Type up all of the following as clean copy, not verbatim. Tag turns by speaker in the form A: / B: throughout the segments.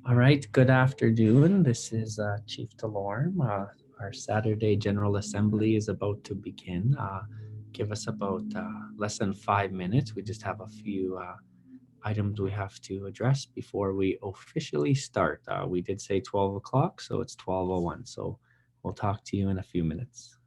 A: All right, good afternoon. This is Chief Delorme. Our Saturday General Assembly is about to begin. Give us about less than 5 minutes. We just have a few items we have to address before we officially start. We did say 12 o'clock, so it's 12:01. So we'll talk to you in a few minutes.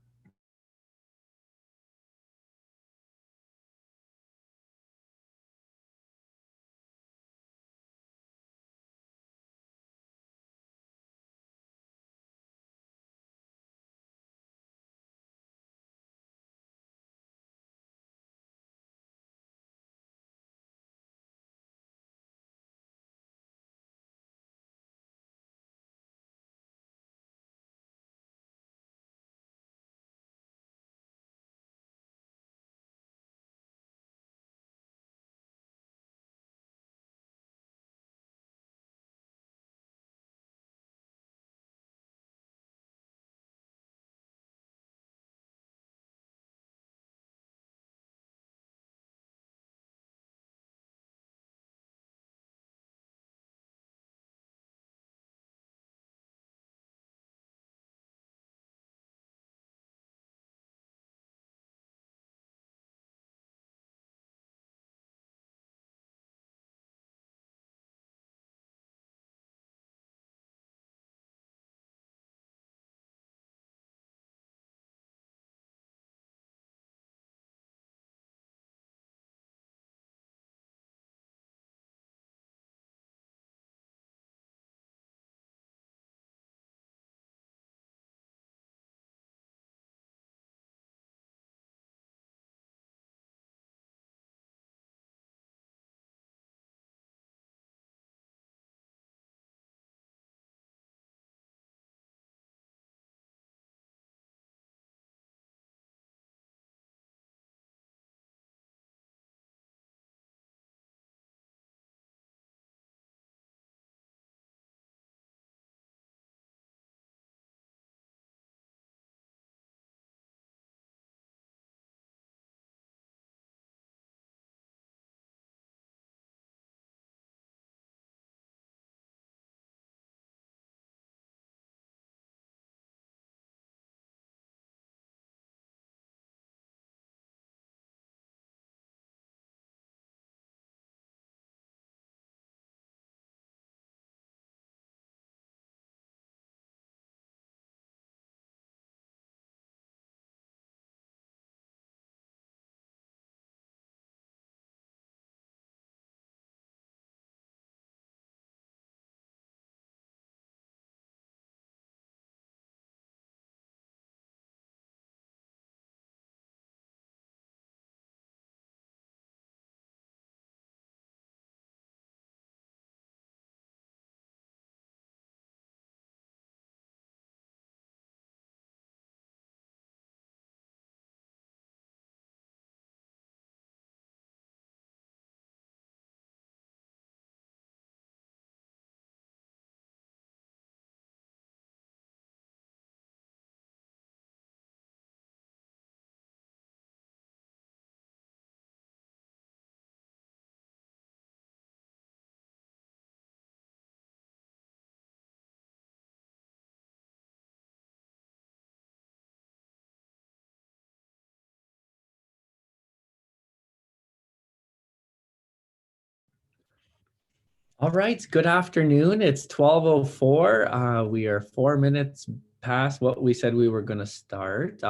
A: All right, good afternoon. It's 12:04. We are 4 minutes past what we said we were going to start.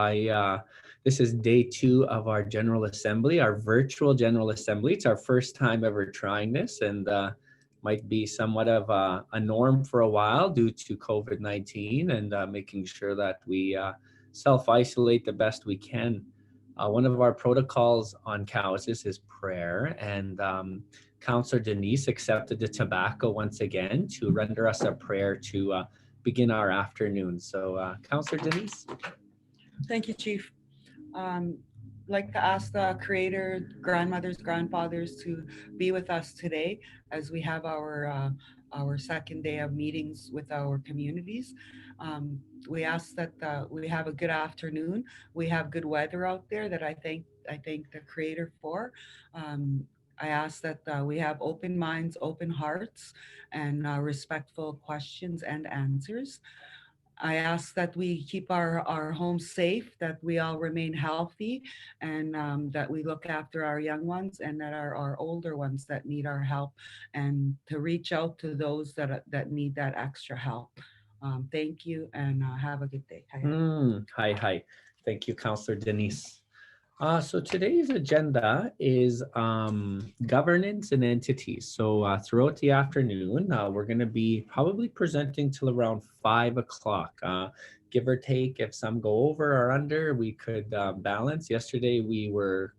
A: This is day two of our General Assembly, our virtual General Assembly. It's our first time ever trying this, and might be somewhat of a norm for a while due to COVID-19 and making sure that we self-isolate the best we can. One of our protocols on Cowessess is prayer, and Councillor Denise accepted the tobacco once again to render us a prayer to begin our afternoon. So, Councillor Denise.
B: Thank you, Chief. Like to ask the creator, grandmothers, grandfathers to be with us today as we have our second day of meetings with our communities. We ask that we have a good afternoon. We have good weather out there that I thank the creator for. Um, I ask that we have open minds, open hearts, and respectful questions and answers. I ask that we keep our homes safe, that we all remain healthy, and that we look after our young ones and that our older ones that need our help, and to reach out to those that need that extra help. Thank you, and have a good day. Hi.
A: Hi, hi. Thank you, Counselor Denise. So today's agenda is governance and entities. So throughout the afternoon, we're going to be probably presenting till around 5 o'clock, give or take. If some go over or under, we could balance. Yesterday we were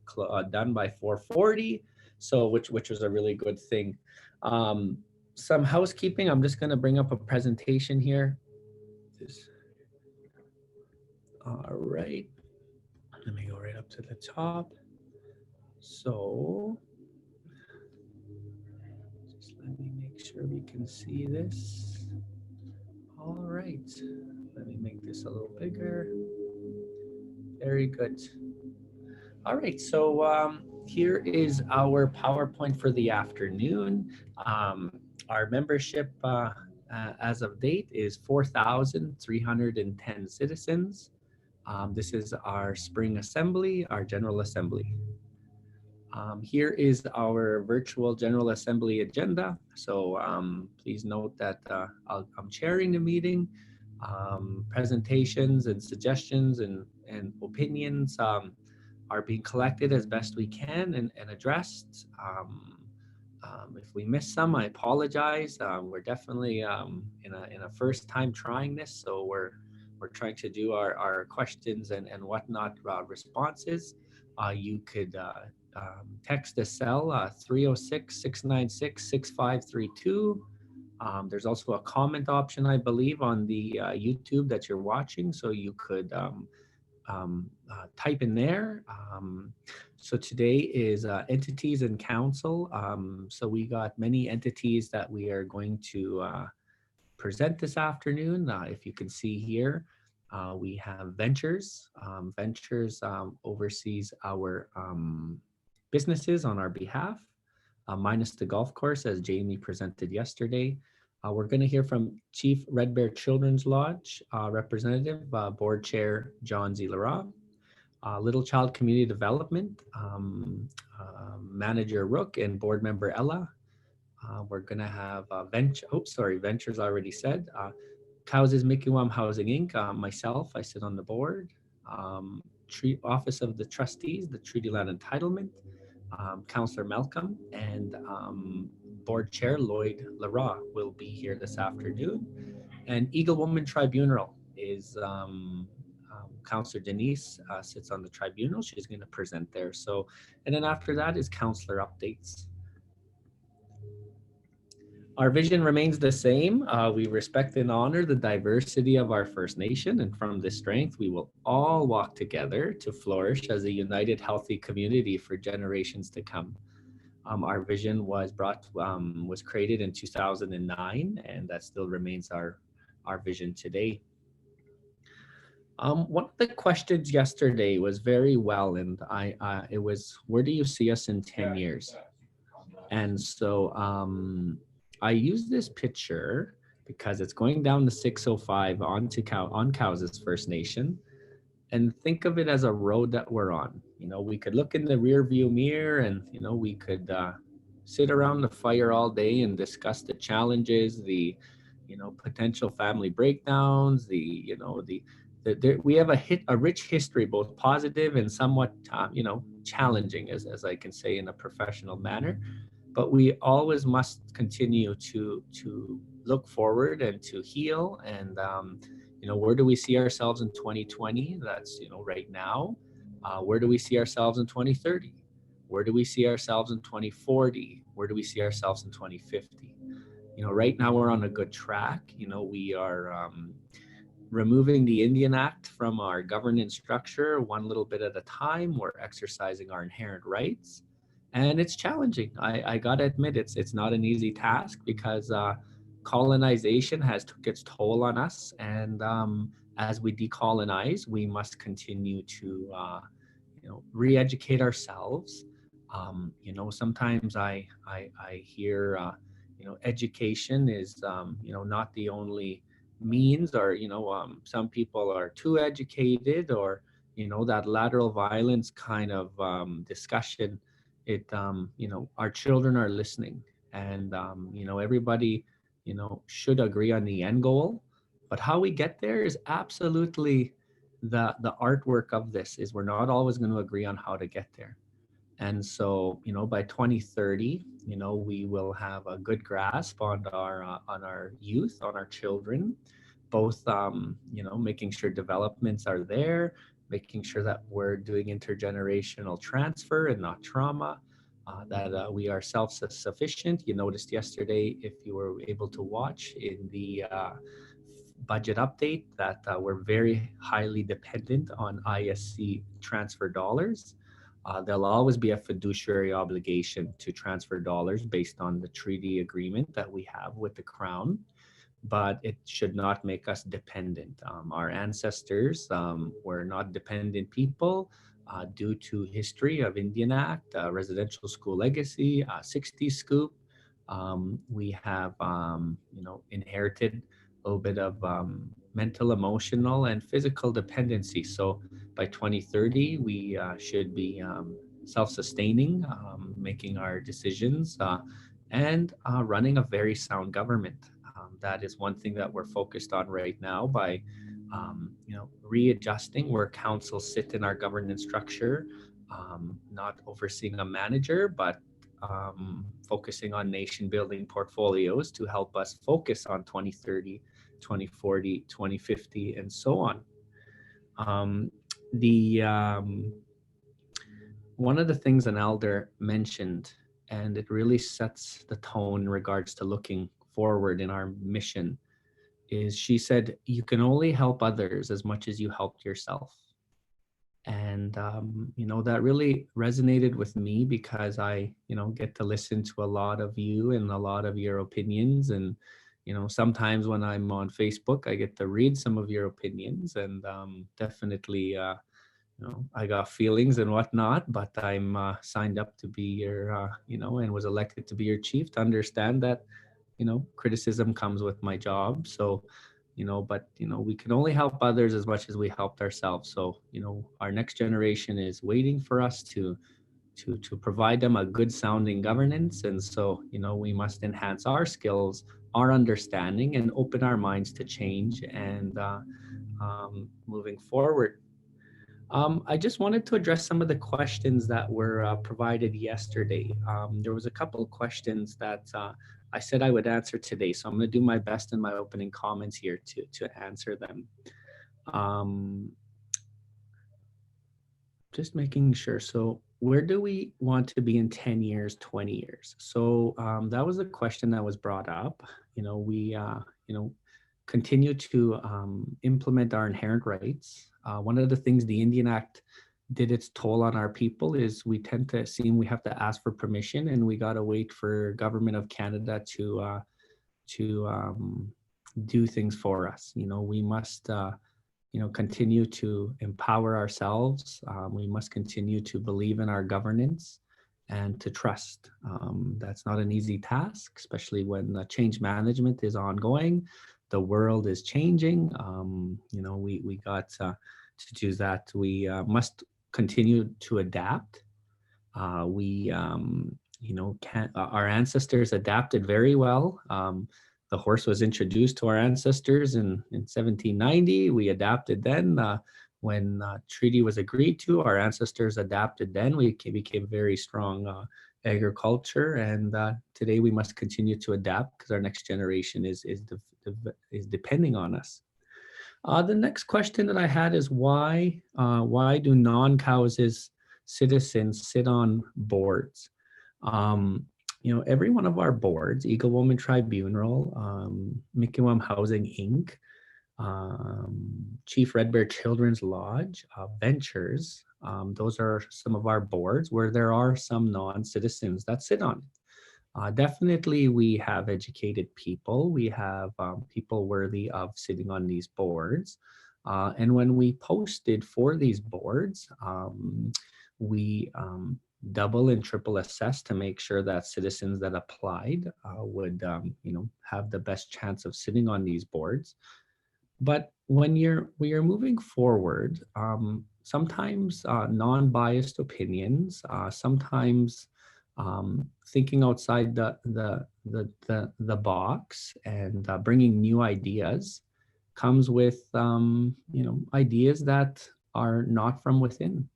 A: done by 4:40, so which was a really good thing. Some housekeeping. I'm just going to bring up a presentation here. All right. Let me go right up to the top. So just let me make sure we can see this. All right. Let me make this a little bigger. Very good. All right. So here is our PowerPoint for the afternoon. Our membership as of date is 4,310 citizens. This is our spring assembly, our general assembly. Here is our virtual General Assembly agenda. So please note that I'm chairing the meeting. Presentations and suggestions and opinions are being collected as best we can and addressed. If we miss some, I apologize. We're definitely in a first time trying this, so we're trying to do our questions and whatnot responses. You could text the cell 306-696-6532. There's also a comment option, I believe, on the YouTube that you're watching, so you could type in there. So today is entities and council. So we got many entities that we are going to present this afternoon. If you can see here, we have Ventures. Ventures oversees our businesses on our behalf, minus the golf course, as Jamie presented yesterday. We're going to hear from Chief Red Bear Children's Lodge representative, Board Chair John Z. Lara, Little Child Community Development Manager Rook, and Board Member Ella. We're going to have Ventures already said. Cowessess Mikiwam Housing Inc., myself, I sit on the board. Office of the Trustees, the Treaty Land Entitlement, Councillor Malcolm, and Board Chair Lloyd Lara will be here this afternoon. And Eagle Woman Tribunal is Councillor Denise sits on the tribunal. She's going to present there. So, and then after that is councillor updates. Our vision remains the same. We respect and honor the diversity of our First Nation, and from this strength, we will all walk together to flourish as a united, healthy community for generations to come. Our vision was created in 2009, and that still remains our vision today. One of the questions yesterday was very well, and it was, where do you see us in 10 years? And so I use this picture because it's going down the 605 on Cowessess First Nation, and think of it as a road that we're on. You know, we could look in the rear view mirror and, you know, we could sit around the fire all day and discuss the challenges, the, you know, potential family breakdowns, we have a rich history, both positive and somewhat, you know, challenging, as I can say in a professional manner. But we always must continue to look forward and to heal. And you know, where do we see ourselves in 2020? That's, you know, right now. Where do we see ourselves in 2030? Where do we see ourselves in 2040? Where do we see ourselves in 2050? You know, right now we're on a good track. You know, we are removing the Indian Act from our governance structure one little bit at a time. We're exercising our inherent rights. And it's challenging. I gotta admit, it's not an easy task because colonization has took its toll on us, and as we decolonize, we must continue to, you know, re-educate ourselves, Sometimes I hear, education is, not the only means, or, some people are too educated, or, that lateral violence kind of discussion. Our children are listening, and, everybody, should agree on the end goal. But how we get there is absolutely the artwork of this. Is we're not always going to agree on how to get there. And so, by 2030, we will have a good grasp on our youth, on our children, both, making sure developments are there, making sure that we're doing intergenerational transfer and not trauma, that we are self-sufficient. You noticed yesterday, if you were able to watch in the budget update, that we're very highly dependent on ISC transfer dollars. There'll always be a fiduciary obligation to transfer dollars based on the treaty agreement that we have with the Crown, but it should not make us dependent. Our ancestors were not dependent people due to history of Indian Act, residential school legacy, 60 scoop. We have, inherited a little bit of mental, emotional, and physical dependency. So by 2030, we should be self-sustaining, making our decisions, and running a very sound government. That is one thing that we're focused on right now by, readjusting where councils sit in our governance structure, not overseeing a manager, but focusing on nation building portfolios to help us focus on 2030, 2040, 2050, and so on. The One of the things an elder mentioned, and it really sets the tone in regards to looking forward in our mission, is she said, you can only help others as much as you helped yourself. And that really resonated with me, because I get to listen to a lot of you and a lot of your opinions. And sometimes when I'm on Facebook, I get to read some of your opinions, and definitely I got feelings and whatnot. But I'm signed up to be your and was elected to be your chief, to understand that criticism comes with my job. So but we can only help others as much as we helped ourselves. So our next generation is waiting for us to provide them a good sounding governance. And so we must enhance our skills, our understanding, and open our minds to change, and moving forward. I just wanted to address some of the questions that were provided yesterday. There was a couple of questions that I said I would answer today, so I'm going to do my best in my opening comments here to answer them. Just making sure. So where do we want to be in 10 years, 20 years? So that was a question that was brought up. We continue to implement our inherent rights. One of the things the Indian Act did its toll on our people is we tend to seem we have to ask for permission, and we got to wait for Government of Canada to do things for us. We must continue to empower ourselves. We must continue to believe in our governance and to trust. That's not an easy task, especially when change management is ongoing. The world is changing. We got to do that. We must continue to adapt. We can Our ancestors adapted very well. The horse was introduced to our ancestors in 1790. We adapted then. When treaty was agreed to, our ancestors adapted then. We became very strong agriculture, and today we must continue to adapt, because our next generation is depending on us. The next question that I had is why do non-Cowessess citizens sit on boards? Every one of our boards, Eagle Woman Tribunal, Mikiwam Housing Inc., Chief Red Bear Children's Lodge, Ventures, those are some of our boards where there are some non-citizens that sit on it. Definitely, we have educated people. We have people worthy of sitting on these boards. And when we posted for these boards, we double and triple assess to make sure that citizens that applied would, have the best chance of sitting on these boards. But when we are moving forward, sometimes non-biased opinions, sometimes thinking outside the box and bringing new ideas comes with ideas that are not from within.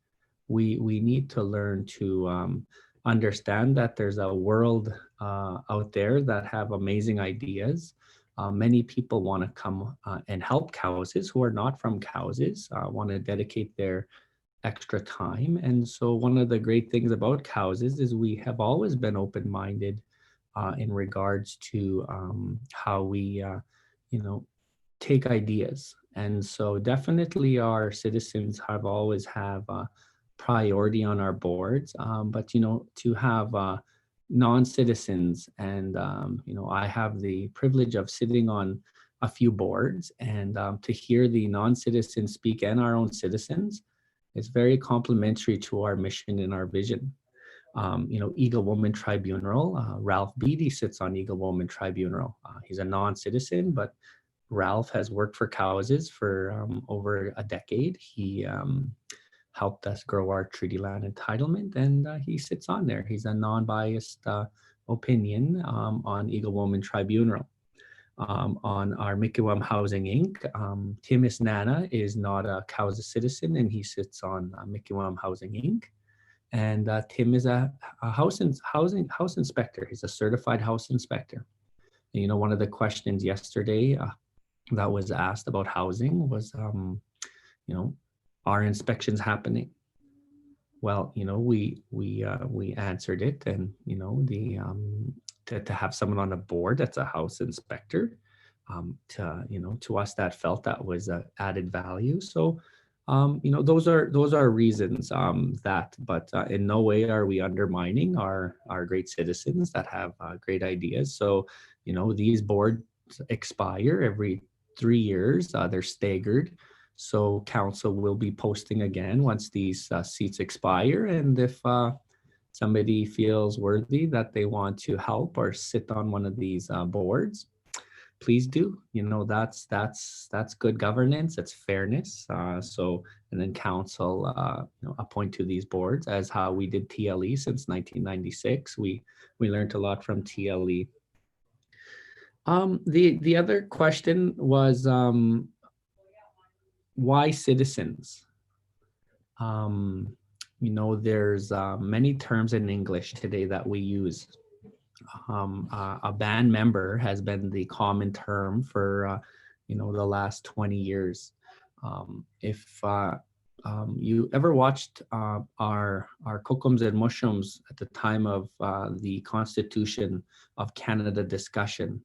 A: We need to learn to understand that there's a world out there that have amazing ideas. Many people want to come and help Cowessess who are not from Cowessess, want to dedicate their extra time. And so one of the great things about Cowessess is we have always been open-minded in regards to how we, take ideas. And so definitely our citizens have always have priority on our boards. But, to have non-citizens and, I have the privilege of sitting on a few boards and to hear the non-citizens speak and our own citizens, it's very complementary to our mission and our vision. Eagle Woman Tribunal, Ralph Beatty sits on Eagle Woman Tribunal. He's a non-citizen, but Ralph has worked for Cowessess for over a decade. He helped us grow our treaty land entitlement, and he sits on there. He's a non-biased opinion on Eagle Woman Tribunal. On our Mikiwam Housing Inc., Timis Nana is not a Cowessess citizen, and he sits on Mikiwam Housing Inc. And Tim is a house inspector. He's a certified house inspector. And, one of the questions yesterday that was asked about housing was, are inspections happening? Well, we answered it, and to have someone on a board that's a house inspector, to us that felt that was added value. So, those are reasons but in no way are we undermining our great citizens that have great ideas. So, these boards expire every 3 years. They're staggered. So council will be posting again once these seats expire. And if somebody feels worthy that they want to help or sit on one of these boards, please do. That's good governance. It's fairness. And then council appoint to these boards, as how we did TLE since 1996. We learned a lot from TLE. The other question was, why citizens? There's many terms in English today that we use. A band member has been the common term for, the last 20 years. If you ever watched our Kokums and Mushrooms at the time of the Constitution of Canada discussion,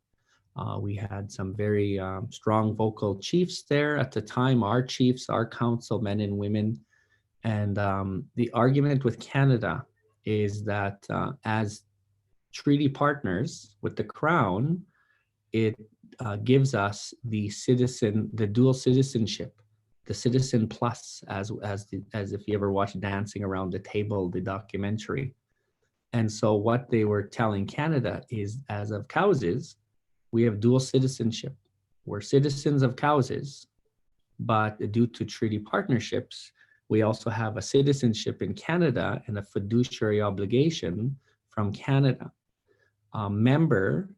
A: we had some very strong vocal chiefs there at the time, our chiefs, our council, men and women. And the argument with Canada is that as treaty partners with the Crown, it gives us the dual citizenship, the Citizen Plus, as if you ever watched Dancing Around the Table, the documentary. And so what they were telling Canada is, as of Cowessess, we have dual citizenship. We're citizens of Cowessess, but due to treaty partnerships, we also have a citizenship in Canada and a fiduciary obligation from Canada. Member,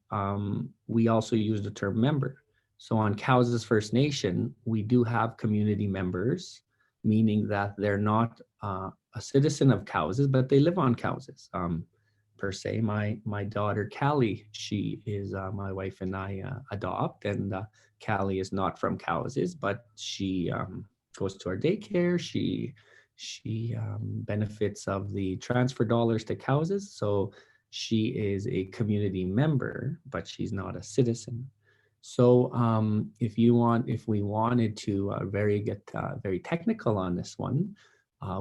A: we also use the term member. So on Cowessess First Nation, we do have community members, meaning that they're not a citizen of Cowessess, but they live on Cowessess. Per se, my daughter Callie, she is my wife and I adopt, and Callie is not from Cowessess, but she goes to our daycare. She benefits of the transfer dollars to Cowessess, so she is a community member, but she's not a citizen. So if we wanted to get very technical on this one,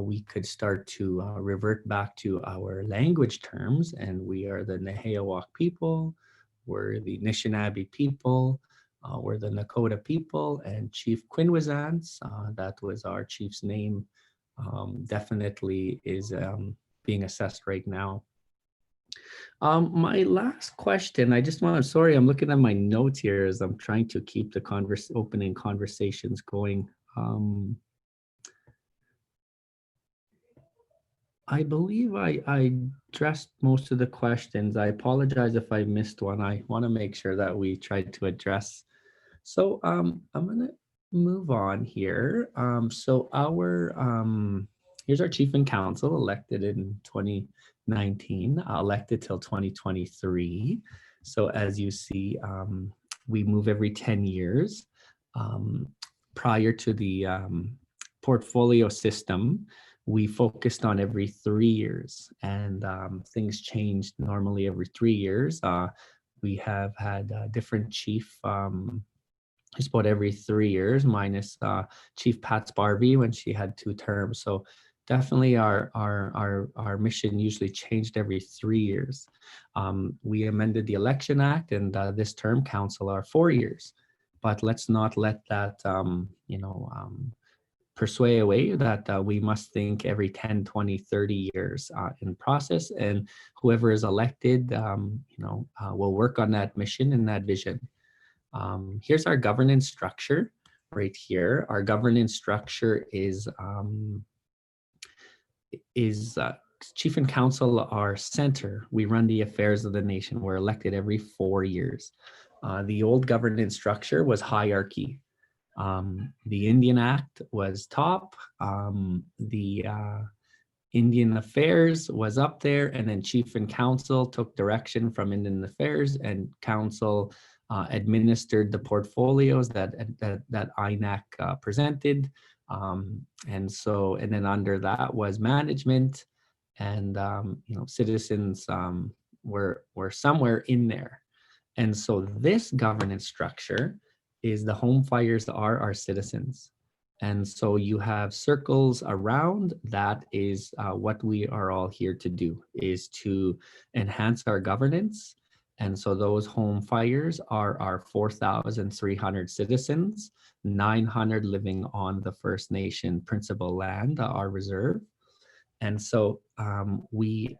A: we could start to revert back to our language terms, and we are the Nehiyawak people, we're the Anishinaabe people, we're the Nakota people, and Chief Quinwizance, that was our chief's name, definitely is being assessed right now. My last question, I just want to, sorry, I'm looking at my notes here as I'm trying to keep the opening conversations going. I believe I addressed most of the questions. I apologize if I missed one. I want to make sure that we tried to address. So I'm going to move on here. Here's our chief and council elected in 2019, elected till 2023. So as you see, we move every 10 years. Prior to the portfolio system, we focused on every 3 years, and things changed normally every 3 years. We have had different chief just about every 3 years, minus Chief Pat Sparvey when she had 2 terms. So definitely our mission usually changed every 3 years. We amended the Election Act, and this term council are 4 years. But let's not let that persuade away that we must think every 10, 20, 30 years in process, and whoever is elected will work on that mission and that vision. Here's our governance structure right here. Our governance structure is chief and council are center. We run the affairs of the nation. We're elected every 4 years. The old governance structure was hierarchy. The Indian Act was top. The Indian Affairs was up there, and then Chief and Council took direction from Indian Affairs, and Council administered the portfolios that INAC presented, and then under that was management, and citizens were somewhere in there, and so this governance structure is the home fires are our citizens. And so you have circles around. That is what we are all here to do, is to enhance our governance. And so those home fires are our 4,300 citizens, 900 living on the First Nation principal land, our reserve. And so we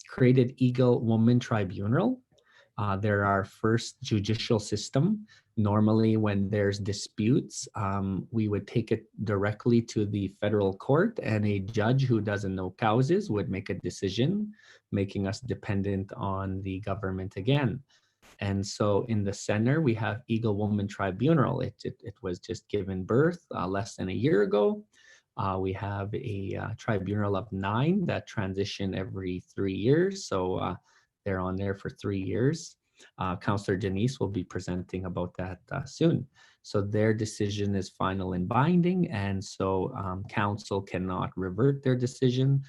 A: created Eagle Woman Tribunal. They're our first judicial system. Normally, when there's disputes, we would take it directly to the federal court, and a judge who doesn't know Cowessess would make a decision, making us dependent on the government again. And so in the center, we have Eagle Woman Tribunal. It was just given birth less than a year ago. We have a tribunal of 9 that transition every 3 years. So they're on there for 3 years. Councillor Denise will be presenting about that soon. So their decision is final and binding, and so council cannot revert their decision,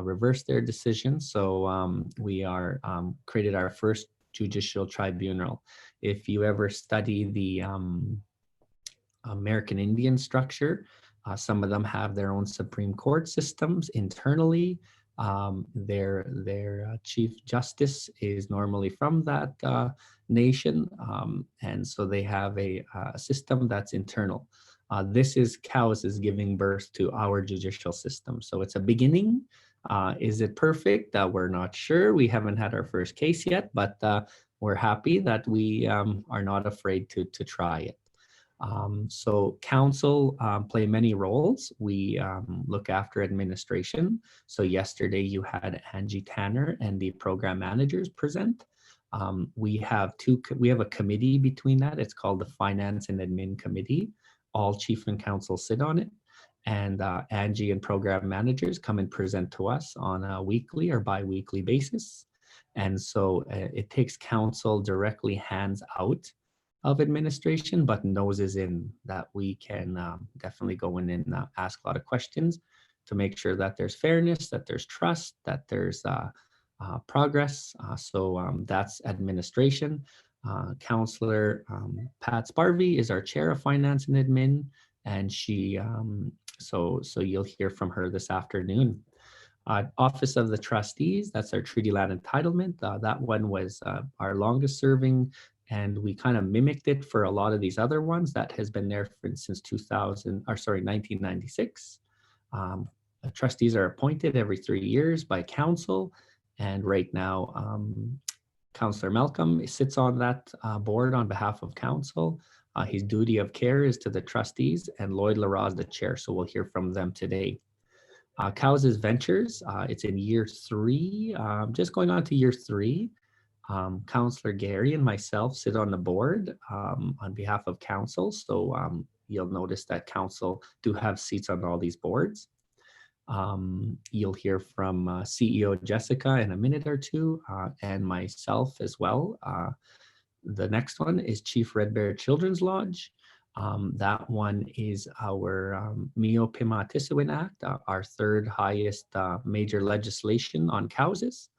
A: reverse their decision. So we are created our first judicial tribunal. If you ever study the American Indian structure, some of them have their own Supreme Court systems internally. Their Chief Justice is normally from that nation, and so they have a system that's internal. This is Cowessess giving birth to our judicial system. So it's a beginning. Is it perfect? We're not sure. We haven't had our first case yet, but we're happy that we are not afraid to try it. So council play many roles. We look after administration. So yesterday you had Angie Tanner and the program managers present. We have a committee between that. It's called the Finance and Admin Committee. All chief and council sit on it. And Angie and program managers come and present to us on a weekly or bi-weekly basis. And so it takes council directly hands out of administration, but noses in, that we can definitely go in and ask a lot of questions to make sure that there's fairness, that there's trust, that there's progress. So that's administration. Councillor Pat Sparvey is our chair of finance and admin, and she so you'll hear from her this afternoon. Office of the Trustees, that's our treaty land entitlement. That one was our longest serving, and we kind of mimicked it for a lot of these other ones that has been there since 1996. trustees are appointed every 3 years by council. And right now, Councillor Malcolm sits on that board on behalf of council. His duty of care is to the trustees, and Lloyd Lara is the chair, so we'll hear from them today. Cowessess Ventures, it's in year 3, just going on to year 3. Councillor Gary and myself sit on the board on behalf of council, so you'll notice that council do have seats on all these boards. You'll hear from CEO Jessica in a minute or two, and myself as well. The next one is Chief Red Bear Children's Lodge. That one is our Mio Pima Tisawin Act, our third highest major legislation on Cowessess.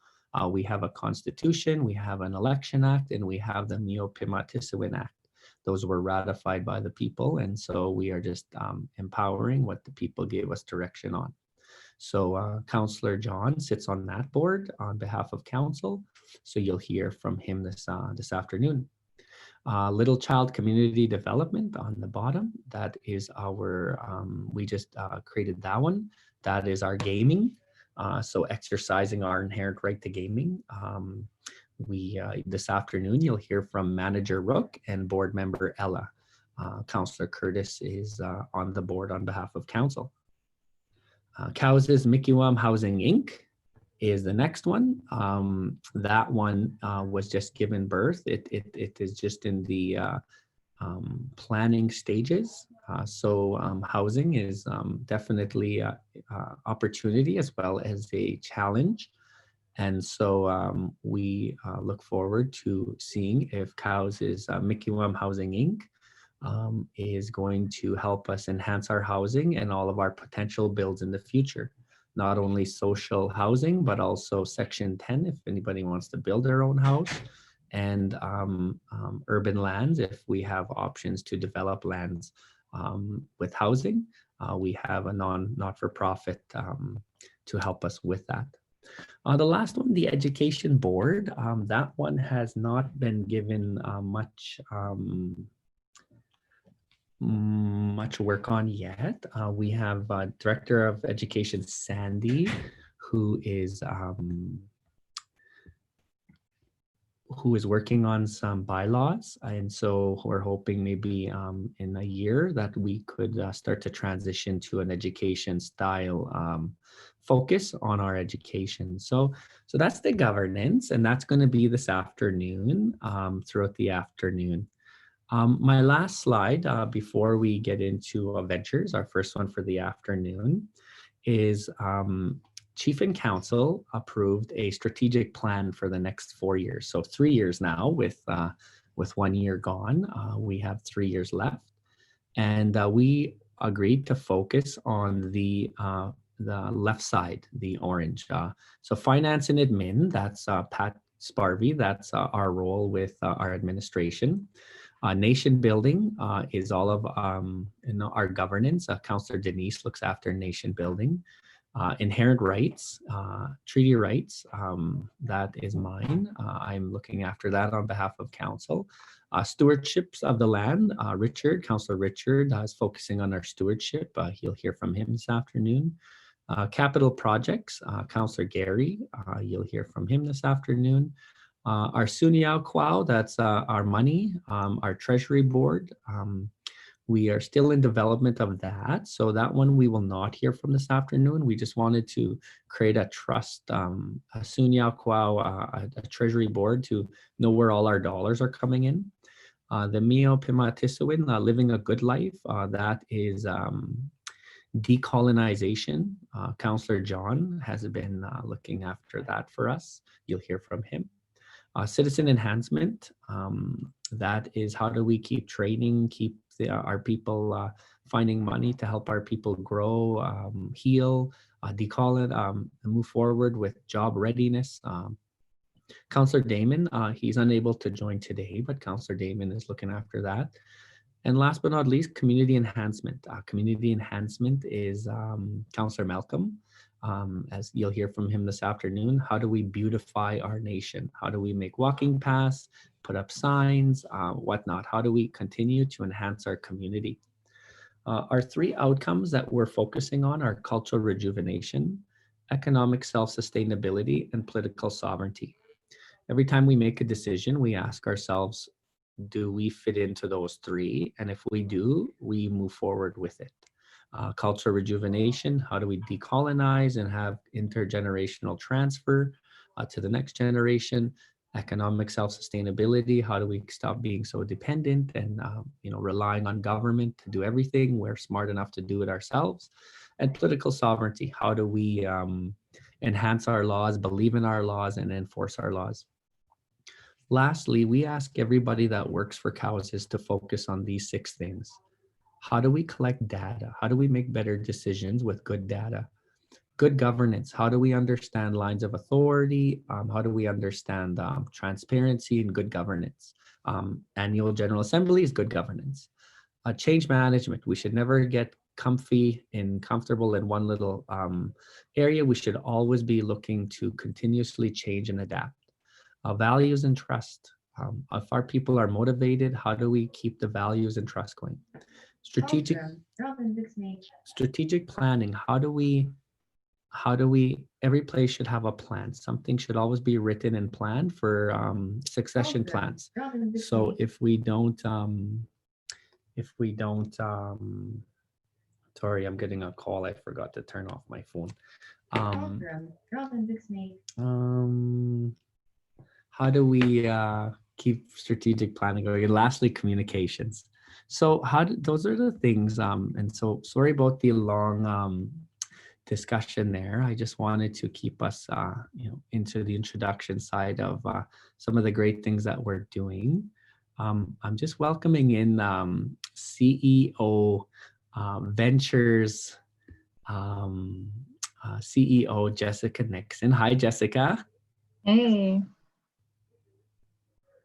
A: We have a constitution, we have an election act, and we have the Mio Pima Tisawin Act. Those were ratified by the people, and so we are just empowering what the people gave us direction on. So Councillor John sits on that board on behalf of council. So you'll hear from him this afternoon. Little Child Community Development on the bottom. That is our, we just created that one. That is our gaming. So exercising our inherent right to gaming. This afternoon, you'll hear from Manager Rook and board member Ella. Councillor Curtis is on the board on behalf of council. Cowessess Mikiwam Housing Inc. is the next one. That one was just given birth. It is just in the planning stages. So housing is definitely an opportunity as well as a challenge. And so we look forward to seeing if Cowessess Mikiwam Housing Inc. Is going to help us enhance our housing and all of our potential builds in the future. Not only social housing, but also Section 10, if anybody wants to build their own house, and urban lands, if we have options to develop lands with housing. We have a not-for-profit to help us with that. The last one, the Education Board, that one has not been given much work on yet. We have Director of Education Sandy, who is working on some bylaws, and so we're hoping maybe in a year that we could start to transition to an education style focus on our education. So that's the governance, and that's going to be this afternoon, throughout the afternoon. My last slide before we get into ventures, our first one for the afternoon, is Chief and Council approved a strategic plan for the next 4 years. So 3 years now with 1 year gone, we have 3 years left. And we agreed to focus on the left side, the orange. So finance and admin, that's Pat Sparvey, that's our role with our administration. Nation building is all of our governance. Councillor Denise looks after nation building. Inherent rights, treaty rights, that is mine. I'm looking after that on behalf of council. Stewardships of the land, Councillor Richard is focusing on our stewardship. You'll hear from him this afternoon. Capital projects, Councillor Gary, you'll hear from him this afternoon. Our Sunyao Kwao, that's our money, our treasury board. We are still in development of that. So that one we will not hear from this afternoon. We just wanted to create a trust, a Sunyao Kwao, a treasury board to know where all our dollars are coming in. The Mio Pima Tisawin, living a good life, that is decolonization. Councillor John has been looking after that for us. You'll hear from him. Citizen enhancement, that is how do we keep training, keep our people finding money to help our people grow, heal, move forward with job readiness. Councillor Damon, he's unable to join today, but Councillor Damon is looking after that. And last but not least, community enhancement. Community enhancement is Councillor Malcolm. As you'll hear from him this afternoon, how do we beautify our nation? How do we make walking paths, put up signs, whatnot? How do we continue to enhance our community? Our three outcomes that we're focusing on are cultural rejuvenation, economic self-sustainability, and political sovereignty. Every time we make a decision, we ask ourselves, do we fit into those three? And if we do, we move forward with it. Cultural rejuvenation, how do we decolonize and have intergenerational transfer to the next generation? Economic self-sustainability, how do we stop being so dependent and relying on government to do everything? We're smart enough to do it ourselves. And political sovereignty, how do we enhance our laws, believe in our laws, and enforce our laws? Lastly, we ask everybody that works for Cowessess to focus on these 6 things. How do we collect data? How do we make better decisions with good data? Good governance. How do we understand lines of authority? How do we understand transparency and good governance? Annual General Assembly is good governance. Change management. We should never get comfortable in one little area. We should always be looking to continuously change and adapt. Values and trust. If our people are motivated, how do we keep the values and trust going? Strategic planning. How do we, every place should have a plan. Something should always be written and planned for succession plans. So if we don't, sorry, I'm getting a call. I forgot to turn off my phone. How do we keep strategic planning going? And lastly, communications. So those are the things. And so sorry about the long discussion there. I just wanted to keep us, into the introduction side of some of the great things that we're doing. I'm just welcoming in CEO Ventures CEO Jessica Nixon. Hi, Jessica.
C: Hey.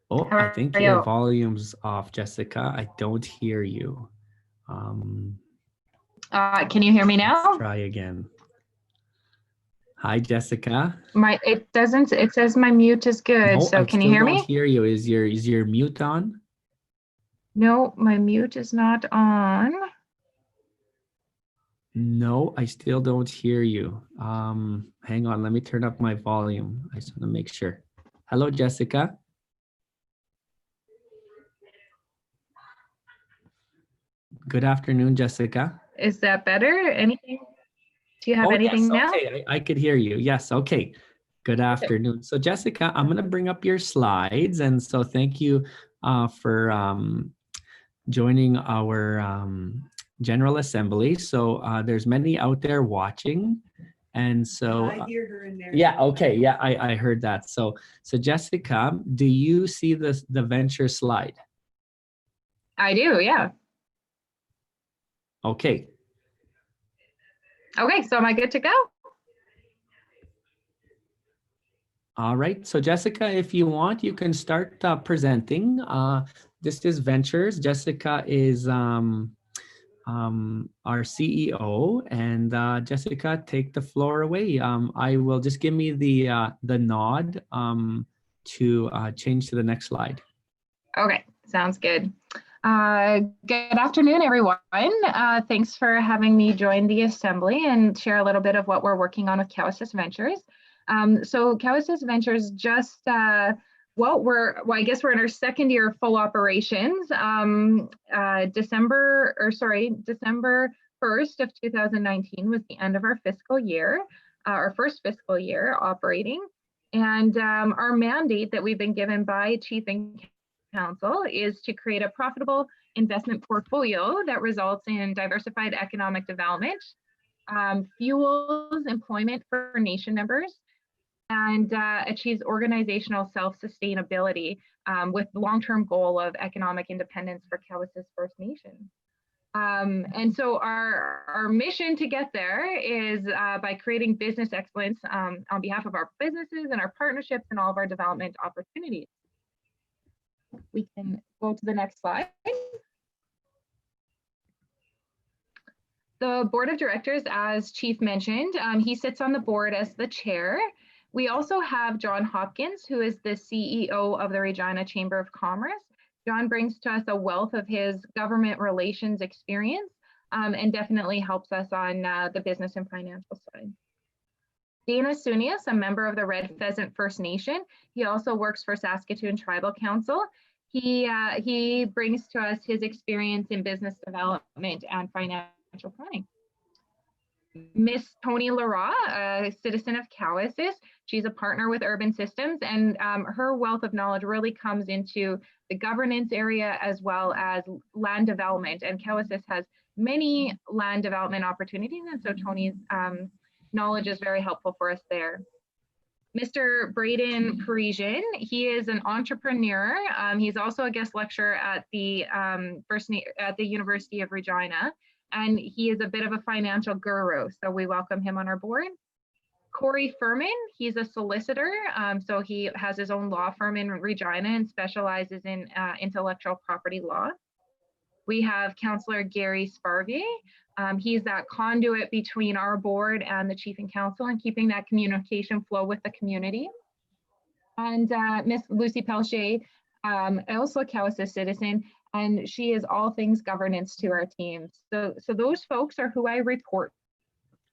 A: Oh, I think your volume's off, Jessica. I don't hear you.
C: Can you hear me now?
A: Let's try again. Hi, Jessica.
C: It says my mute is good.
A: No,
C: so can you hear me?
A: I still don't hear you. Is your mute on?
C: No, my mute is not on.
A: No, I still don't hear you. Hang on, let me turn up my volume. I just want to make sure. Hello, Jessica. Good afternoon, Jessica.
C: Is that better? Anything? Do you have anything now?
A: Okay, I could hear you. Yes, okay. Good afternoon. So Jessica, I'm going to bring up your slides. And so thank you for joining our General Assembly. So there's many out there watching. And so
B: I hear her in there.
A: Yeah, okay. Yeah, I heard that. So Jessica, do you see the venture slide?
C: I do, yeah.
A: Okay.
C: Okay, so am I good to go?
A: All right. So Jessica, if you want, you can start presenting. This is Ventures. Jessica is our CEO, and Jessica, take the floor away. I will just give me the nod to change to the next slide.
C: Okay, sounds good. Good afternoon, everyone. Thanks for having me join the Assembly and share a little bit of what we're working on with Cowessess Ventures. So Cowessess Ventures just, I guess we're in our second year of full operations. December 1st of 2019 was the end of our fiscal year, our first fiscal year operating. And our mandate that we've been given by Chief and Council is to create a profitable investment portfolio that results in diversified economic development, fuels employment for nation members, and achieves organizational self-sustainability with long-term goal of economic independence for Cowessess First Nation. And so our mission to get there is by creating business excellence on behalf of our businesses and our partnerships and all of our development opportunities. We can go to the next slide. The board of directors, as Chief mentioned, he sits on the board as the chair. We also have John Hopkins, who is the CEO of the Regina Chamber of Commerce. John brings to us a wealth of his government relations experience, and definitely helps us on the business and financial side. Dana Sunius, a member of the Red Pheasant First Nation. He also works for Saskatoon Tribal Council. He brings to us his experience in business development and financial planning. Miss Tony Leroy, a citizen of Cowessess. She's a partner with Urban Systems, and her wealth of knowledge really comes into the governance area as well as land development. And Cowessess has many land development opportunities, and so Tony's knowledge is very helpful for us there. Mr. Braden Parisian, he is an entrepreneur. He's also a guest lecturer at the University of Regina, and he is a bit of a financial guru, so we welcome him on our board. Corey Furman, he's a solicitor, so he has his own law firm in Regina and specializes in intellectual property law. We have Councillor Gary Sparvier. He's that conduit between our board and the Chief and Council and keeping that communication flow with the community. And Miss Lucy Pelche, also a Cowessess citizen, and she is all things governance to our team. So those folks are who I report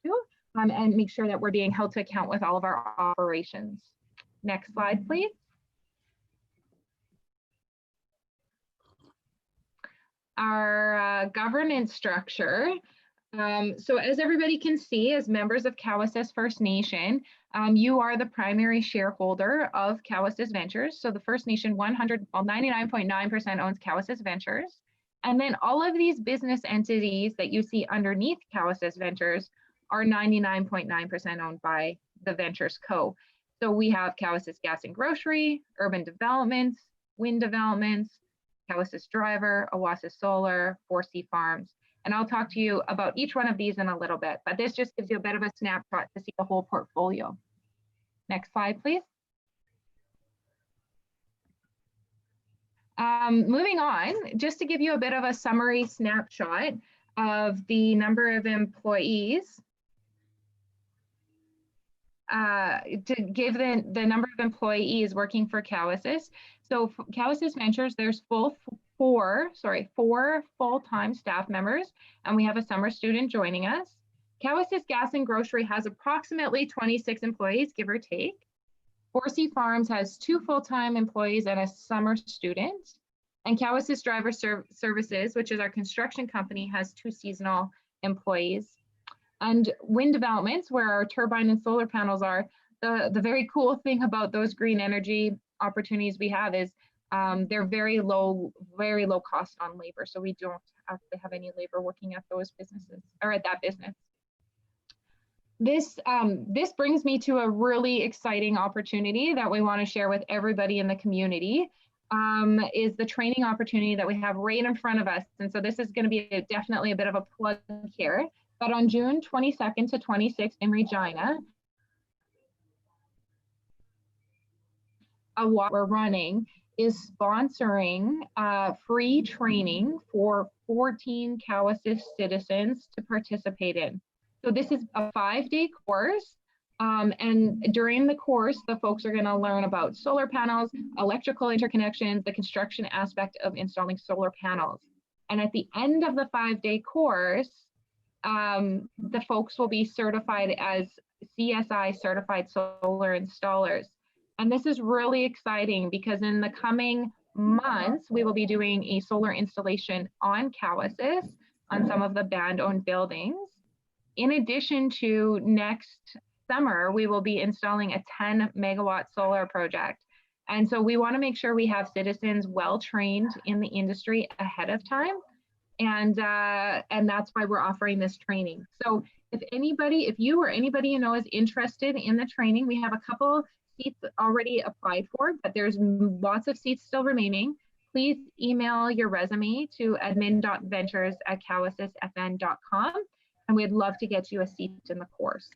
C: to and make sure that we're being held to account with all of our operations. Next slide, please. Our governance structure. So as everybody can see, as members of Cowessess First Nation, you are the primary shareholder of Cowessess Ventures. So the First Nation 99.9% owns Cowessess Ventures. And then all of these business entities that you see underneath Cowessess Ventures are 99.9% owned by the Ventures Co. So we have Cowessess Gas and Grocery, Urban Developments, Wind Developments, Cowessess Driver, Cowessess Solar, 4C Farms. And I'll talk to you about each one of these in a little bit, but this just gives you a bit of a snapshot to see the whole portfolio. Next slide, please. Moving on, just to give you a bit of a summary snapshot of the number of employees, to give the number of employees working for Cowessess. So Cowessess Ventures, there's four full-time staff members, and we have a summer student joining us. Cowessess Gas and Grocery has approximately 26 employees, give or take. 4C Farms has 2 full-time employees and a summer student. And Cowessess Driver Services, which is our construction company, has 2 seasonal employees. And Wind Developments, where our turbine and solar panels are, the very cool thing about those green energy opportunities we have is they're very low cost on labor. So we don't actually have any labor working at those businesses or at that business. This brings me to a really exciting opportunity that we want to share with everybody in the community, is the training opportunity that we have right in front of us. And so this is going to be definitely a bit of a plug here, but on June 22nd to 26th in Regina, what we're running is sponsoring free training for 14 Cowessess citizens to participate in. So this is a 5-day course, and during the course, the folks are going to learn about solar panels, electrical interconnections, the construction aspect of installing solar panels. And at the end of the 5-day course, the folks will be certified as CSI certified solar installers. And this is really exciting because in the coming months, we will be doing a solar installation on Cowessess on some of the band-owned buildings. In addition to next summer, we will be installing a 10-megawatt solar project. And so we want to make sure we have citizens well-trained in the industry ahead of time. And that's why we're offering this training. So if you or anybody you know is interested in the training, we have a couple seats already applied for, but there's lots of seats still remaining. Please email your resume to admin.ventures@cowessessfn.com, and we'd love to get you a seat in the course.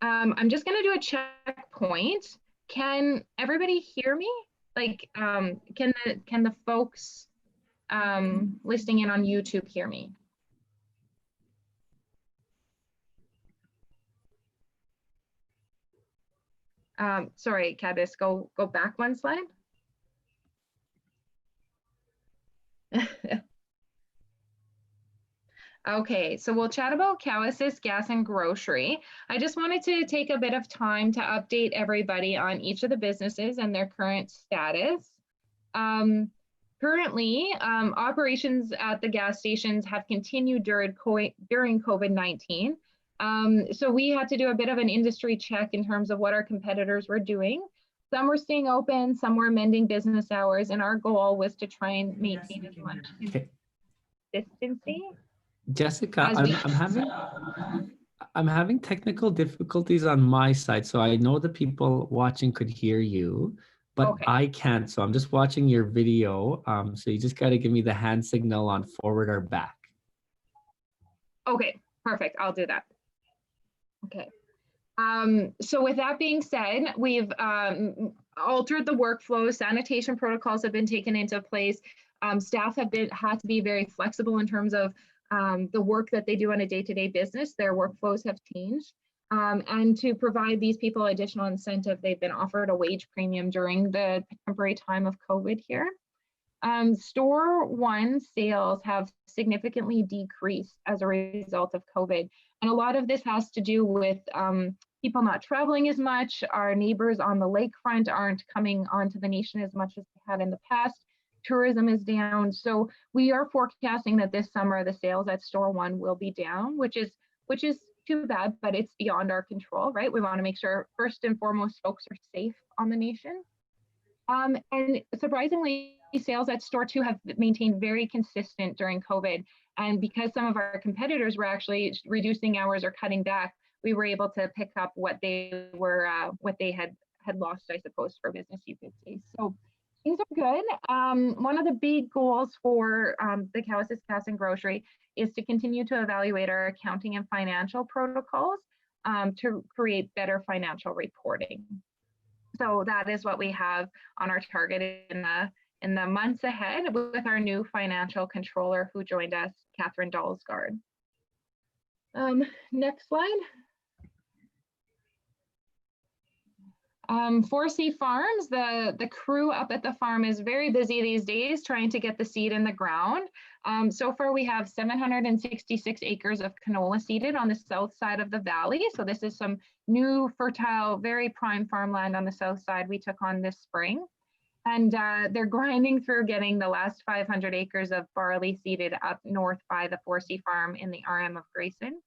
C: I'm just going to do a checkpoint. Can everybody hear me? Like, can the folks listening in on YouTube hear me? Sorry, Cabis, go back one slide. Okay, so we'll chat about Cowessess Gas and Grocery. I just wanted to take a bit of time to update everybody on each of the businesses and their current status. Currently, operations at the gas stations have continued during COVID-19. So we had to do a bit of an industry check in terms of what our competitors were doing. Some were staying open, some were amending business hours, and our goal was to try and maintain as much consistency.
A: Jessica, I'm having technical difficulties on my side, so I know the people watching could hear you, but
C: Okay.
A: I can't. So I'm just watching your video. So you just got to give me the hand signal on forward or back.
C: Okay, perfect. I'll do that. Okay. So with that being said, we've altered the workflow. Sanitation protocols have been taken into place. Staff have had to be very flexible in terms of the work that they do on a day-to-day business. Their workflows have changed. And to provide these people additional incentive, they've been offered a wage premium during the temporary time of COVID here. Store one sales have significantly decreased as a result of COVID. And a lot of this has to do with people not traveling as much. Our neighbors on the lakefront aren't coming onto the nation as much as they had in the past. Tourism is down. So we are forecasting that this summer the sales at store one will be down, which is too bad, but it's beyond our control, right? We want to make sure first and foremost folks are safe on the nation. And surprisingly, sales at store two have maintained very consistent during COVID. And because some of our competitors were actually reducing hours or cutting back, we were able to pick up what they were, what they had lost, I suppose, for business, you could say. So things are good. One of the big goals for the Cowessess Gas and Grocery is to continue to evaluate our accounting and financial protocols to create better financial reporting. So that is what we have on our target in the months ahead with our new financial controller who joined us, Catherine Dalsgaard. Next slide. 4C Farms, the crew up at the farm is very busy these days trying to get the seed in the ground. So far we have 766 acres of canola seeded on the south side of the valley. So this is some new fertile, very prime farmland on the south side we took on this spring. And they're grinding through getting the last 500 acres of barley seeded up north by the 4C farm in the RM of Grayson.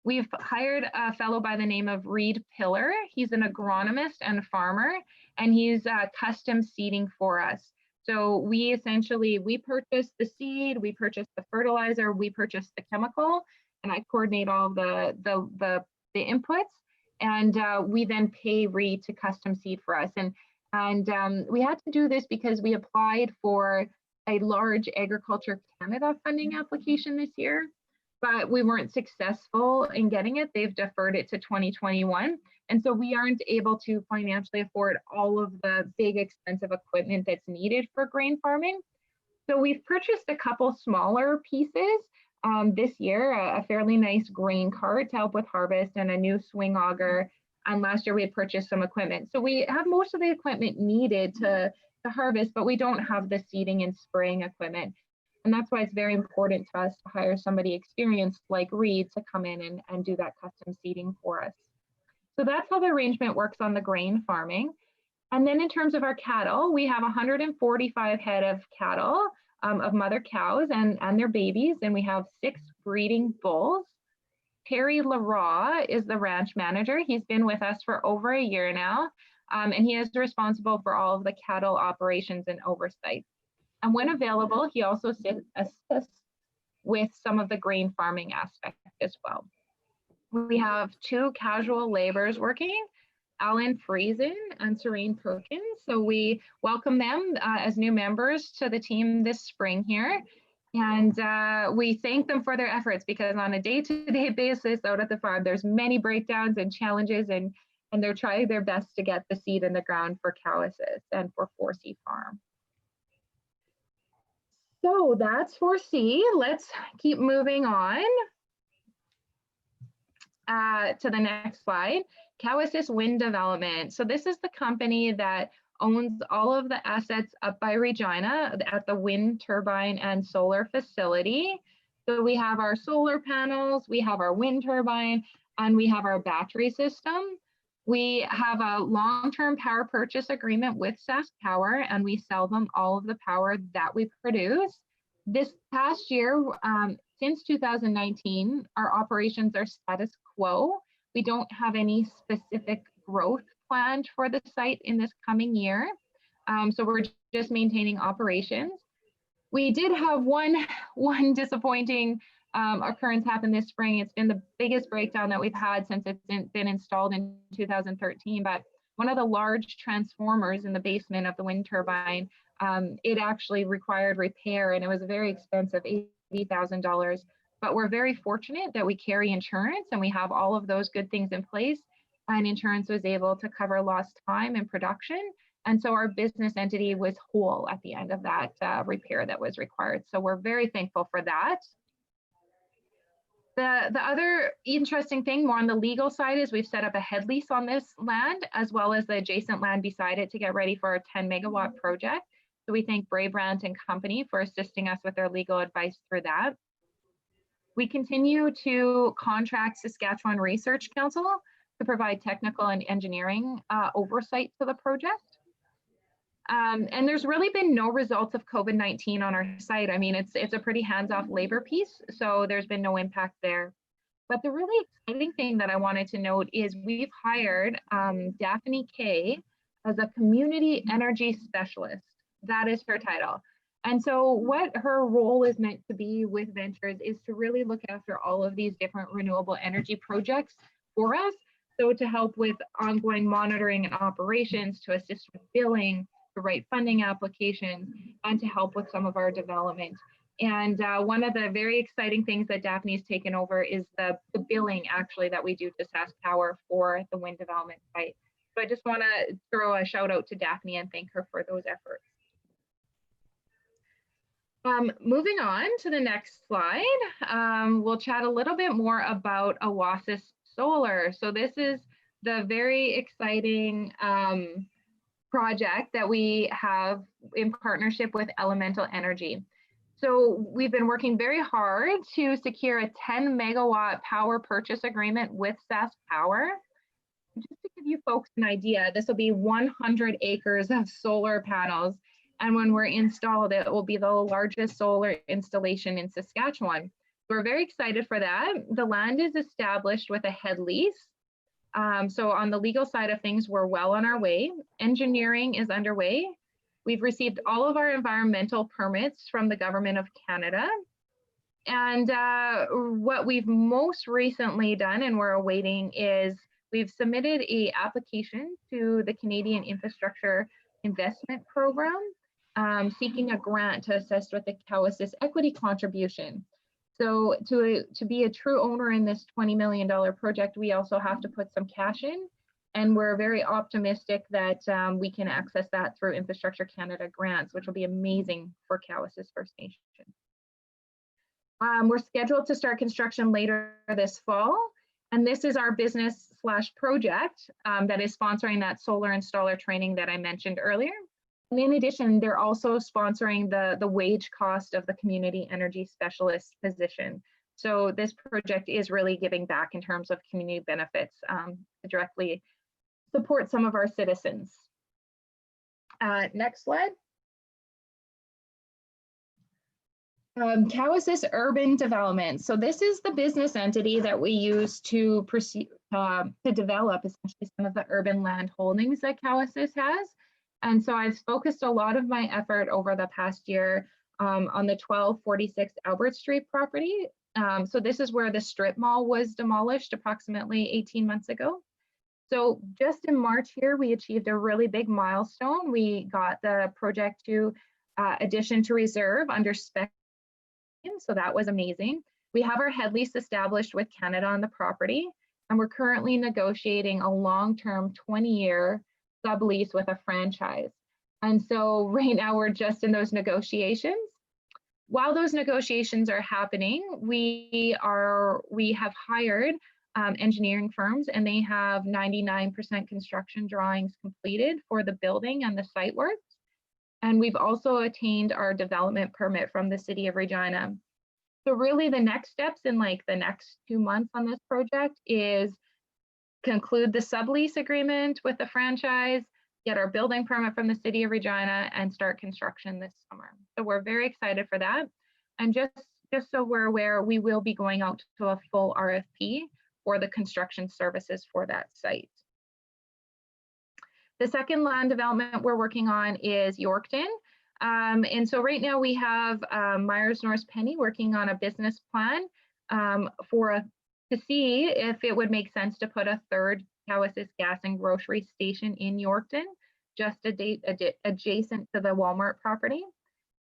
C: We've hired a fellow by the name of Reed Pillar. He's an agronomist and farmer, and he's custom seeding for us. So we purchase the seed, we purchase the fertilizer, we purchase the chemical, and I coordinate all the inputs, and we then pay Reed to custom seed for us. And we had to do this because we applied for a large Agriculture Canada funding application this year, but we weren't successful in getting it. They've deferred it to 2021. And so we aren't able to financially afford all of the big expensive equipment that's needed for grain farming. So we've purchased a couple smaller pieces this year, a fairly nice grain cart to help with harvest and a new swing auger. And last year we had purchased some equipment. So we have most of the equipment needed to harvest, but we don't have the seeding and spraying equipment. And that's why it's very important to us to hire somebody experienced like Reed to come in and do that custom seeding for us. So that's how the arrangement works on the grain farming. And then in terms of our cattle, we have 145 head of cattle, of mother cows and their babies, and we have 6 breeding bulls. Terry Leroy is the ranch manager. He's been with us for over a year now, and he is responsible for all of the cattle operations and oversight. And when available, he also assists with some of the grain farming aspect as well. We have 2 casual laborers working, Alan Friesen and Serene Perkins. So we welcome them as new members to the team this spring here. And we thank them for their efforts because on a day-to-day basis out at the farm, there's many breakdowns and challenges, and they're trying their best to get the seed in the ground for Cowessess and for 4C Farm. So that's 4C. Let's keep moving on to the next slide. Cowessess Wind Development. So this is the company that owns all of the assets up by Regina at the wind turbine and solar facility. So we have our solar panels, we have our wind turbine, and we have our battery system. We have a long-term power purchase agreement with Sask Power, and we sell them all of the power that we produce. This past year, since 2019, our operations are status quo. We don't have any specific growth planned for the site in this coming year. So we're just maintaining operations. We did have one disappointing occurrence happen this spring. It's been the biggest breakdown that we've had since it's been installed in 2013. But one of the large transformers in the basement of the wind turbine, it actually required repair, and it was very expensive, $80,000. But we're very fortunate that we carry insurance and we have all of those good things in place. And insurance was able to cover lost time in production. And so our business entity was whole at the end of that repair that was required. So we're very thankful for that. The other interesting thing more on the legal side is we've set up a head lease on this land, as well as the adjacent land beside it, to get ready for our 10 megawatt project. So we thank Brabrant and Company for assisting us with their legal advice through that. We continue to contract Saskatchewan Research Council to provide technical and engineering oversight to the project. And there's really been no results of COVID-19 on our site. I mean, it's a pretty hands-off labor piece, so there's been no impact there. But the really exciting thing that I wanted to note is we've hired Daphne Kay as a community energy specialist. That is her title. And so what her role is meant to be with Ventures is to really look after all of these different renewable energy projects for us. So to help with ongoing monitoring and operations, to assist with billing, to write funding applications, and to help with some of our development. And one of the very exciting things that Daphne's taken over is the billing actually that we do to Sask Power for the wind development site. So I just want to throw a shout out to Daphne and thank her for those efforts. Moving on to the next slide, we'll chat a little bit more about Cowessess Solar. So this is the very exciting project that we have in partnership with Elemental Energy. So we've been working very hard to secure a 10 megawatt power purchase agreement with Sask Power. Just to give you folks an idea, this will be 100 acres of solar panels. And when we're installed, it will be the largest solar installation in Saskatchewan. We're very excited for that. The land is established with a head lease. So on the legal side of things, we're well on our way. Engineering is underway. We've received all of our environmental permits from the Government of Canada. And what we've most recently done and we're awaiting is we've submitted an application to the Canadian Infrastructure Investment Program, seeking a grant to assist with the Cowessess equity contribution. So to be a true owner in this $20 million project, we also have to put some cash in. And we're very optimistic that we can access that through Infrastructure Canada grants, which will be amazing for Cowessess First Nation. We're scheduled to start construction later this fall. And this is our business/project that is sponsoring that solar installer training that I mentioned earlier. And in addition, they're also sponsoring the wage cost of the community energy specialist position. So this project is really giving back in terms of community benefits to directly support some of our citizens. Next slide. Cowessess Urban Development. So this is the business entity that we use to proceed to develop essentially some of the urban land holdings that Cowessess has. And so I've focused a lot of my effort over the past year on the 1246 Albert Street property. So this is where the strip mall was demolished approximately 18 months ago. So just in March here, we achieved a really big milestone. We got the project to addition to reserve under spec. So that was amazing. We have our head lease established with Canada on the property, and we're currently negotiating a long-term 20-year sublease with a franchise. And so right now we're just in those negotiations. While those negotiations are happening, we have hired engineering firms, and they have 99% construction drawings completed for the building and the site works. And we've also attained our development permit from the City of Regina. So really the next steps in like the next 2 months on this project is conclude the sublease agreement with the franchise, get our building permit from the city of Regina, and start construction this summer. So we're very excited for that. And just so we're aware, we will be going out to a full RFP for the construction services for that site. The second land development we're working on is Yorkton. And so right now we have Myers Norris Penny working on a business plan to see if it would make sense to put a third Cowessess gas and grocery station in Yorkton, just adjacent to the Walmart property.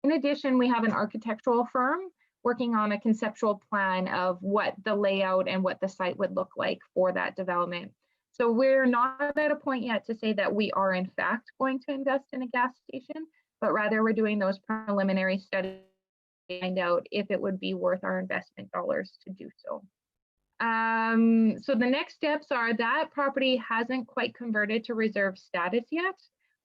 C: In addition, we have an architectural firm working on a conceptual plan of what the layout and what the site would look like for that development. So we're not at a point yet to say that we are in fact going to invest in a gas station, but rather we're doing those preliminary studies to find out if it would be worth our investment dollars to do so. So the next steps are that property hasn't quite converted to reserve status yet.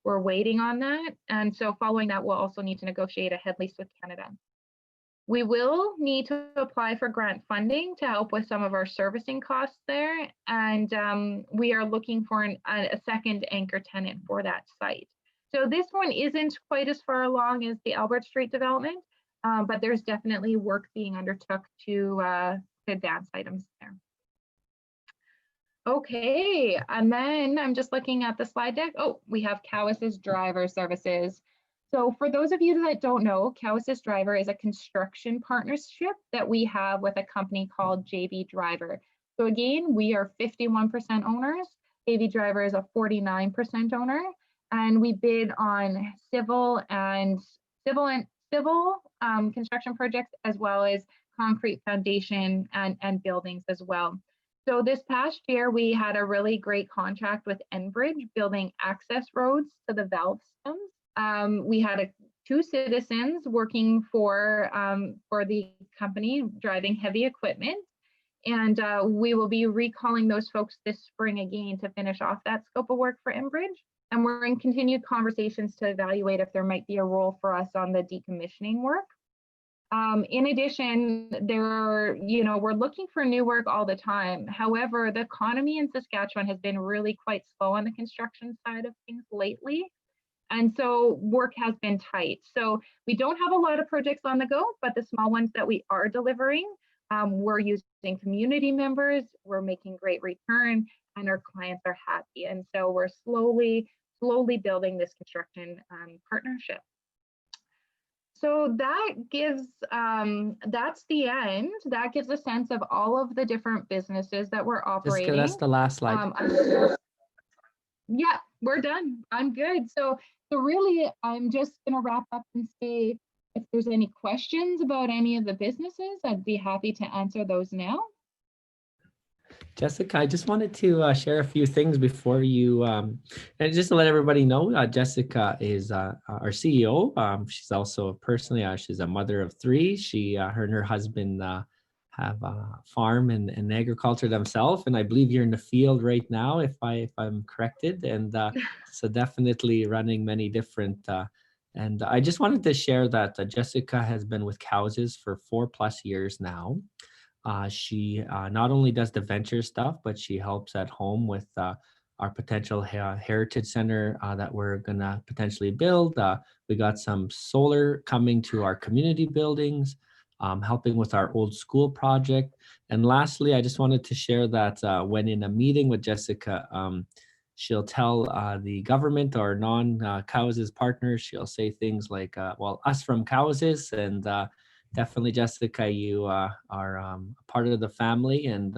C: We're waiting on that. And so following that, we'll also need to negotiate a head lease with Canada. We will need to apply for grant funding to help with some of our servicing costs there. And we are looking for a second anchor tenant for that site. So this one isn't quite as far along as the Albert Street development, but there's definitely work being undertook to advance items there. Okay, and then I'm just looking at the slide deck. Oh, we have Cowessess Driver Services. So for those of you that don't know, Cowessess Driver is a construction partnership that we have with a company called JV Driver. So again, we are 51% owners. JV Driver is a 49% owner, and we bid on civil construction projects as well as concrete foundation and buildings as well. So this past year, we had a really great contract with Enbridge building access roads to the valve systems. We had 2 citizens working for the company driving heavy equipment. And we will be recalling those folks this spring again to finish off that scope of work for Enbridge. And we're in continued conversations to evaluate if there might be a role for us on the decommissioning work. In addition, we're looking for new work all the time. However, the economy in Saskatchewan has been really quite slow on the construction side of things lately. And so work has been tight. So we don't have a lot of projects on the go, but the small ones that we are delivering, we're using community members, we're making great return, and our clients are happy. And so we're slowly building this construction partnership. So that gives, that's the end. That gives a sense of all of the different businesses that we're operating.
A: Jessica, that's the last slide.
C: Yeah, we're done. I'm good. So really, I'm just gonna wrap up and say, if there's any questions about any of the businesses, I'd be happy to answer those now.
A: Jessica, I just wanted to share a few things before you, and just to let everybody know, Jessica is our CEO. She's also personally, she's a mother of 3. Her and her husband have a farm and agriculture themselves, and I believe you're in the field right now, if I'm corrected, and so definitely running many different. And I just wanted to share that Jessica has been with Cowessess for 4+ years now. She not only does the venture stuff, but she helps at home with our potential heritage center that we're gonna potentially build. We got some solar coming to our community buildings, helping with our old school project. And lastly, I just wanted to share that when in a meeting with Jessica, she'll tell the government or non-Cowessess partners, she'll say things like, well, us from Cowessess, and definitely, Jessica, you are part of the family, and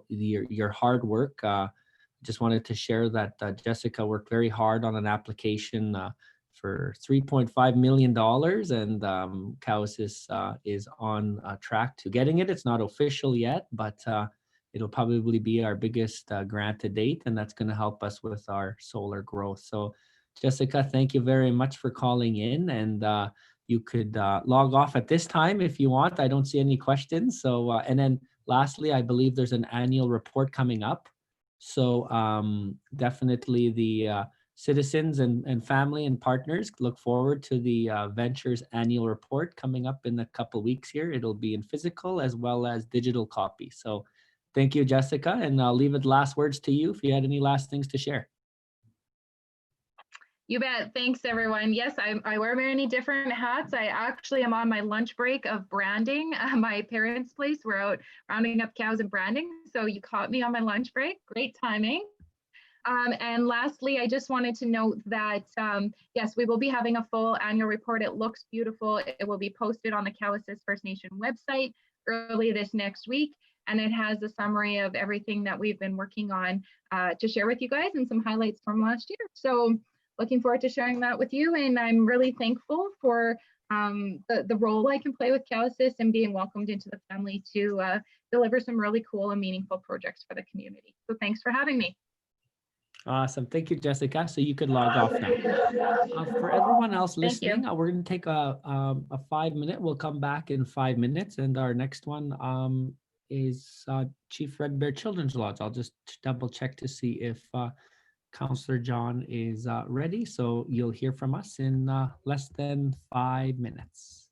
A: your hard work. Just wanted to share that Jessica worked very hard on an application for $3.5 million, and Cowessess is on track to getting it. It's not official yet, but it'll probably be our biggest grant to date, and that's going to help us with our solar growth. So, Jessica, thank you very much for calling in, and you could log off at this time if you want. I don't see any questions. So, and then lastly, I believe there's an annual report coming up. So definitely the citizens and family and partners, look forward to the Ventures annual report coming up in a couple weeks here. It'll be in physical as well as digital copy. So thank you, Jessica. And I'll leave it last words to you if you had any last things to share.
C: You bet. Thanks, everyone. Yes, I wear many different hats. I actually am on my lunch break of branding my parents' place. We're out rounding up cows and branding. So you caught me on my lunch break. Great timing. And lastly, I just wanted to note that, yes, we will be having a full annual report. It looks beautiful. It will be posted on the Cowessess First Nation website early this next week. And it has a summary of everything that we've been working on to share with you guys and some highlights from last year. So looking forward to sharing that with you. And I'm really thankful for the role I can play with Cowessess and being welcomed into the family to deliver some really cool and meaningful projects for the community. So thanks for having me.
A: Awesome. Thank you, Jessica. So you could log off now. For everyone else listening, we're going to take a 5-minute. We'll come back in 5 minutes. And our next one is Chief Red Bear Children's Lodge. I'll just double check to see if Councillor John is ready. So you'll hear from us in less than 5 minutes.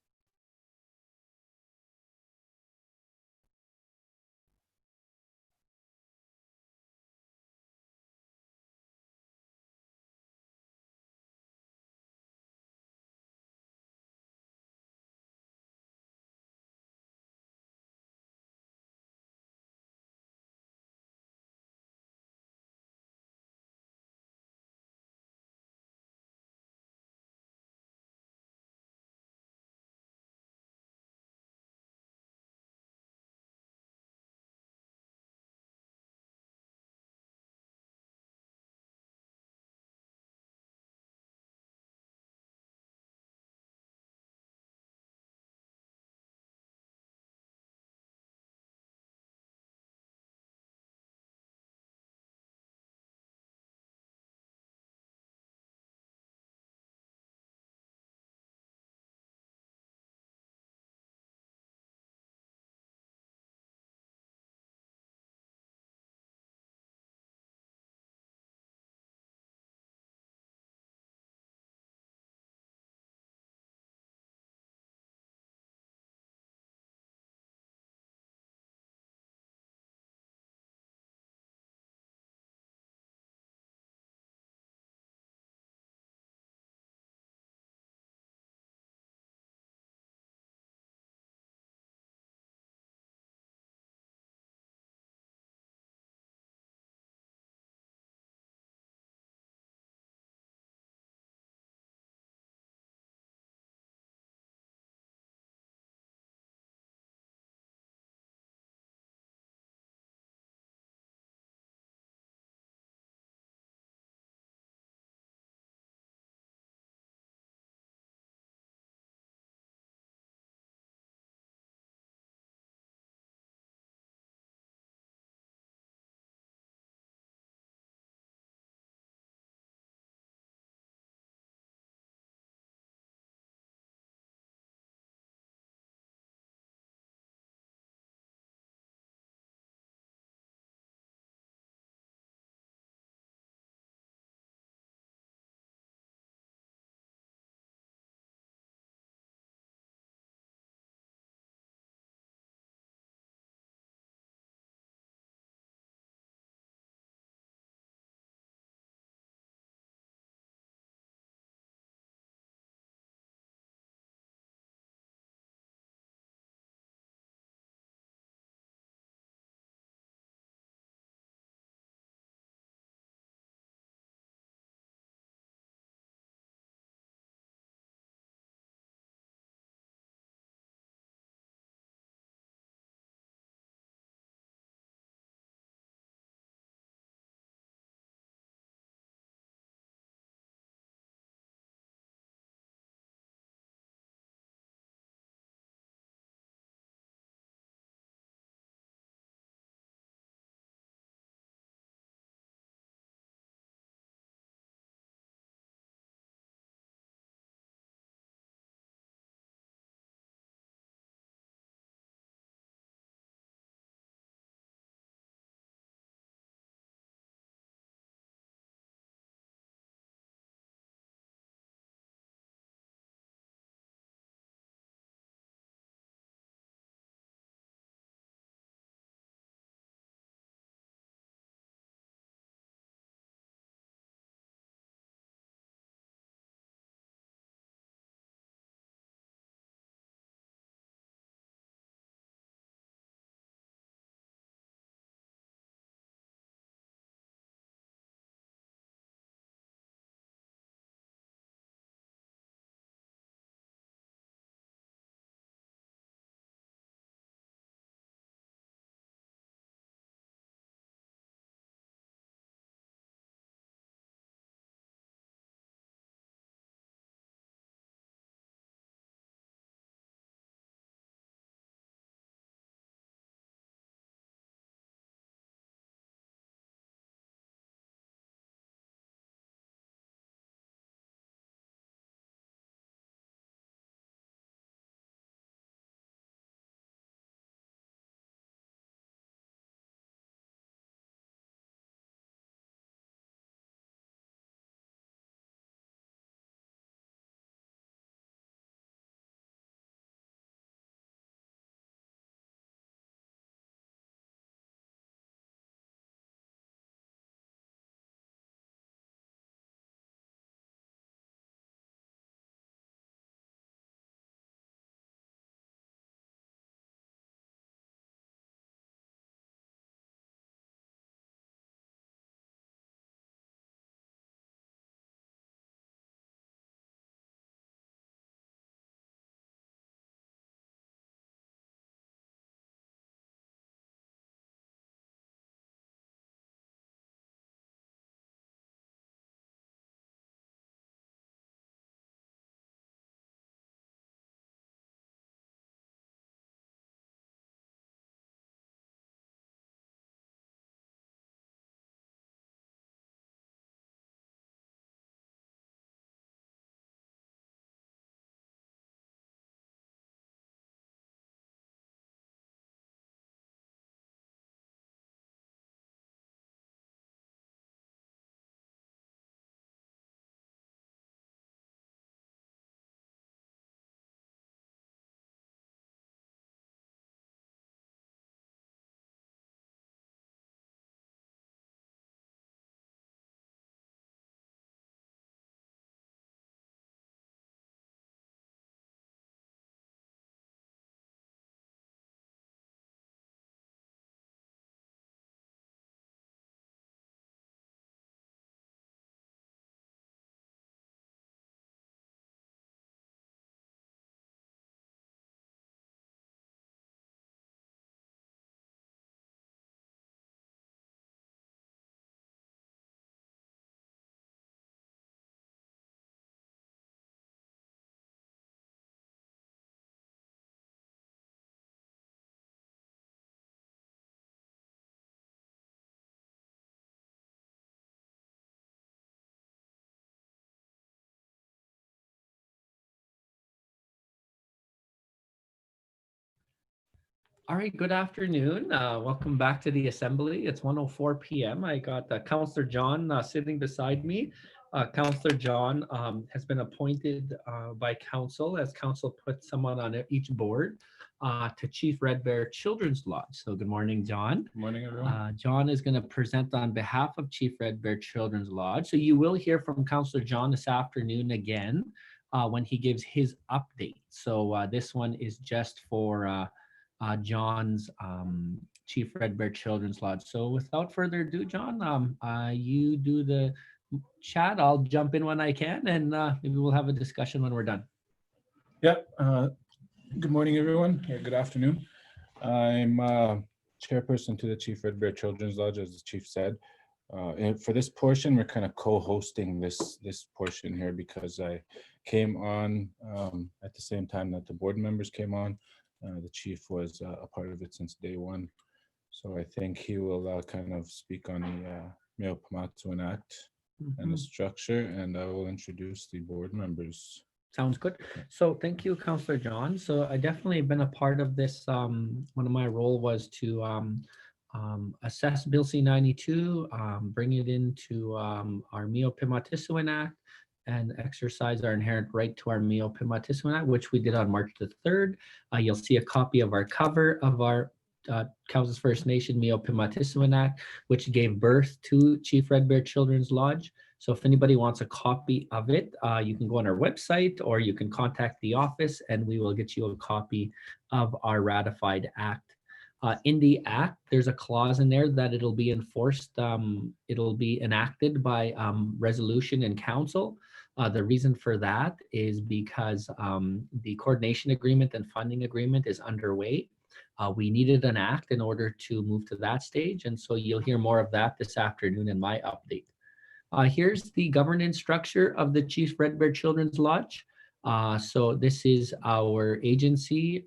A: All right, good afternoon. Welcome back to the assembly. It's 1:04 p.m. I got Councillor John sitting beside me. Councillor John has been appointed by council as council puts someone on each board to Chief Red Bear Children's Lodge. So good morning, John.
D: Good morning, everyone.
A: John is going to present on behalf of Chief Red Bear Children's Lodge. So you will hear from Councillor John this afternoon again when he gives his update. So this one is just for John's Chief Red Bear Children's Lodge. So without further ado, John, you do the chat. I'll jump in when I can, and maybe we'll have a discussion when we're done.
D: Yep. Good morning, everyone. Or good afternoon. I'm chairperson to the Chief Red Bear Children's Lodge, as the chief said. And for this portion, we're kind of co-hosting this portion here because I came on at the same time that the board members came on. The chief was a part of it since day one. So I think he will kind of speak on the Meo Pamatuan Act and the structure, and I will introduce the board members.
A: Sounds good. So thank you, Councillor John. So I definitely been a part of this. One of my role was to assess Bill C-92, bring it into our Meo Pimatisawan Act, and exercise our inherent right to our Meo Pimatisawan Act, which we did on March the 3rd. You'll see a copy of our cover of our Cowessess First Nation Meo Pimatisawan Act, which gave birth to Chief Red Bear Children's Lodge. So if anybody wants a copy of it, you can go on our website or you can contact the office and we will get you a copy of our ratified act. In the act, there's a clause in there that it'll be enforced, it'll be enacted by resolution in council. The reason for that is because the coordination agreement and funding agreement is underway. We needed an act in order to move to that stage. And so you'll hear more of that this afternoon in my update. Here's the governance structure of the Chief Red Bear Children's Lodge. So this is our agency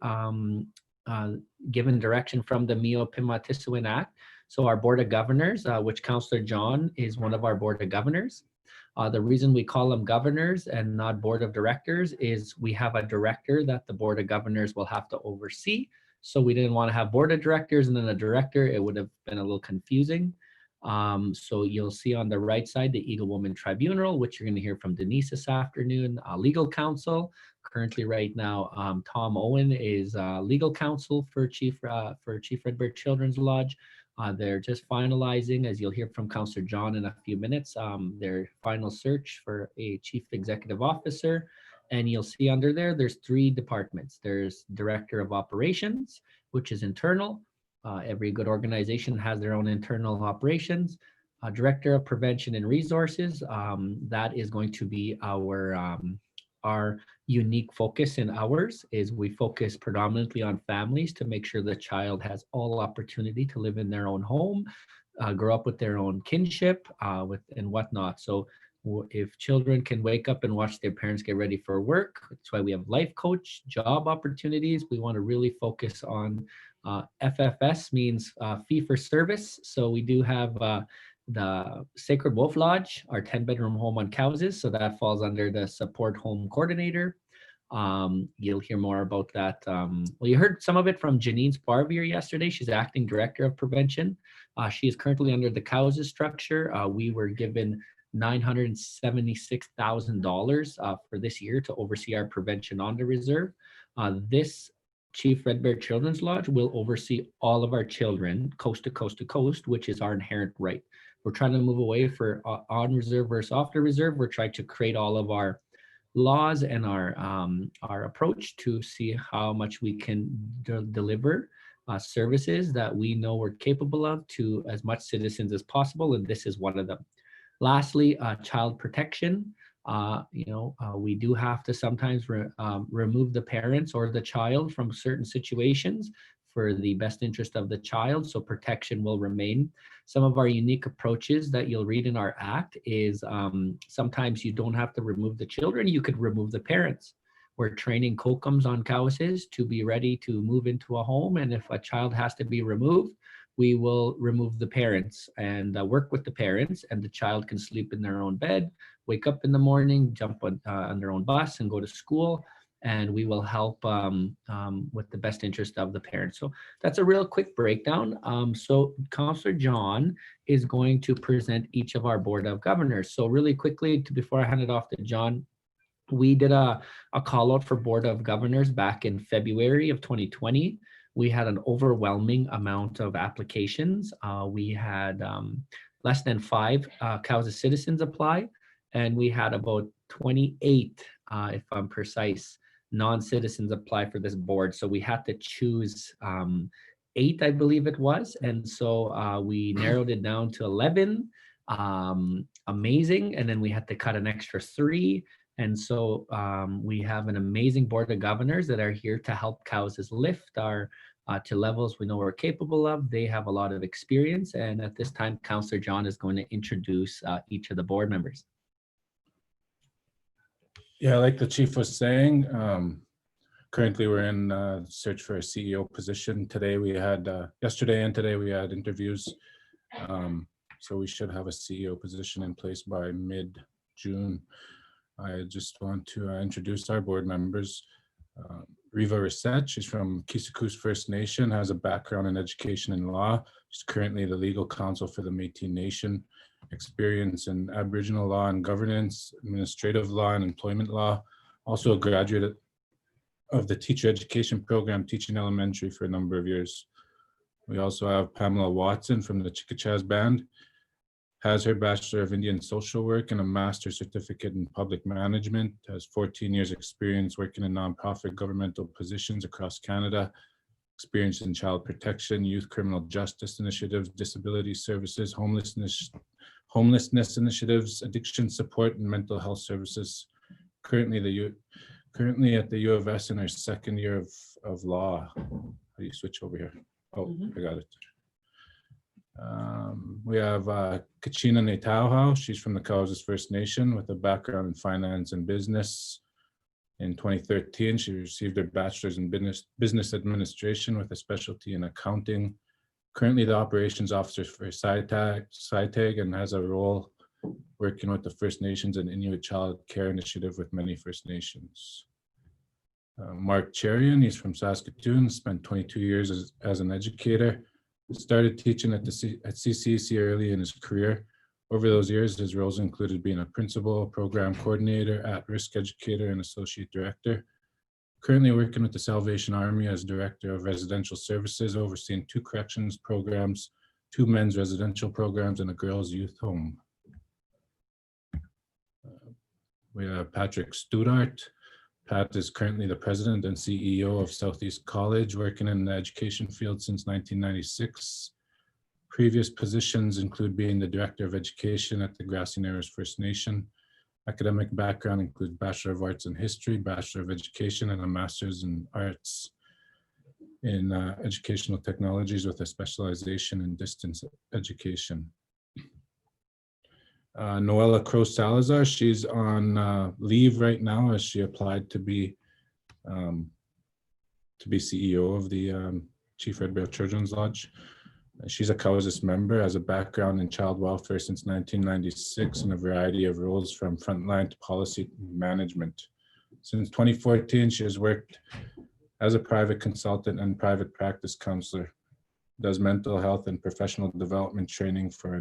A: given direction from the Meo Pimatisawan Act. So our Board of Governors, which Councillor John is one of our Board of Governors. The reason we call them governors and not Board of Directors is we have a director that the Board of Governors will have to oversee. So we didn't want to have Board of Directors and then a director. It would have been a little confusing. So you'll see on the right side, the Eagle Woman Tribunal, which you're going to hear from Denise this afternoon, legal counsel. Currently right now, Tom Owen is legal counsel for Chief Red Bear Children's Lodge. They're just finalizing, as you'll hear from Councillor John in a few minutes, their final search for a Chief Executive Officer. And you'll see under there, there's 3 departments. There's Director of Operations, which is internal. Every good organization has their own internal operations. Director of Prevention and Resources, that is going to be our unique focus in ours, is we focus predominantly on families to make sure the child has all opportunity to live in their own home, grow up with their own kinship and whatnot. So if children can wake up and watch their parents get ready for work, that's why we have life coach, job opportunities. We want to really focus on FFS means fee for service. So we do have the Sacred Wolf Lodge, our 10-bedroom home on Cowessess. So that falls under the support home coordinator. You'll hear more about that. Well, you heard some of it from Janine Sparvier yesterday. She's acting director of prevention. She is currently under the Cowessess structure. We were given $976,000 for this year to oversee our prevention on the reserve. This Chief Red Bear Children's Lodge will oversee all of our children coast to coast to coast, which is our inherent right. We're trying to move away for on reserve versus off the reserve. We're trying to create all of our laws and our approach to see how much we can deliver services that we know we're capable of to as much citizens as possible, and this is one of them. Lastly, child protection. We do have to sometimes remove the parents or the child from certain situations for the best interest of the child, so protection will remain. Some of our unique approaches that you'll read in our act is sometimes you don't have to remove the children, you could remove the parents. We're training COCOMs on Cowessess to be ready to move into a home, and if a child has to be removed, we will remove the parents and work with the parents, and the child can sleep in their own bed, wake up in the morning, jump on their own bus and go to school. and we will help with the best interest of the parents. So that's a real quick breakdown. So Councillor John is going to present each of our Board of Governors. So really quickly, before I hand it off to John, we did a call out for Board of Governors back in February of 2020. We had an overwhelming amount of applications. We had less than 5 Cowessess citizens apply, and we had about 28, if I'm precise, non-citizens apply for this board. So we had to choose 8, I believe it was. And so we narrowed it down to 11. Amazing. And then we had to cut an extra 3. And so we have an amazing Board of Governors that are here to help Cowessess lift our to levels we know we're capable of. They have a lot of experience. And at this time, Councillor John is going to introduce each of the board members.
D: Yeah, like the chief was saying, currently we're in search for a CEO position. Today we had, yesterday and today we had interviews. So we should have a CEO position in place by mid-June. I just want to introduce our board members. Riva Reset, she's from Cowessess First Nation, has a background in education and law. She's currently the legal counsel for the Métis Nation, experience in Aboriginal law and governance, administrative law and employment law. Also a graduate of the teacher education program, teaching elementary for a number of years. We also have Pamela Watson from the Chickachas Band, has her Bachelor of Indian Social Work and a Master's Certificate in Public Management, has 14 years experience working in nonprofit governmental positions across Canada, experience in child protection, youth criminal justice initiatives, disability services, homelessness initiatives, addiction support, and mental health services. Currently at the U of S in her second year of law. How do you switch over here? Oh, I got it. We have Kachina Netauhau. She's from the Cowessess First Nation with a background in finance and business. In 2013, she received her bachelor's in business administration with a specialty in accounting. Currently the operations officer for SciTag and has a role working with the First Nations and Inuit Child Care Initiative with many First Nations. Mark Cherian, he's from Saskatoon, spent 22 years as an educator. Started teaching at CCC early in his career. Over those years, his roles included being a principal, program coordinator, at-risk educator, and associate director. Currently working with the Salvation Army as director of residential services, overseeing 2 corrections programs, 2 men's residential programs, and a girls' youth home. We have Patrick Studart. Pat is currently the president and CEO of Southeast College, working in the education field since 1996. Previous positions include being the director of education at the Grassy Narrows First Nation. Academic background includes Bachelor of Arts in History, Bachelor of Education, and a Master's in Arts in Educational Technologies with a specialization in distance education. Noella Crow Salazar, she's on leave right now as she applied to be CEO of the Chief Red Bear Children's Lodge. She's a Cowessess member, has a background in child welfare since 1996 in a variety of roles from frontline to policy management. Since 2014, she has worked as a private consultant and private practice counselor, does mental health and professional development training for a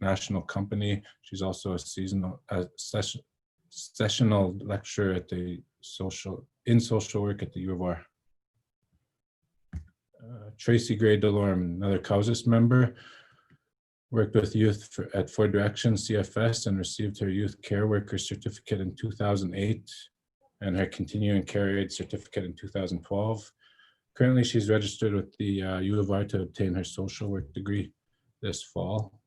D: national company. She's also a sessional lecturer at the social work at the U of R. Tracy Gray Delorme, another Cowessess member, worked with youth at Four Directions CFS and received her youth care worker certificate in 2008 and her continuing care aid certificate in 2012. Currently, she's registered with the U of R to obtain her social work degree this fall.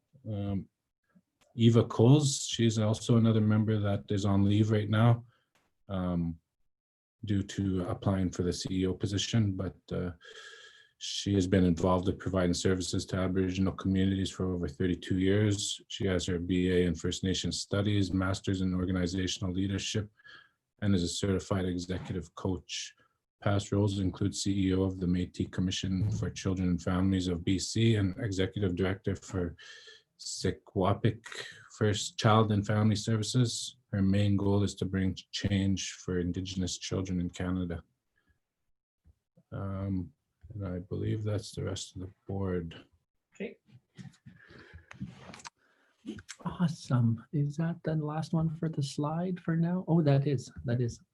D: Eva Coles, she's also another member that is on leave right now due to applying for the CEO position, but she has been involved in providing services to Aboriginal communities for over 32 years. She has her BA in First Nations Studies, Master's in Organizational Leadership, and is a certified executive coach. Past roles include CEO of the Métis Commission for Children and Families of BC and Executive Director for Secwepemc First Child and Family Services. her main goal is to bring change for Indigenous children in Canada. And I believe that's the rest of the board.
A: Okay. Awesome. Is that the last one for the slide for now? Oh, that is.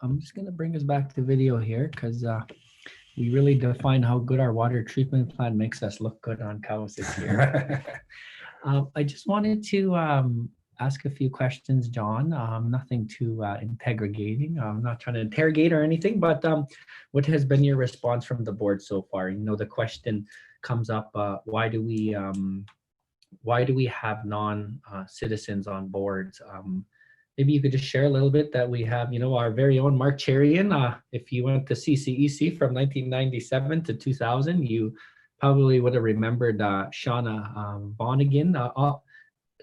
A: I'm just going to bring us back to video here because we really define how good our water treatment plant makes us look good on Cowessess here. I just wanted to ask a few questions, John. Nothing too interrogating. I'm not trying to interrogate or anything, but what has been your response from the board so far? You know, the question comes up, why do we have non-citizens on boards? Maybe you could just share a little bit that we have, you know, our very own Mark Cherian. If you went to CCEC from 1997 to 2000, you probably would have remembered Shauna Vonnegan.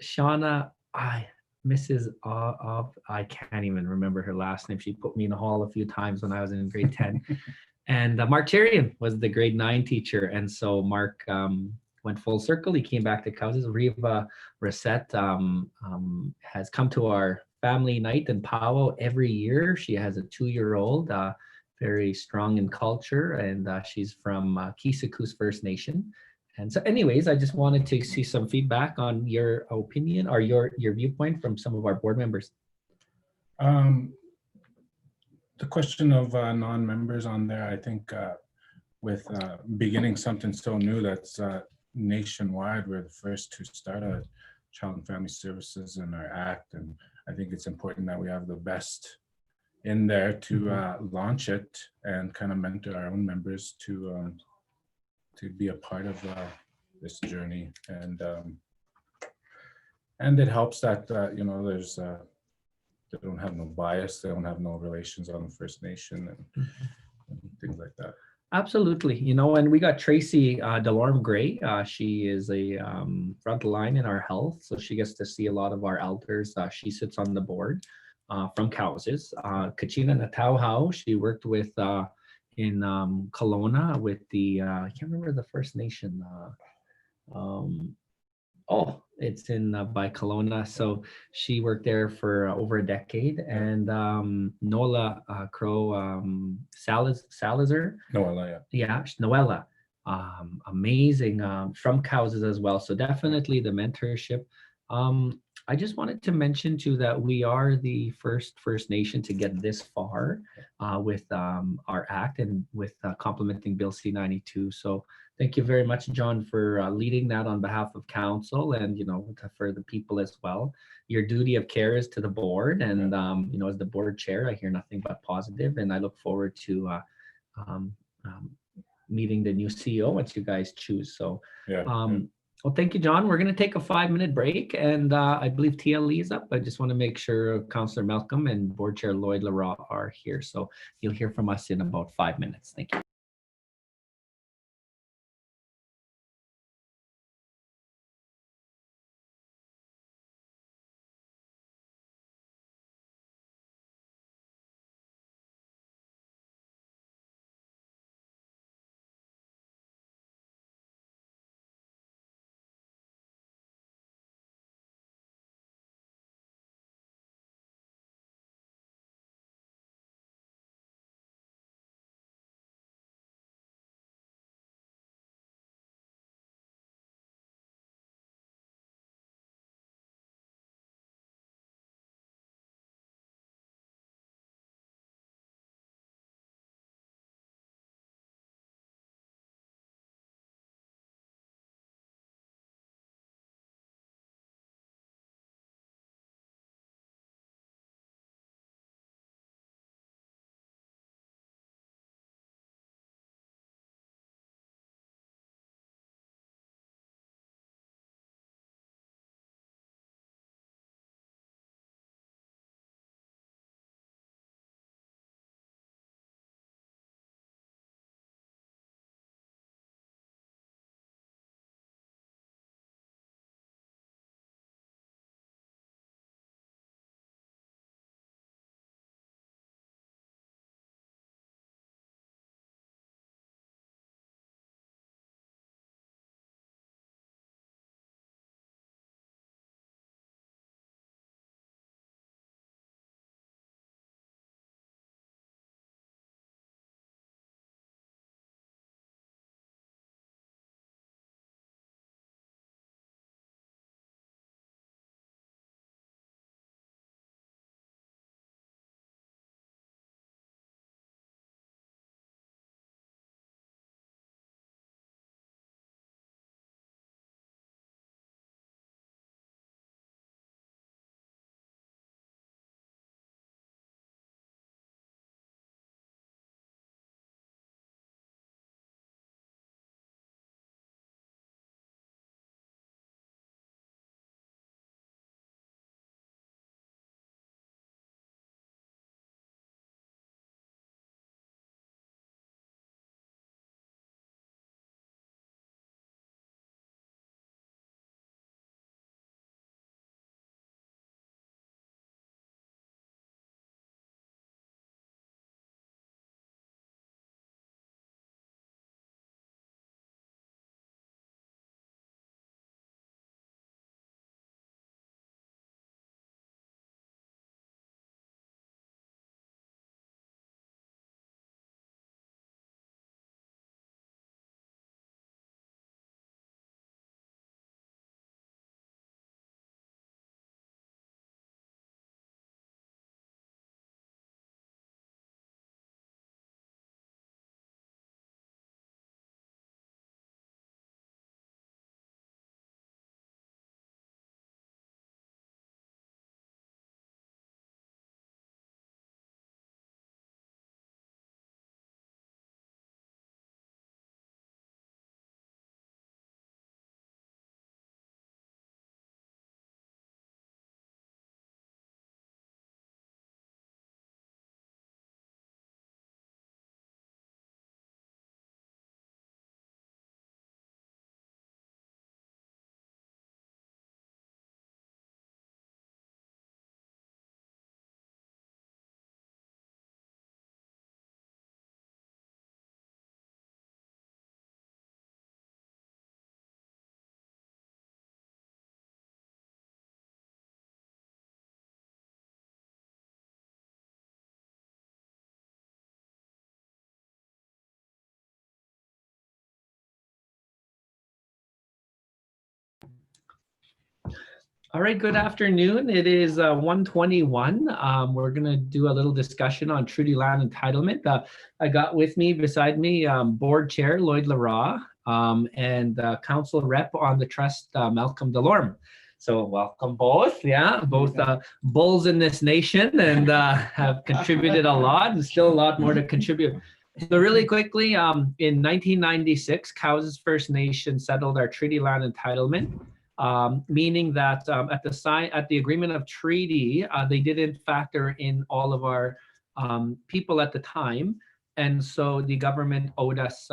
A: Shauna, Mrs. I can't even remember her last name. She put me in the hall a few times when I was in grade 10. And Mark Cherian was the grade 9 teacher. And so Mark went full circle. He came back to Cowessess. Riva Reset has come to our family night in Powwow every year. She has a 2-year-old, very strong in culture, and she's from Kisakus First Nation. And so anyways, I just wanted to see some feedback on your opinion or your viewpoint from some of our board members.
D: The question of non-members on there, I think with beginning something so new that's nationwide, we're the first to start a Child and Family Services in our act, and I think it's important that we have the best in there to launch it and kind of mentor our own members to be a part of this journey. And it helps that you know, there's they don't have no bias, they don't have no relations on the First Nation and things like that.
A: Absolutely. You know, and we got Tracy Delorme Gray. She is a front line in our health. So she gets to see a lot of our elders. She sits on the board from Cowessess. Kachina Natauhau, she worked with in Kelowna with the, I can't remember the First Nation. It's in by Kelowna. So she worked there for over a decade. And Nola Crow Salazar.
D: Noella,
A: Yeah, Noella. Amazing from Cowessess as well. So definitely the mentorship. I just wanted to mention too that we are the first First Nation to get this far with our act and with complementing Bill C-92. So thank you very much, John, for leading that on behalf of council and, you know, for the people as well. Your duty of care is to the board, and you know, as the board chair, I hear nothing but positive, and I look forward to meeting the new CEO once you guys choose. So well, thank you, John. We're going to take a 5-minute break, and I believe TLE is up. I just want to make sure Councillor Malcolm and Board Chair Lloyd Leroy are here. So you'll hear from us in about 5 minutes. Thank you. All right, good afternoon. It is 1:21. We're going to do a little discussion on treaty land entitlement. I got with me, beside me, Board Chair Lloyd Leroy, and Council Rep on the Trust, Malcolm Delorme. So welcome both. Yeah, both bulls in this nation, and have contributed a lot and still a lot more to contribute. So really quickly, in 1996, Cowessess First Nation settled our treaty land entitlement. Meaning that at the agreement of treaty, they didn't factor in all of our people at the time, and so the government owed us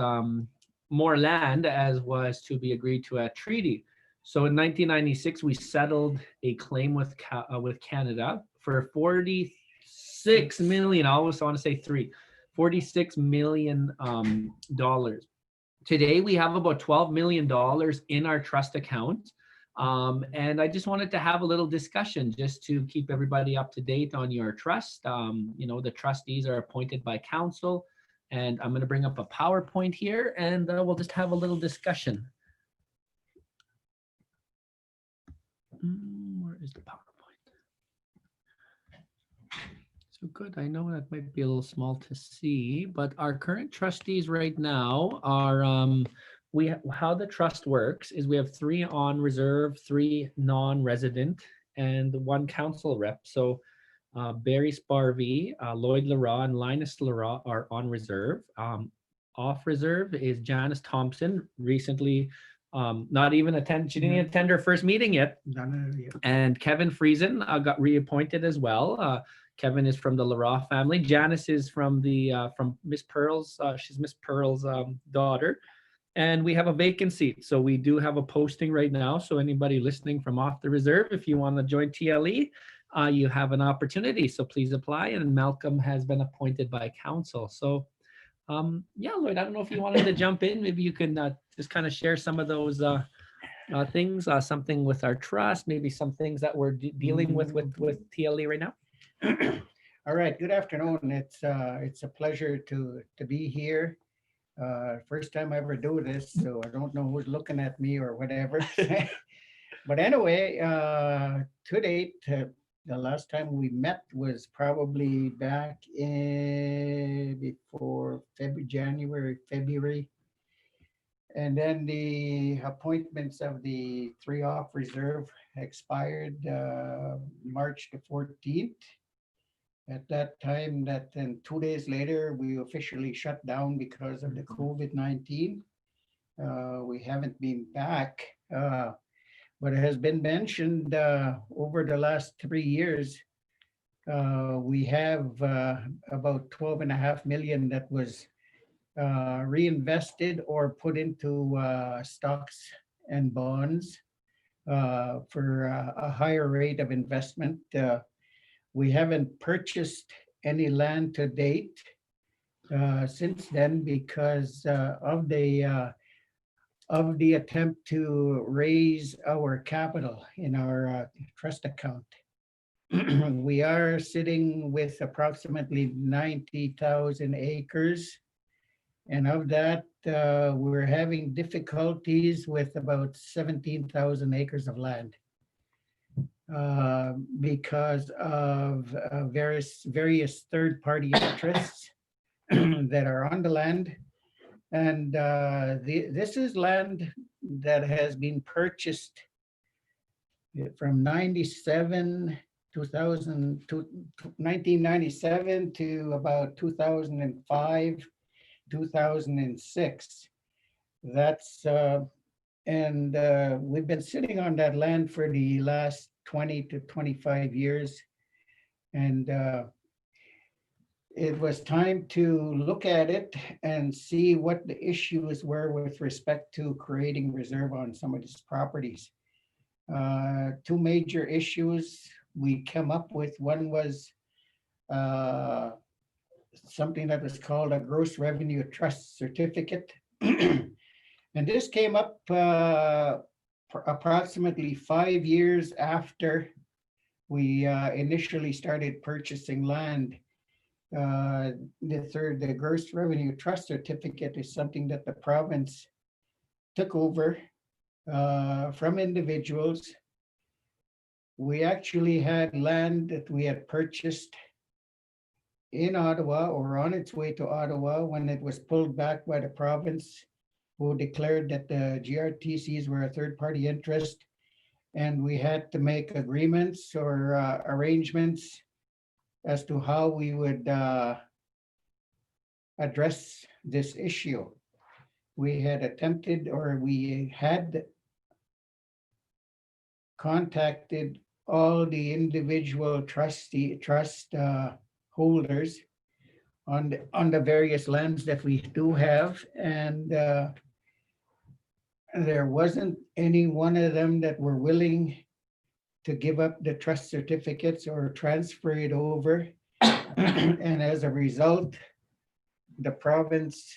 A: more land, as was to be agreed to at treaty. So in 1996, we settled a claim with Canada for 46 million. I always want to say $46 million dollars. Today, we have about $12 million in our trust account. And I just wanted to have a little discussion just to keep everybody up to date on your trust. The trustees are appointed by council, and I'm going to bring up a PowerPoint here, and we'll just have a little discussion. Where is the PowerPoint? So good. I know that might be a little small to see, but our current trustees right now are how the trust works is we have 3 on reserve, 3 non-resident, and 1 council rep. So Barry Sparvey, Lloyd Leroy, and Linus Leroy are on reserve. Off reserve is Janice Thompson, recently not even attend. She didn't attend her first meeting yet. And Kevin Friesen got reappointed as well. Kevin is from the Leroy family. Janice is from Miss Pearl's. She's Miss Pearl's daughter. And we have a vacancy. So we do have a posting right now. So anybody listening from off the reserve, if you want to join TLE, you have an opportunity. So please apply. And Malcolm has been appointed by council. So yeah, Lloyd, I don't know if you wanted to jump in. Maybe you can just kind of share some of those things, something with our trust, maybe some things that we're dealing with TLE right now.
E: All right, good afternoon. It's a pleasure to be here. First time I ever do this, so I don't know who's looking at me or whatever. But anyway, to date, the last time we met was probably back before January, February. And then the appointments of the 3 off reserve expired March the 14th. At that time, then 2 days later, we officially shut down because of the COVID-19. We haven't been back, but it has been mentioned over the last 3 years, we have about 12.5 million that was reinvested or put into stocks and bonds for a higher rate of investment. We haven't purchased any land to date since then because of the attempt to raise our capital in our trust account. We are sitting with approximately 90,000 acres. And of that, we're having difficulties with about 17,000 acres of land. Because of various third-party interests that are on the land. And this is land that has been purchased from 1997 to about 2005, 2006. That's, and we've been sitting on that land for the last 20 to 25 years. And it was time to look at it and see what the issues were with respect to creating reserve on some of these properties. 2 major issues we came up with. One was something that was called a gross revenue trust certificate. And this came up approximately 5 years after we initially started purchasing land. The gross revenue trust certificate is something that the province took over from individuals we actually had land that we had purchased in Ottawa or on its way to Ottawa when it was pulled back by the province, who declared that the GRTCs were a third-party interest, and we had to make agreements or arrangements as to how we would address this issue. We had attempted, or we had contacted all the individual trust holders on the various lands that we do have, and there wasn't any one of them that were willing to give up the trust certificates or transfer it over. And as a result, the province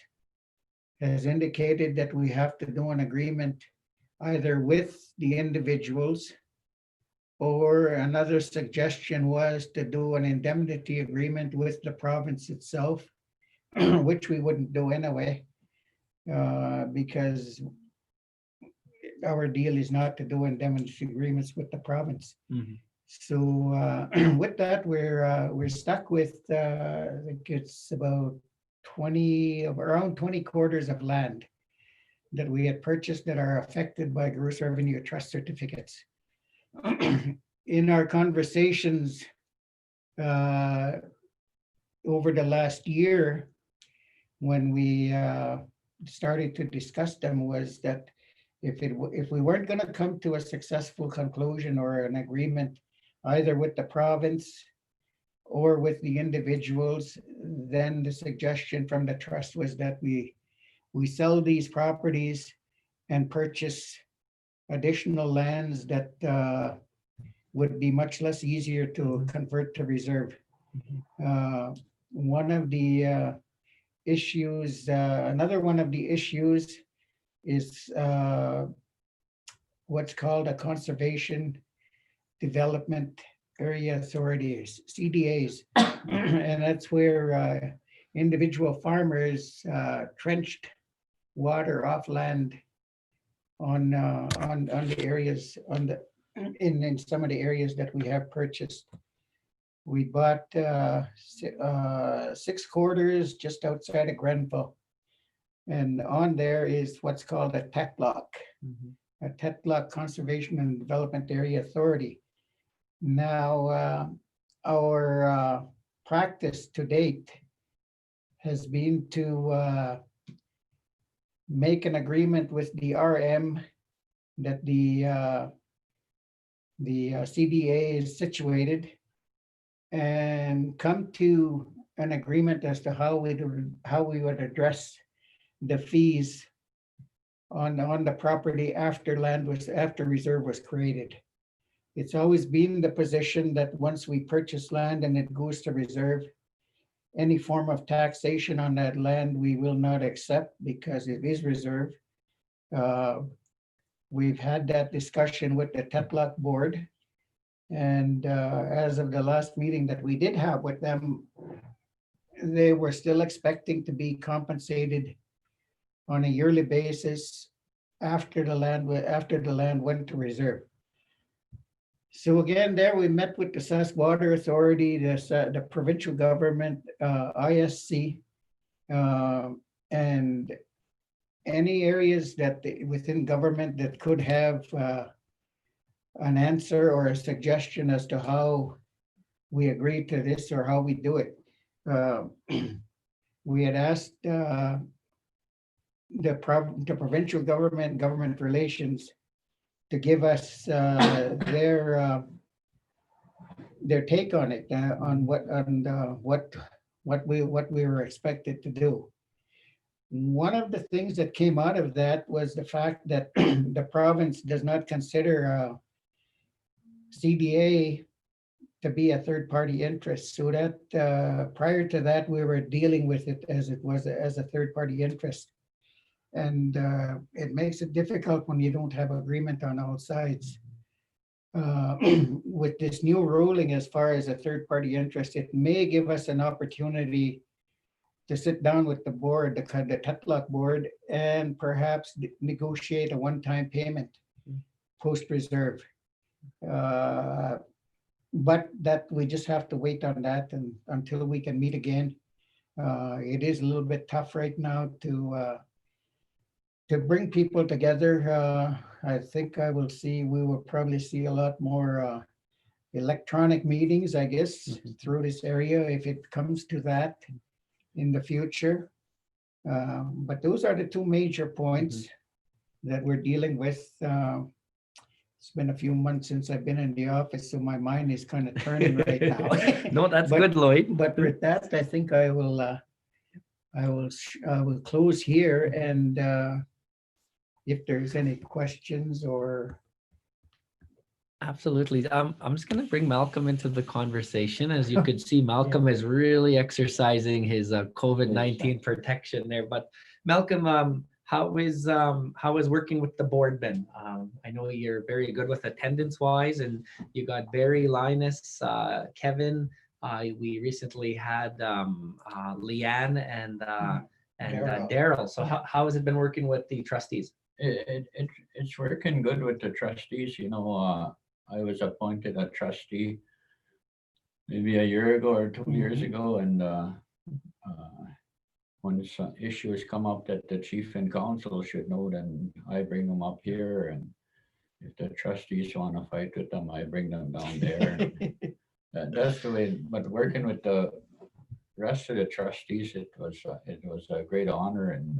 E: has indicated that we have to do an agreement either with the individuals, or another suggestion was to do an indemnity agreement with the province itself, which we wouldn't do anyway, because our deal is not to do indemnity agreements with the province.
A: Mhm.
E: So with that, we're stuck with I think it's about around 20 quarters of land that we had purchased that are affected by gross revenue trust certificates. In our conversations over the last year, when we started to discuss them, was that if we weren't going to come to a successful conclusion or an agreement, either with the province or with the individuals, then the suggestion from the trust was that we sell these properties and purchase additional lands that would be much less easier to convert to reserve. One of the issues, another one of the issues is what's called a conservation development area authorities, CDAs. And that's where individual farmers trenched water off land on the areas in some of the areas that we have purchased. We bought 6 quarters just outside of Grenville, and on there is what's called a TETLOC, a TETLOC Conservation and Development Area Authority. Now, our practice to date has been to make an agreement with the RM that the CDA is situated, and come to an agreement as to how we would address the fees on the property after reserve was created. It's always been the position that once we purchase land and it goes to reserve, any form of taxation on that land we will not accept because it is reserve. We've had that discussion with the TETLOC board, and as of the last meeting that we did have with them, they were still expecting to be compensated on a yearly basis after the land went to reserve. So again, there we met with the Sask Water Authority, the provincial government, ISC, and any areas that within government that could have an answer or a suggestion as to how we agree to this or how we do it. We had asked the provincial government relations to give us their take on it, on what we were expected to do. One of the things that came out of that was the fact that the province does not consider CDA to be a third-party interest. So that prior to that, we were dealing with it as a third-party interest. And it makes it difficult when you don't have agreement on all sides. With this new ruling, as far as a third-party interest, it may give us an opportunity to sit down with the board, the TETLOC board, and perhaps negotiate a one-time payment post-reserve. But that we just have to wait on that and until we can meet again. It is a little bit tough right now to bring people together. I think we will probably see a lot more electronic meetings, I guess, through this area if it comes to that in the future. But those are the two major points that we're dealing with. It's been a few months since I've been in the office, so my mind is kind of turning right now.
A: No, that's
E: But-
A: good, Lloyd.
E: But with that, I think I will close here, and if there's any questions or
A: Absolutely. I'm just going to bring Malcolm into the conversation. As you could see, Malcolm is really exercising his COVID-19 protection there. But Malcolm, how is working with the board been? I know you're very good with attendance wise, and you got Barry, Linus, Kevin. We recently had Leanne and Daryl. So how has it been working with the trustees?
F: It's working good with the trustees. I was appointed a trustee maybe a year ago or 2 years ago, and when some issues come up that the chief and council should know, then I bring them up here, and if the trustees want to fight with them, I bring them down there. That's the way. But working with the rest of the trustees, it was a great honor, and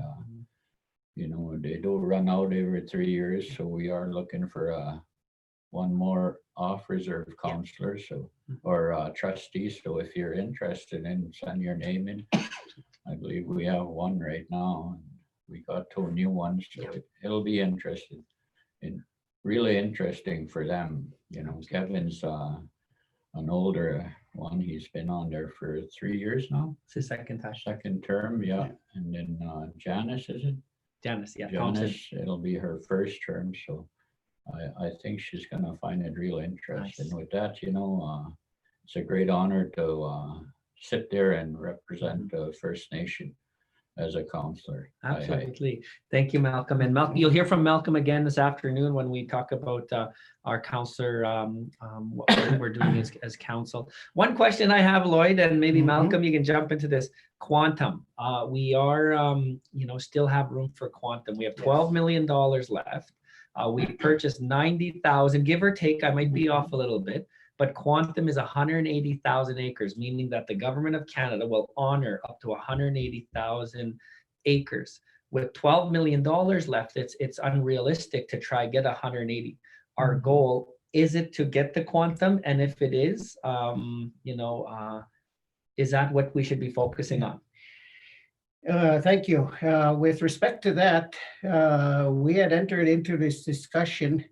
F: they do run out every 3 years, so we are looking for one more off reserve counselor, or trustee. So if you're interested in, send your name in. I believe we have one right now. We got 2 new ones, so it'll be really interesting for them. Kevin's an older one. He's been on there for 3 years now.
A: It's his second
F: term, yeah. And then Janice, is it?
A: Janice, yeah.
F: Janice, it'll be her first term, so I think she's gonna find it real interesting.
A: Nice.
F: With that, it's a great honor to sit there and represent the First Nation as a counselor.
A: Absolutely. Thank you, Malcolm. And Malcolm, you'll hear from Malcolm again this afternoon when we talk about our counselor, what we're doing as council. One question I have, Lloyd, and maybe Malcolm, you can jump into this. Quantum. We are, still have room for quantum. We have $12 million left. We purchased 90,000, give or take. I might be off a little bit. But quantum is 180,000 acres, meaning that the government of Canada will honor up to 180,000 acres. With $12 million left, it's unrealistic to try get 180. Our goal, is it to get the quantum? And if it is, is that what we should be focusing on?
E: Thank you. With respect to that, we had entered into this discussion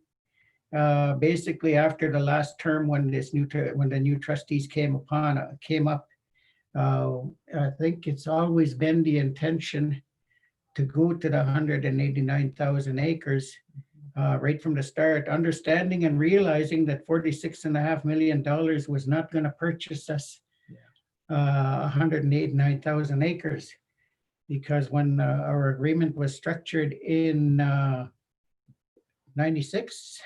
E: basically after the last term when the new trustees came up. I think it's always been the intention to go to the 189,000 acres right from the start, understanding and realizing that $46.5 million was not going to purchase us 189,000 acres. Because when our agreement was structured in 96,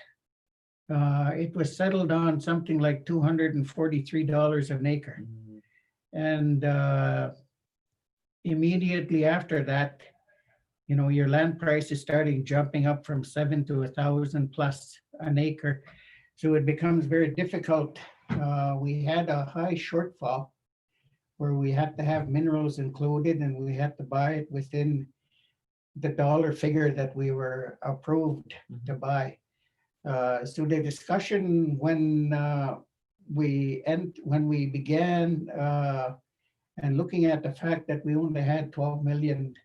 E: it was settled on something like $243 an acre. And immediately after that, your land price is starting jumping up from 7 to 1,000 plus an acre. So it becomes very difficult. We had a high shortfall where we had to have minerals included, and we had to buy it within the dollar figure that we were approved to buy. So the discussion when we began and looking at the fact that we only had 12 million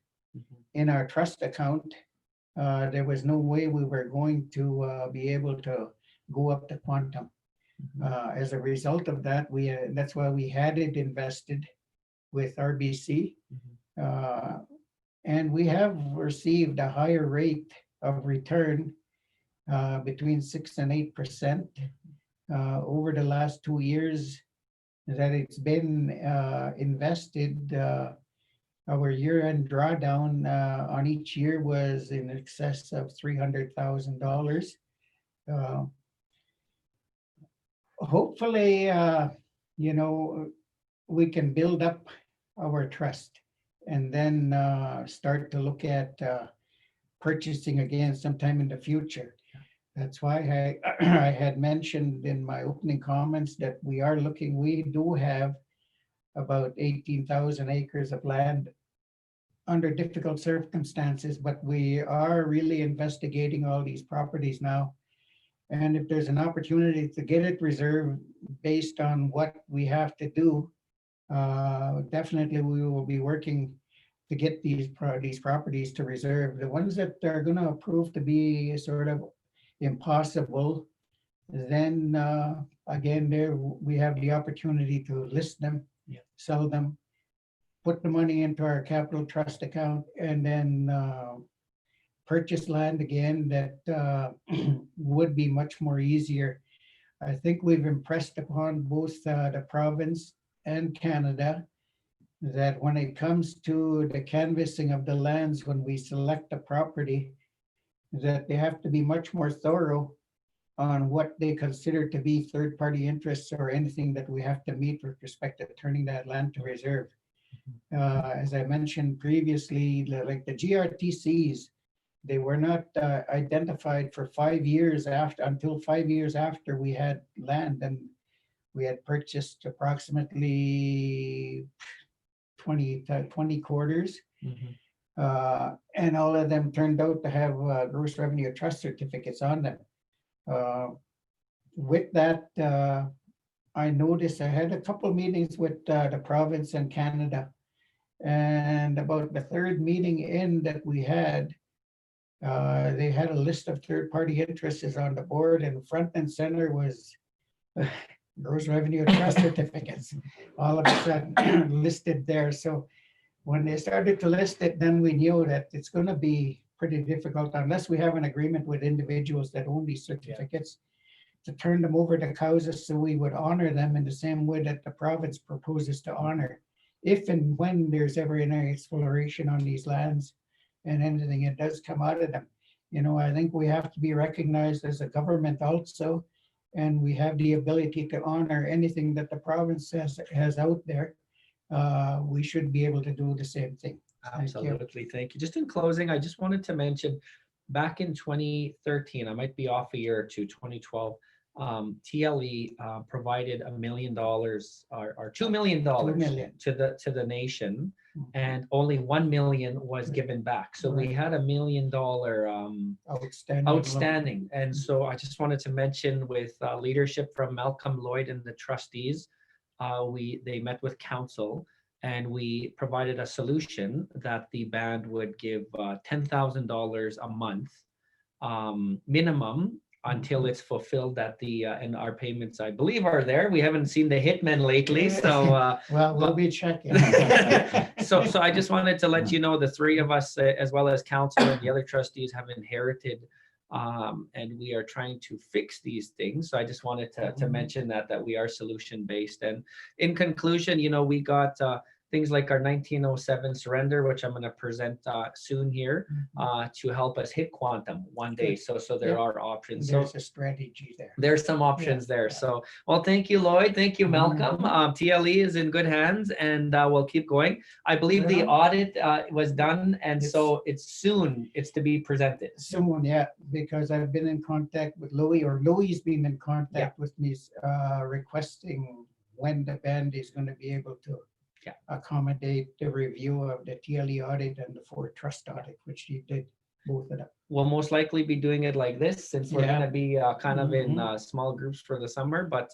E: in our trust account, there was no way we were going to be able to go up to quantum. As a result of that, that's why we had it invested with RBC. And we have received a higher rate of return between 6 and 8% over the last 2 years that it's been invested. Our year-end drawdown on each year was in excess of $300,000. hopefully, you know, we can build up our trust and then start to look at purchasing again sometime in the future. That's why I, I had mentioned in my opening comments that we do have about 18,000 acres of land under difficult circumstances, but we are really investigating all these properties now. And if there's an opportunity to get it reserved based on what we have to do, definitely we will be working to get these properties to reserve. The ones that are going to prove to be sort of impossible, then again, there we have the opportunity to list them, sell them, put the money into our capital trust account, and then purchase land again that would be much more easier. I think we've impressed upon both the province and Canada that when it comes to the canvassing of the lands, when we select a property, that they have to be much more thorough on what they consider to be third-party interests or anything that we have to meet with respect to turning that land to reserve. As I mentioned previously, like the GRTCs, they were not identified for 5 years until 5 years after we had land, and we had purchased approximately 20 quarters. And all of them turned out to have gross revenue trust certificates on them. With that, I noticed I had a couple of meetings with the province and Canada. And about the third meeting in that we had, they had a list of third-party interests on the board, and front and center was gross revenue trust certificates, all of a sudden listed there. So when they started to list it, then we knew that it's going to be pretty difficult unless we have an agreement with individuals that own these certificates to turn them over to Cowessess, so we would honor them in the same way that the province proposes to honor. If and when there's ever any exploration on these lands and anything, it does come out of them. You know, I think we have to be recognized as a government also, and we have the ability to honor anything that the province has out there. We should be able to do the same thing.
A: Absolutely. Thank you. Just in closing, I just wanted to mention back in 2013, I might be off a year or two, 2012, TLE provided $1 million or $2 million to the nation, and only 1 million was given back. So we had $1 million outstanding. And so I just wanted to mention, with leadership from Malcolm Lloyd and the trustees, they met with council, and we provided a solution that the band would give $10,000 a month minimum until it's fulfilled, that and our payments, I believe, are there. We haven't seen the hitmen lately, so
E: well, we'll be checking.
A: so I just wanted to let you know, the three of us, as well as council and the other trustees, have inherited, and we are trying to fix these things. So I just wanted to mention that we are solution based. And in conclusion, you know, we got things like our 1907 surrender, which I'm going to present soon here, to help us hit quantum one day. So there are options.
E: There's a strategy there.
A: There's some options there. So, well, thank you, Lloyd. Thank you, Malcolm. TLE is in good hands, and we'll keep going. I believe the audit was done, and so it's soon. It's to be presented.
E: Soon, yeah, because I've been in contact with Louis, or Louis's been in contact with me, requesting when the band is going to be able to accommodate the review of the TLE audit and the Ford Trust audit, which he did both of them.
A: We'll most likely be doing it like this, since we're going to be kind of in small groups for the summer, but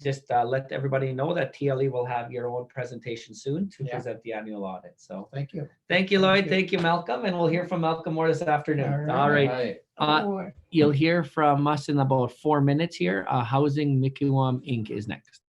A: just let everybody know that TLE will have your own presentation soon to present the annual audit. So
E: thank you.
A: Thank you, Lloyd. Thank you, Malcolm. And we'll hear from Malcolm more this afternoon. All right. You'll hear from us in about 4 minutes here. Housing Mikiwam Inc. is next.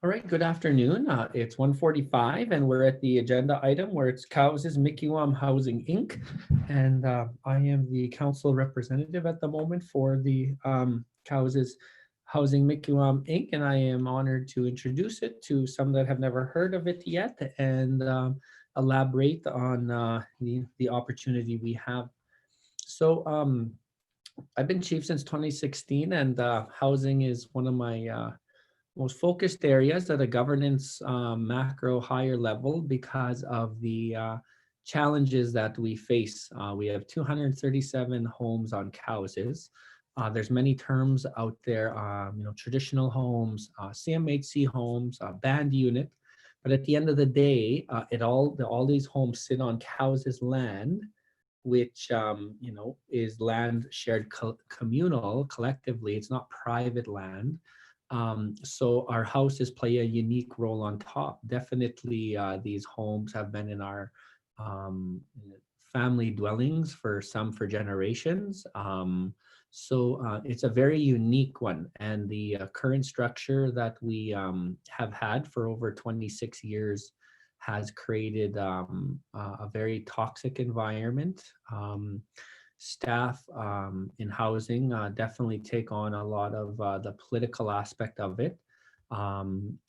A: All right, good afternoon. It's 1:45 and we're at the agenda item where it's Cowessess Mikiwam Housing Inc. And I am the council representative at the moment for the Cowessess Housing Mikiwam Inc. And I am honored to introduce it to some that have never heard of it yet and elaborate on the opportunity we have. So I've been chief since 2016 and housing is one of my most focused areas at a governance macro higher level because of the challenges that we face. We have 237 homes on Cowessess. There's many terms out there, traditional homes, CMHC homes, band unit. But at the end of the day, all these homes sit on Cowessess land, which is land shared communal collectively. It's not private land. So our houses play a unique role on top. Definitely, these homes have been in our family dwellings for generations. So it's a very unique one. And the current structure that we have had for over 26 years has created a very toxic environment. Staff in housing definitely take on a lot of the political aspect of it.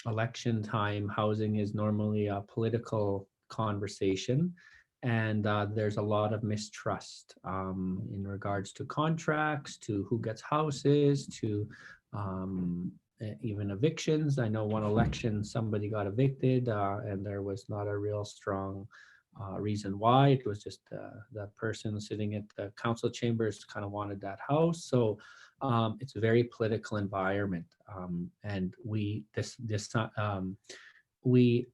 A: Election time, housing is normally a political conversation, and there's a lot of mistrust in regards to contracts, to who gets houses, to even evictions. I know one election somebody got evicted and there was not a real strong reason why. It was just the person sitting at the council chambers kind of wanted that house. So it's a very political environment, and we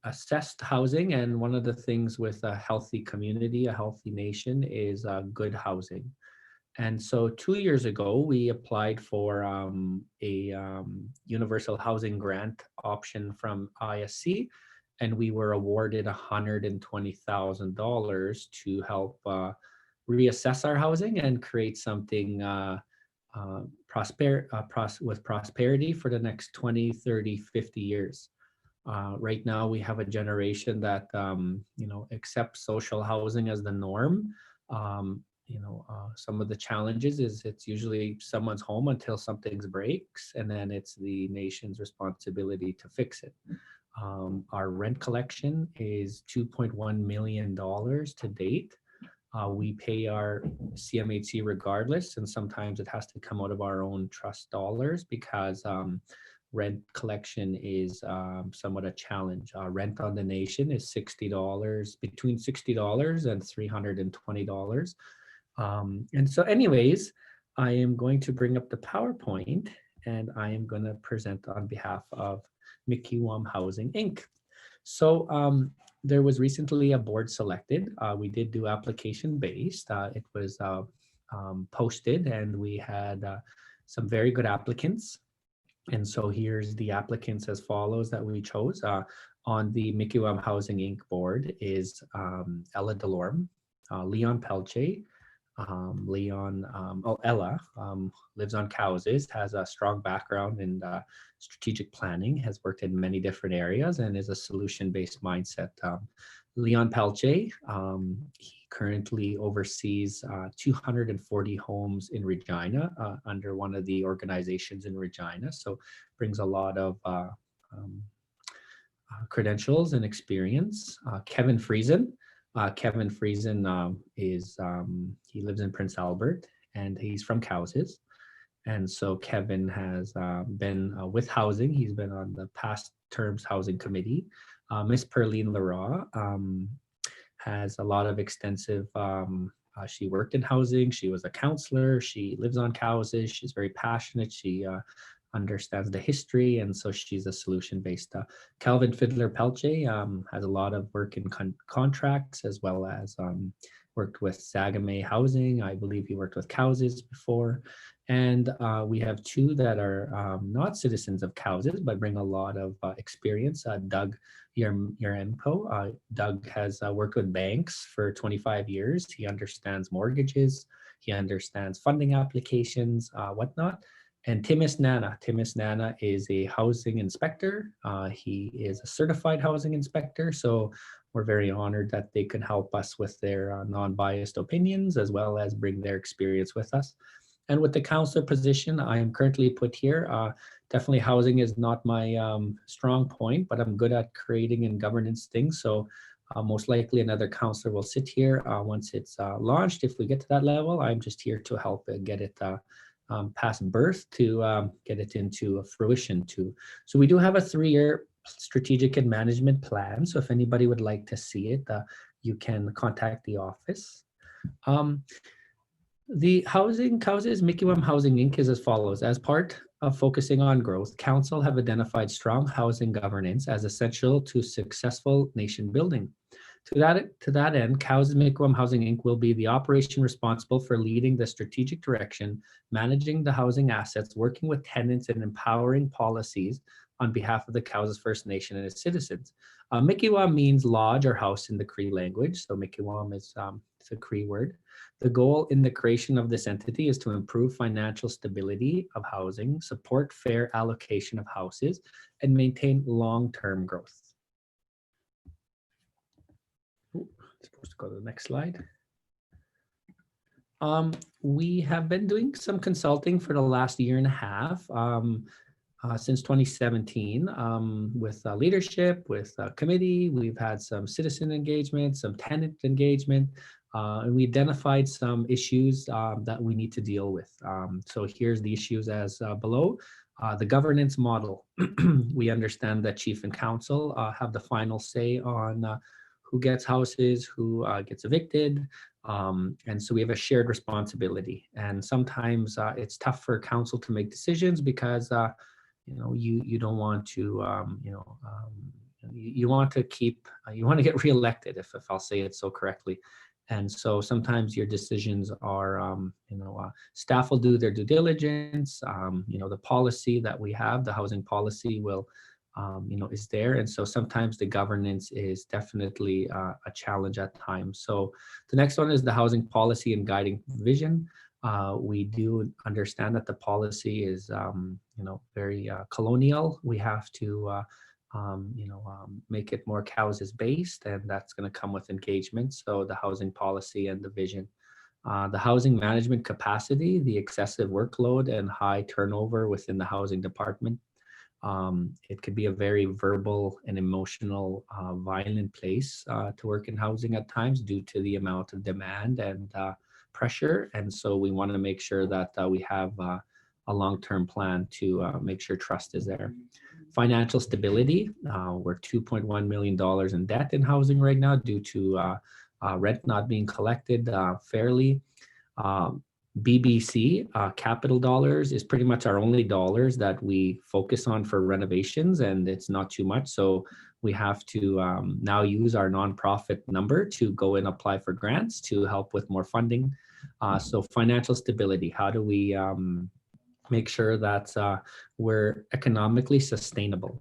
A: assessed housing, and one of the things with a healthy community, a healthy nation, is good housing. And so 2 years ago, we applied for a universal housing grant option from ISC, and we were awarded $120,000 to help reassess our housing and create something with prosperity for the next 20, 30, 50 years. Right now, we have a generation that accepts social housing as the norm. Some of the challenges is it's usually someone's home until something breaks, and then it's the nation's responsibility to fix it. Our rent collection is $2.1 million to date. We pay our CMHC regardless, and sometimes it has to come out of our own trust dollars because rent collection is somewhat a challenge. Rent on the nation is $60, between $60 and $320. And so anyways, I am going to bring up the PowerPoint and I am going to present on behalf of Mikiwam Housing Inc. So there was recently a board selected. We did do application based. It was posted and we had some very good applicants. And so here's the applicants as follows that we chose. On the Mikiwam Housing Inc. board is Ella Delorme, Leon Pelche, Ella lives on Cowessess, has a strong background in strategic planning, has worked in many different areas and is a solution-based mindset. Leon Pelche, he currently oversees 240 homes in Regina under one of the organizations in Regina. So brings a lot of credentials and experience. Kevin Friesen. Kevin Friesen he lives in Prince Albert and he's from Cowessess. And so Kevin has been with housing. He's been on the past terms housing committee. Miss Perline Leroy has a lot of extensive, she worked in housing. She was a counselor. She lives on Cowessess. She's very passionate. She understands the history, and so she's a solution-based. Calvin Fiddler Pelche has a lot of work in contracts as well as worked with Sagame Housing. I believe he worked with Cowessess before. And we have two that are not citizens of Cowessess, but bring a lot of experience. Doug Yaremko. Doug has worked with banks for 25 years. He understands mortgages. He understands funding applications, whatnot. And Timis Nana. Timis Nana is a housing inspector. He is a certified housing inspector. So we're very honored that they can help us with their non-biased opinions as well as bring their experience with us. And with the counselor position, I am currently put here. Definitely housing is not my strong point, but I'm good at creating and governance things. So most likely another counselor will sit here once it's launched. If we get to that level, I'm just here to help get it past birth to get it into fruition too. So we do have a 3-year strategic and management plan. So if anybody would like to see it, you can contact the office. The Cowessess Mickey Wam Housing Inc. is as follows. As part of focusing on growth, Council have identified strong housing governance as essential to successful nation building. To that end, Cowessess Mickey Wam Housing Inc. will be the operation responsible for leading the strategic direction, managing the housing assets, working with tenants, and empowering policies on behalf of the Cowessess First Nation and its citizens. Mickey Wam means lodge or house in the Cree language, so Mickey Wam is it's a Cree word. The goal in the creation of this entity is to improve financial stability of housing, support fair allocation of houses, and maintain long-term growth. Ooh, supposed to go to the next slide. We have been doing some consulting for the last 1.5 years. Since 2017 with leadership, with committee. We've had some citizen engagement, some tenant engagement, and we identified some issues that we need to deal with. So here's the issues as below. The governance model. We understand that chief and council have the final say on who gets houses, who gets evicted. And so we have a shared responsibility. And sometimes it's tough for council to make decisions because you don't want to, you want to keep, you want to get reelected, if I'll say it so correctly. And so sometimes your decisions are, staff will do their due diligence. The policy that we have, the housing policy will, is there. And so sometimes the governance is definitely a challenge at times. So the next one is the housing policy and guiding vision. We do understand that the policy is, very colonial. We have to, make it more Cowessess based, and that's going to come with engagement. So the housing policy and the vision. The housing management capacity, the excessive workload and high turnover within the housing department. It could be a very verbal and emotional, violent place to work in housing at times due to the amount of demand and pressure. And so we want to make sure that we have a long-term plan to make sure trust is there. Financial stability. We're $2.1 million in debt in housing right now due to rent not being collected fairly. BBC, capital dollars, is pretty much our only dollars that we focus on for renovations, and it's not too much. So we have to now use our nonprofit number to go and apply for grants to help with more funding. So financial stability, how do we make sure that we're economically sustainable?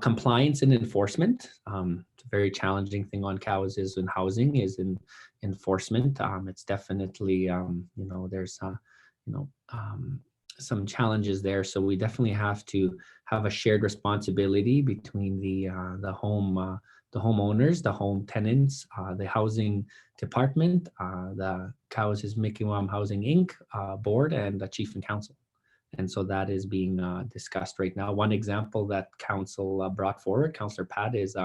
A: Compliance and enforcement. It's a very challenging thing on Cowessess and housing is in enforcement. It's definitely, there's, some challenges there. So we definitely have to have a shared responsibility between the homeowners, the home tenants, the housing department, the Cowessess Mickey Wam Housing Inc. Board, and the chief and council. And so that is being discussed right now. One example that council brought forward, Councillor Pat, is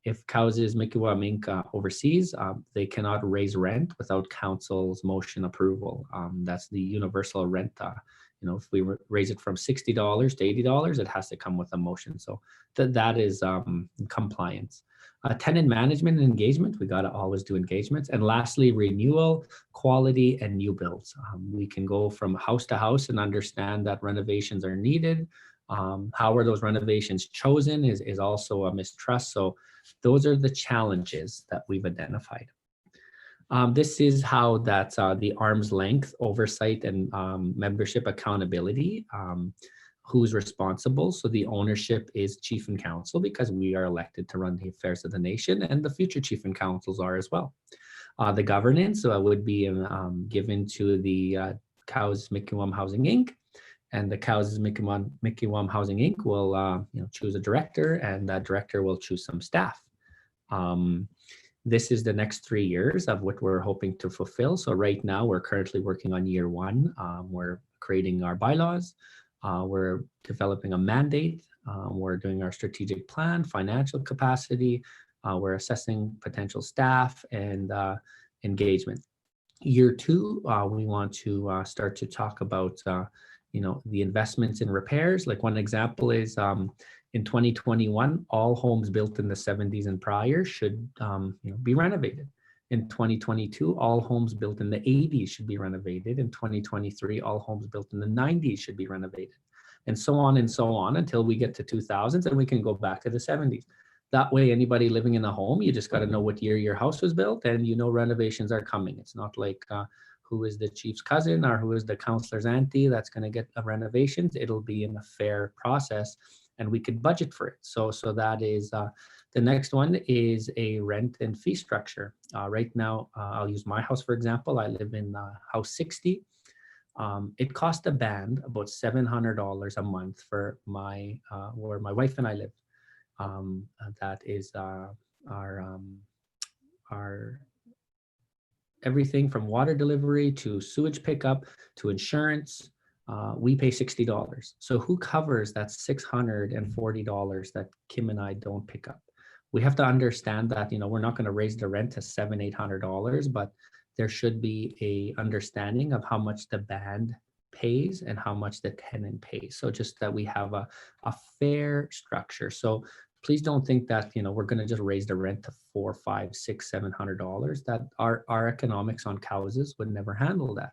A: if Cowessess Mickey Wam Inc. Overseas, they cannot raise rent without council's motion approval. That's the universal rent. If we raise it from $60 to $80, it has to come with a motion. So that is compliance. Tenant management and engagement, we got to always do engagements. And lastly, renewal, quality, and new builds. We can go from house to house and understand that renovations are needed. How are those renovations chosen is also a mistrust. So those are the challenges that we've identified. This is how that's the arm's length oversight and membership accountability. Who's responsible? So the ownership is chief and council, because we are elected to run the affairs of the nation, and the future chief and councils are as well. The governance would be given to the Cowessess Mickey Wam Housing Inc. And the Cowessess Mikiwam Housing Inc. will choose a director, and that director will choose some staff. This is the next 3 years of what we're hoping to fulfill. So right now we're currently working on year 1. We're creating our bylaws. We're developing a mandate. We're doing our strategic plan, financial capacity. We're assessing potential staff and engagement. Year 2, we want to start to talk about the investments in repairs. Like one example is in 2021, all homes built in the 70s and prior should be renovated. In 2022, all homes built in the 80s should be renovated. In 2023, all homes built in the 90s should be renovated. And so on until we get to 2000s, and we can go back to the 70s. That way, anybody living in a home, you just got to know what year your house was built, and renovations are coming. It's not like who is the chief's cousin or who is the counselor's auntie that's going to get renovations. It'll be in a fair process, and we could budget for it. So that is the next one is a rent and fee structure. Right now, I'll use my house for example. I live in house 60. It cost the band about $700 a month for where my wife and I live. That is our everything from water delivery to sewage pickup to insurance. We pay $60. So who covers that $640 that Kim and I don't pick up? We have to understand that we're not going to raise the rent to $700-800, but there should be a understanding of how much the band pays and how much the tenant pays. So just that we have a fair structure. So please don't think that we're going to just raise the rent to $400, $500, $600, $700. That our economics on Cowessess would never handle that.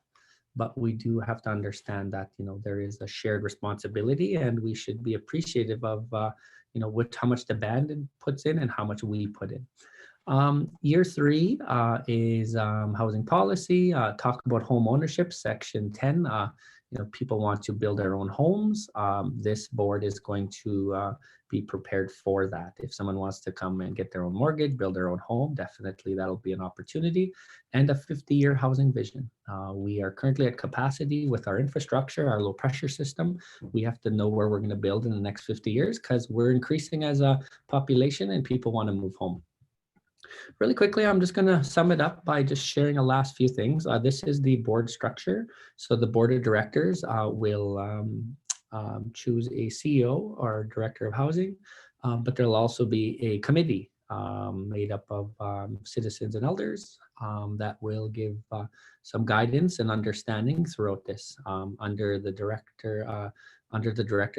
A: But we do have to understand that there is a shared responsibility, and we should be appreciative of how much the band puts in and how much we put in. Year 3 is housing policy. Talk about home ownership, section 10. People want to build their own homes. This board is going to be prepared for that. If someone wants to come and get their own mortgage, build their own home, definitely that'll be an opportunity. And a 50-year housing vision. We are currently at capacity with our infrastructure, our low pressure system. We have to know where we're going to build in the next 50 years because we're increasing as a population and people want to move home. Really quickly, I'm just going to sum it up by just sharing a last few things. This is the board structure. So the board of directors will choose a CEO or director of housing, but there'll also be a committee made up of citizens and elders that will give some guidance and understanding throughout this. Under the director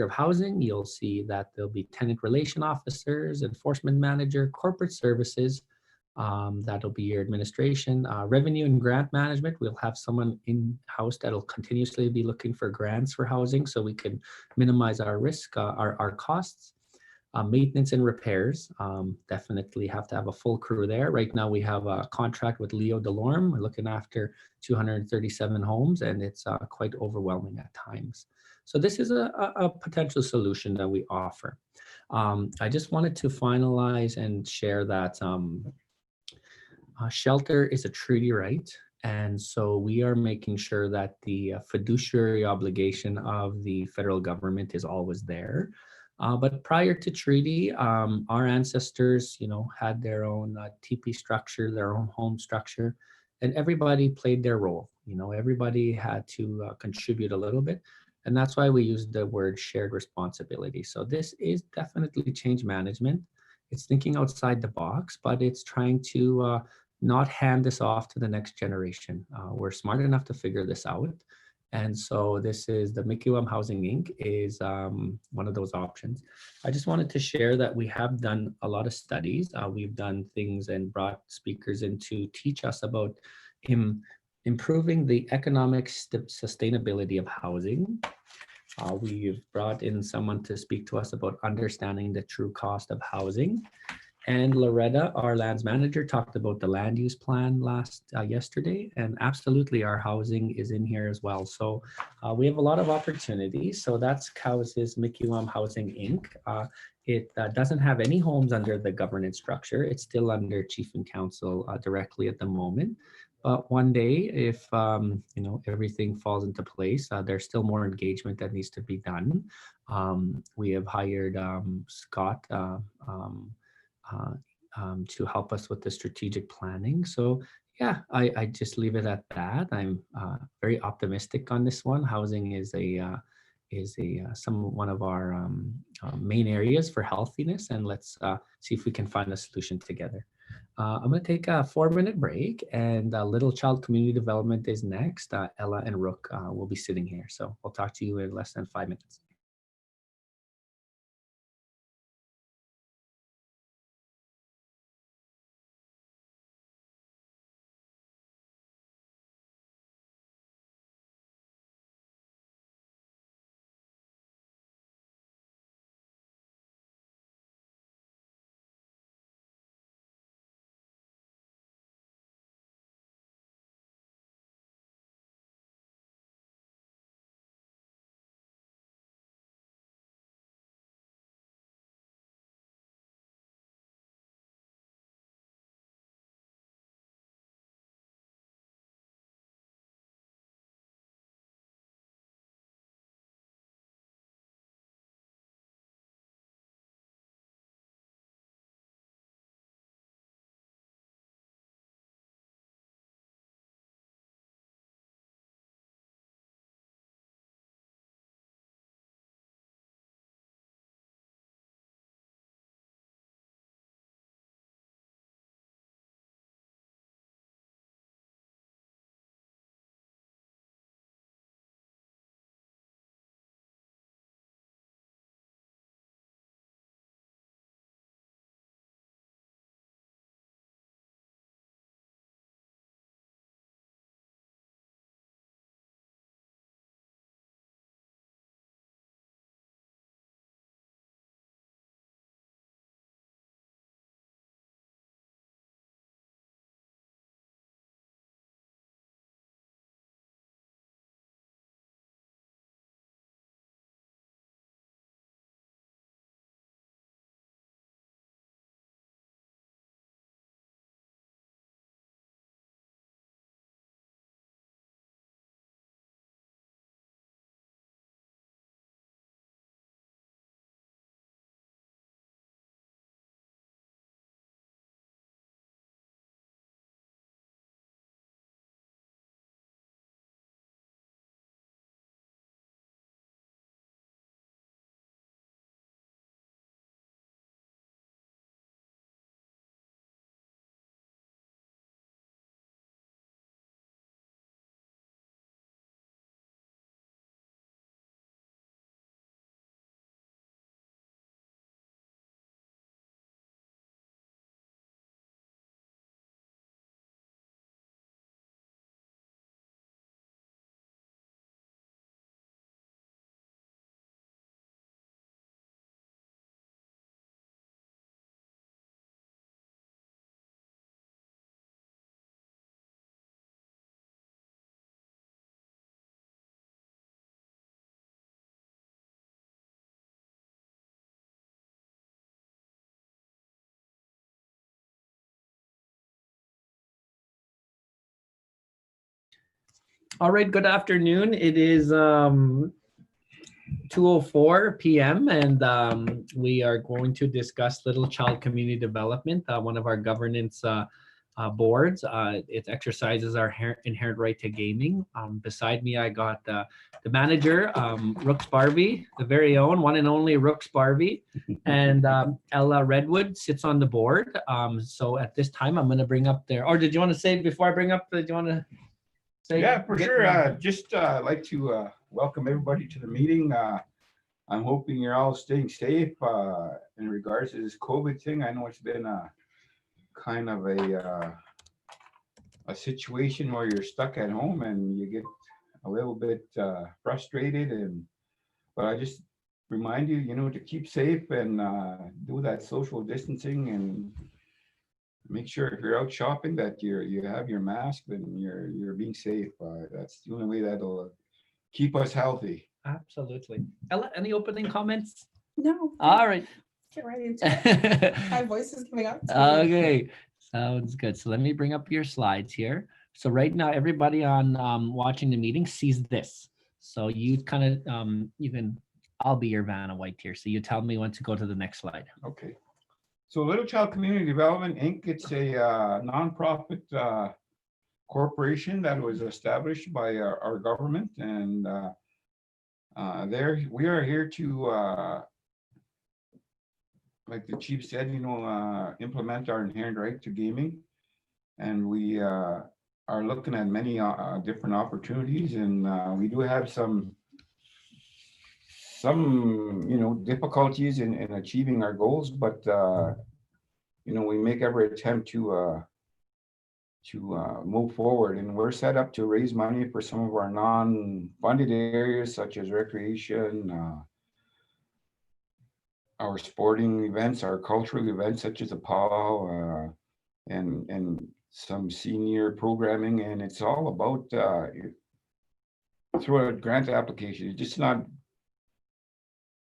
A: of housing, you'll see that there'll be tenant relation officers, enforcement manager, corporate services. That'll be your administration, revenue and grant management. We'll have someone in-house that'll continuously be looking for grants for housing so we can minimize our risk, our costs. Maintenance and repairs, definitely have to have a full crew there. Right now we have a contract with Leo Delorme. We're looking after 237 homes, and it's quite overwhelming at times. So this is a potential solution that we offer. I just wanted to finalize and share that shelter is a treaty right. And so we are making sure that the fiduciary obligation of the federal government is always there. But prior to treaty, our ancestors, had their own teepee structure, their own home structure, and everybody played their role. Everybody had to contribute a little bit. And that's why we use the word shared responsibility. So this is definitely change management. It's thinking outside the box, but it's trying to not hand this off to the next generation. We're smart enough to figure this out. And so this is the Mikiwam Housing Inc. is one of those options. I just wanted to share that we have done a lot of studies. We've done things and brought speakers in to teach us about improving the economic sustainability of housing. We've brought in someone to speak to us about understanding the true cost of housing. And Loretta, our lands manager, talked about the land use plan yesterday, and absolutely our housing is in here as well. So we have a lot of opportunities. So that's Cowessess Mikiwam Housing Inc. It doesn't have any homes under the governance structure. It's still under chief and council directly at the moment. But one day, if everything falls into place, there's still more engagement that needs to be done. We have hired Scott to help us with the strategic planning. So yeah, I just leave it at that. I'm very optimistic on this one. Housing is one of our main areas for healthiness, and let's see if we can find a solution together. I'm going to take a 4-minute break, and Little Child Community Development is next. Ella and Rook will be sitting here. So I'll talk to you in less than 5 minutes. All right, good afternoon. It is 2:04 p.m. and we are going to discuss Little Child Community Development, one of our governance boards. It exercises our inherent right to gaming. Beside me, I got the manager, Rooks Barbie, the very own one and only Rooks Barbie, and Ella Redwood sits on the board. So at this time, I'm going to bring up or did you want to say before I bring up, do you want to say?
G: Yeah, for sure. Just like to welcome everybody to the meeting. I'm hoping you're all staying safe in regards to this COVID thing. I know it's been kind of a situation where you're stuck at home and you get a little bit frustrated, but I just remind you, to keep safe and do that social distancing and make sure if you're out shopping that you have your mask and you're being safe. That's the only way that'll keep us healthy.
A: Absolutely. Ella, any opening comments?
H: No.
A: All right.
H: Get right into it. My voice is giving out.
A: Okay, sounds good. So let me bring up your slides here. So right now, everybody on watching the meeting sees this. So you kind of, I'll be your Vanna White here. So you tell me when to go to the next slide.
G: Okay. So Little Child Community Development, Inc., it's a nonprofit corporation that was established by our government. And we are here to, like the chief said, implement our inherent right to gaming. And we are looking at many different opportunities, and we do have some difficulties in achieving our goals, but we make every attempt to move forward. And we're set up to raise money for some of our non-funded areas, such as recreation, our sporting events, our cultural events, such as a powwow, and some senior programming. And it's all about through a grant application. It's just not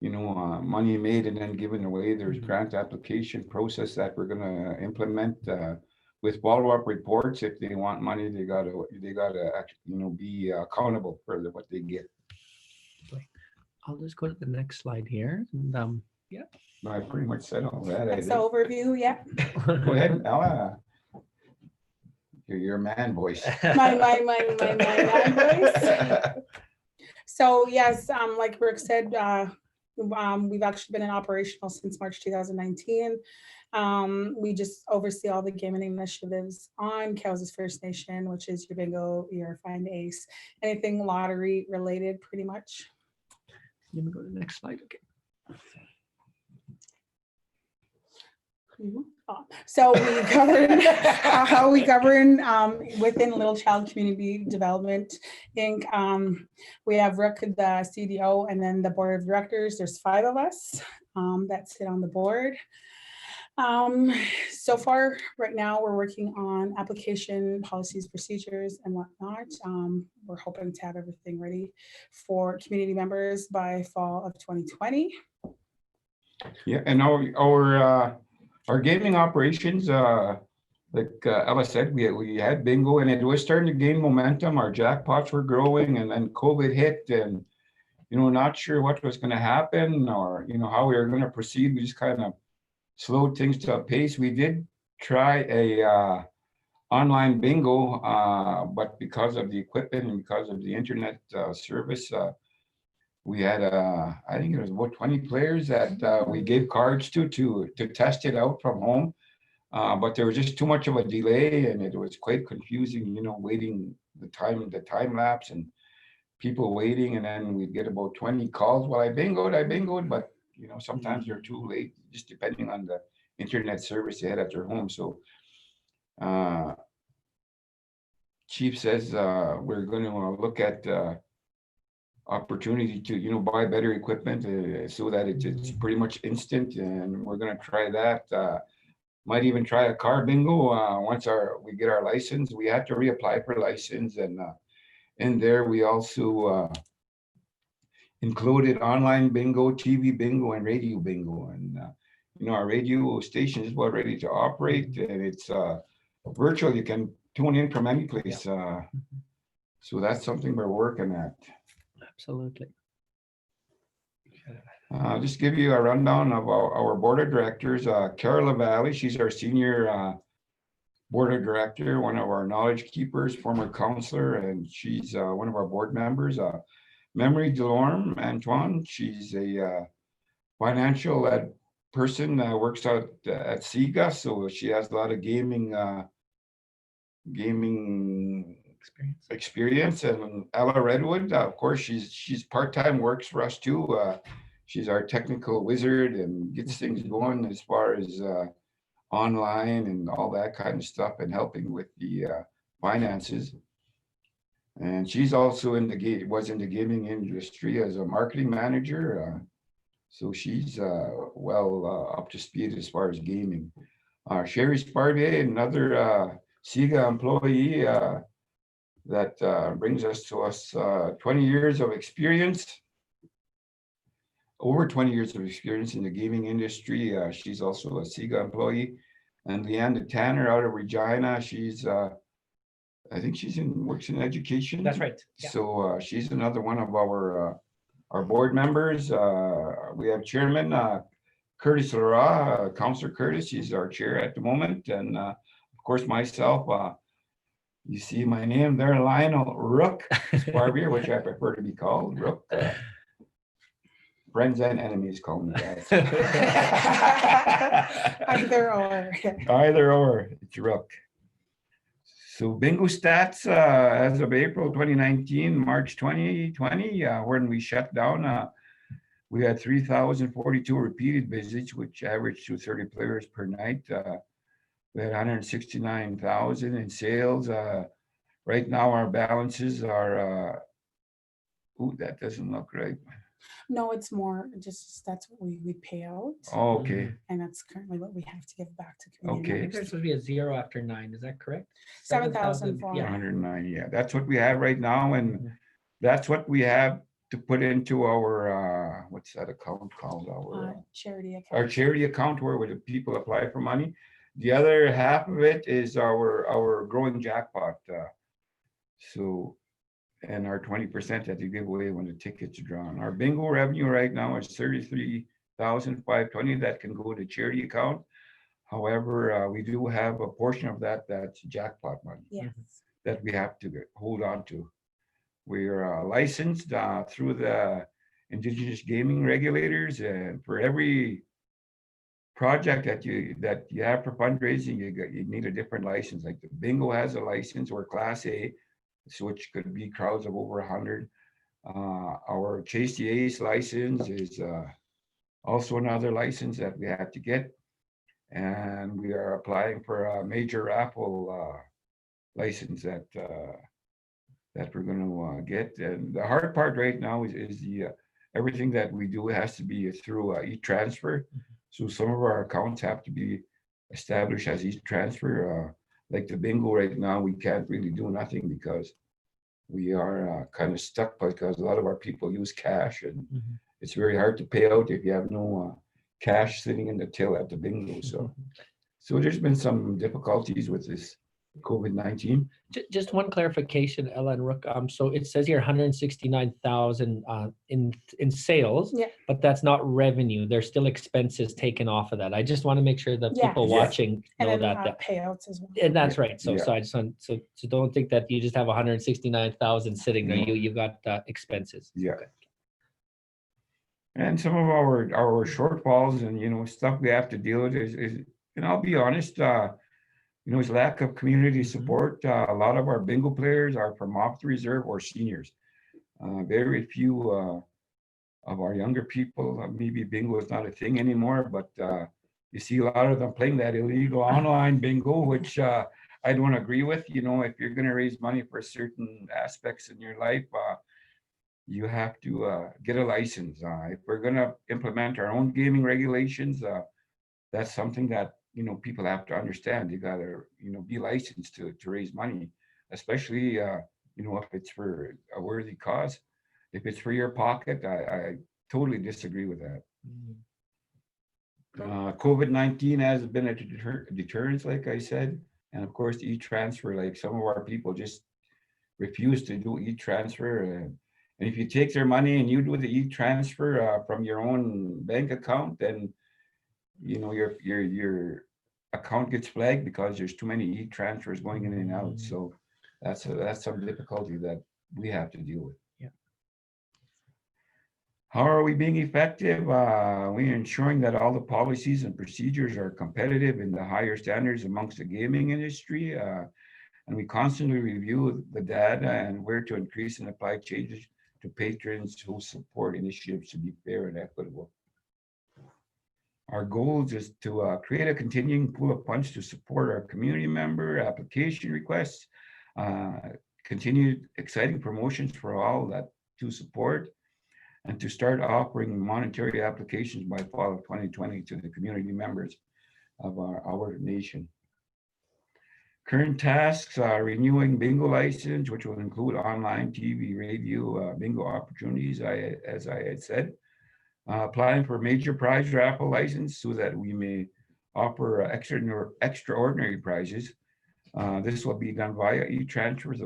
G: money made and then given away. There's grant application process that we're going to implement with follow-up reports. If they want money, they gotta be accountable for what they get.
A: I'll just go to the next slide here. And, yeah.
G: I pretty much said all that.
H: That's the overview, yeah.
G: Go ahead, Ella. Your man voice.
H: My man voice. So yes, like Brooke said, we've actually been in operational since March 2019. We just oversee all the gaming initiatives on Cowessess First Nation, which is your bingo, your find ace, anything lottery related, pretty much.
A: Let me go to the next slide. Okay.
H: So we govern within Little Child Community Development Inc. We have Rick, the CDO, and then the board of directors. There's 5 of us that sit on the board. So far, right now, we're working on application policies, procedures, and whatnot. We're hoping to have everything ready for community members by fall of 2020.
G: Yeah, and our gaming operations, like Ella said, we had bingo, and it was starting to gain momentum. Our jackpots were growing, and then COVID hit, and not sure what was going to happen or how we were going to proceed. We just kind of slowed things to a pace. We did try a online bingo, but because of the equipment and because of the internet service, we had I think it was about 20 players that we gave cards to test it out from home, but there was just too much of a delay, and it was quite confusing. Waiting the time lapse, and people waiting, and then we'd get about 20 calls. Well, I bingoed, but sometimes they're too late, just depending on the internet service they had at their home. So, Chief says we're going to look at opportunity to buy better equipment so that it's pretty much instant, and we're going to try that. Might even try a car bingo once we get our license. We have to reapply for license, and in there we also included online bingo, TV bingo, and radio bingo. And our radio station is about ready to operate, and it's virtual. You can tune in from any place. So that's something we're working at.
A: Absolutely.
G: I'll just give you a rundown of our board of directors. Carla Valley, she's our senior board of director, one of our knowledge keepers, former counselor, and she's one of our board members. Memory Delorme Antoine, she's a financial person that works out at SIGA, so she has a lot of gaming experience. And Ella Redwood, of course, she's part-time, works for us too. She's our technical wizard and gets things going as far as online and all that kind of stuff, and helping with the finances. And she's also was in the gaming industry as a marketing manager. So she's well up to speed as far as gaming. Sherry Sparvier, another SIGA employee that brings us 20 years of experience, over 20 years of experience in the gaming industry. She's also a SIGA employee. And Leanne Tanner out of Regina, she's I think she's works in education.
A: That's right. Yeah.
G: So she's another one of our board members. We have Chairman Curtis Lara, Councillor Curtis. He's our chair at the moment, and of course myself. You see my name there, Lionel Rook Sparvier, which I prefer to be called Rook. Friends and enemies call me that.
H: Either or.
G: Either or, it's Rook. So bingo stats as of April 2019, March 2020, when we shut down, we had 3,042 repeated visits, which averaged to 30 players per night. We had 169,000 in sales. Right now, our balances are, ooh, that doesn't look right.
H: No, it's more just that's what we pay out.
G: Oh, okay,
H: And that's currently what we have to give back to community
G: Okay.
A: I think
H: members.
A: there's supposed to be a 0 after 9. Is that correct?
H: 7,004.
A: Yeah.
G: 190, yeah, that's what we have right now, and that's what we have to put into our, what's that account called?
H: Charity account.
G: Our charity account where the people apply for money. The other half of it is our growing jackpot. So, and our 20% that you give away when the tickets are drawn. Our bingo revenue right now is 33,520 that can go to charity account. However, we do have a portion of that's jackpot money
H: Yes.
G: that we have to hold on to. We are licensed through the Indigenous Gaming Regulators, and for every project that you have for fundraising, you need a different license. Like the bingo has a license or Class A, so which could be crowds of over 100. Our Chase the Ace license is also another license that we have to get, and we are applying for a major raffle license that we're going to get. And the hard part right now is the everything that we do has to be through e-transfer. So some of our accounts have to be established as e-transfer. Like the bingo right now, we can't really do nothing because we are kind of stuck because a lot of our people use cash, and it's very hard to pay out if you have no cash sitting in the till at the bingo. So there's been some difficulties with this COVID-19.
A: Just one clarification, Ella and Rook. So it says here 169,000 in sales,
H: Yeah.
A: but that's not revenue. There's still expenses taken off of that. I just want to make sure that
H: Yeah.
A: people
G: Yeah.
A: watching
H: And
A: know
H: then
A: that.
H: payouts as well.
A: And that's right. So
G: Yeah.
A: I just want so don't think that you just have 169,000 sitting there.
G: No.
A: You've got expenses.
G: Yeah.
A: Okay.
G: And some of our shortfalls and stuff we have to deal with is and I'll be honest, is lack of community support. A lot of our bingo players are from off the reserve or seniors. Very few of our younger people, maybe bingo is not a thing anymore, but you see a lot of them playing that illegal online bingo, which I don't agree with. If you're going to raise money for certain aspects in your life, you have to get a license. If we're going to implement our own gaming regulations, that's something that people have to understand. You got to be licensed to raise money, especially if it's for a worthy cause. If it's for your pocket, I totally disagree with that. COVID-19 has been a deterrence, like I said, and of course e-transfer. Like some of our people just refuse to do e-transfer, and if you take their money and you do the e-transfer from your own bank account, then your account gets flagged because there's too many e-transfers going in and out. So that's some difficulty that we have to deal with.
A: Yeah.
G: How are we being effective? We are ensuring that all the policies and procedures are competitive in the higher standards amongst the gaming industry. And we constantly review the data and where to increase and apply changes to patrons who support initiatives to be fair and equitable. Our goal is to create a continuing pool of funds to support our community member application requests, continued exciting promotions for all that to support, and to start offering monetary applications by fall of 2020 to the community members of our nation. Current tasks are renewing bingo license, which will include online, TV, radio, bingo opportunities, as I had said. Applying for major prize raffle license so that we may offer extraordinary prizes. This will be done via e-transfers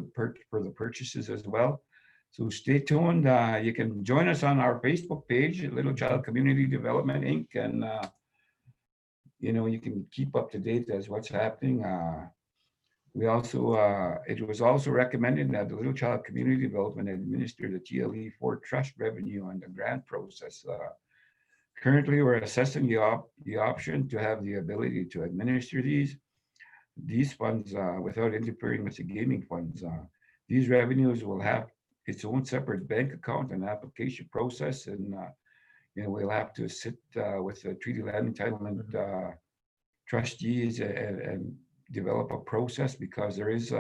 G: for the purchases as well. So stay tuned. You can join us on our Facebook page, Little Child Community Development Inc. And, you can keep up to date as what's happening. We also, it was also recommended that the Little Child Community Development administer the TLE4 trust revenue and the grant process. Currently, we're assessing the option to have the ability to administer these funds without interfering with the gaming funds. These revenues will have its own separate bank account and application process, and we'll have to sit with the treaty land entitlement trustees and develop a process, because there is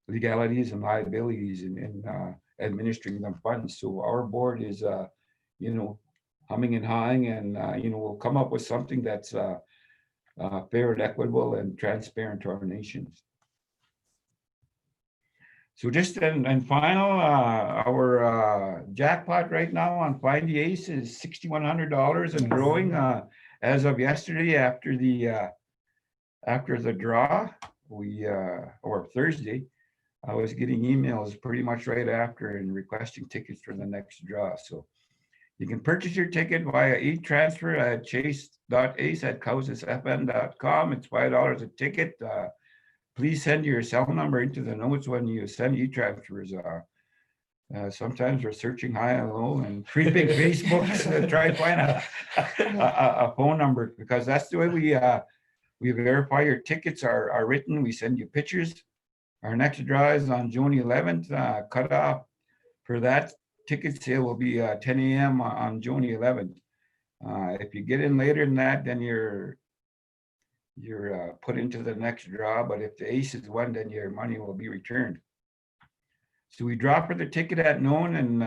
G: legalities and liabilities in administering the funds. So our board is, humming and hawing, and we'll come up with something that's fair and equitable and transparent to our nations. So just and final, our jackpot right now on Find the Ace is $6,100 and growing. As of yesterday, after the draw, or Thursday, I was getting emails pretty much right after and requesting tickets for the next draw. So you can purchase your ticket via e-transfer at chase.ace@cowessessfm.com. It's $5 a ticket. Please send your cell number into the notes when you send e-transfers. Sometimes we're searching high and low and creeping Facebook to try to find a phone number, because that's the way we verify your tickets are written. We send you pictures. Our next draw is on June 11th. Cutoff for that ticket sale will be 10 a.m. on June 11th. If you get in later than that, then you're put into the next draw. But if the ace is won, then your money will be returned. So we draw for the ticket at noon, and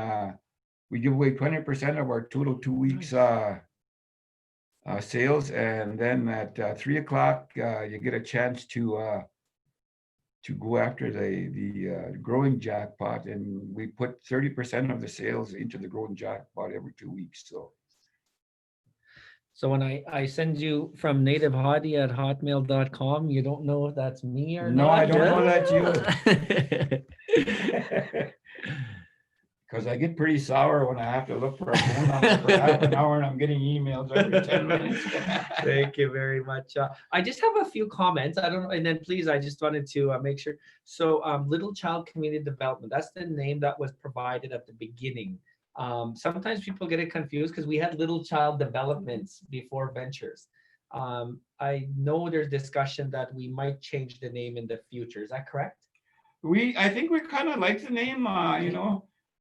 G: we give away 20% of our total 2 weeks sales. And then at 3 o'clock, you get a chance to go after the growing jackpot, and we put 30% of the sales into the growing jackpot every 2 weeks.
A: So when I send you from nativehottie@hotmail.com, you don't know if that's me or
G: No,
A: not?
G: I don't know that's you. Because I get pretty sour when I have to look for a phone number for half an hour and I'm getting emails every 10 minutes.
A: Thank you very much. I just have a few comments. I don't know, and then please, I just wanted to make sure. So Little Child Community Development, that's the name that was provided at the beginning. Sometimes people get it confused because we had Little Child Developments before Ventures. I know there's discussion that we might change the name in the future. Is that correct?
G: I think we kind of like the name,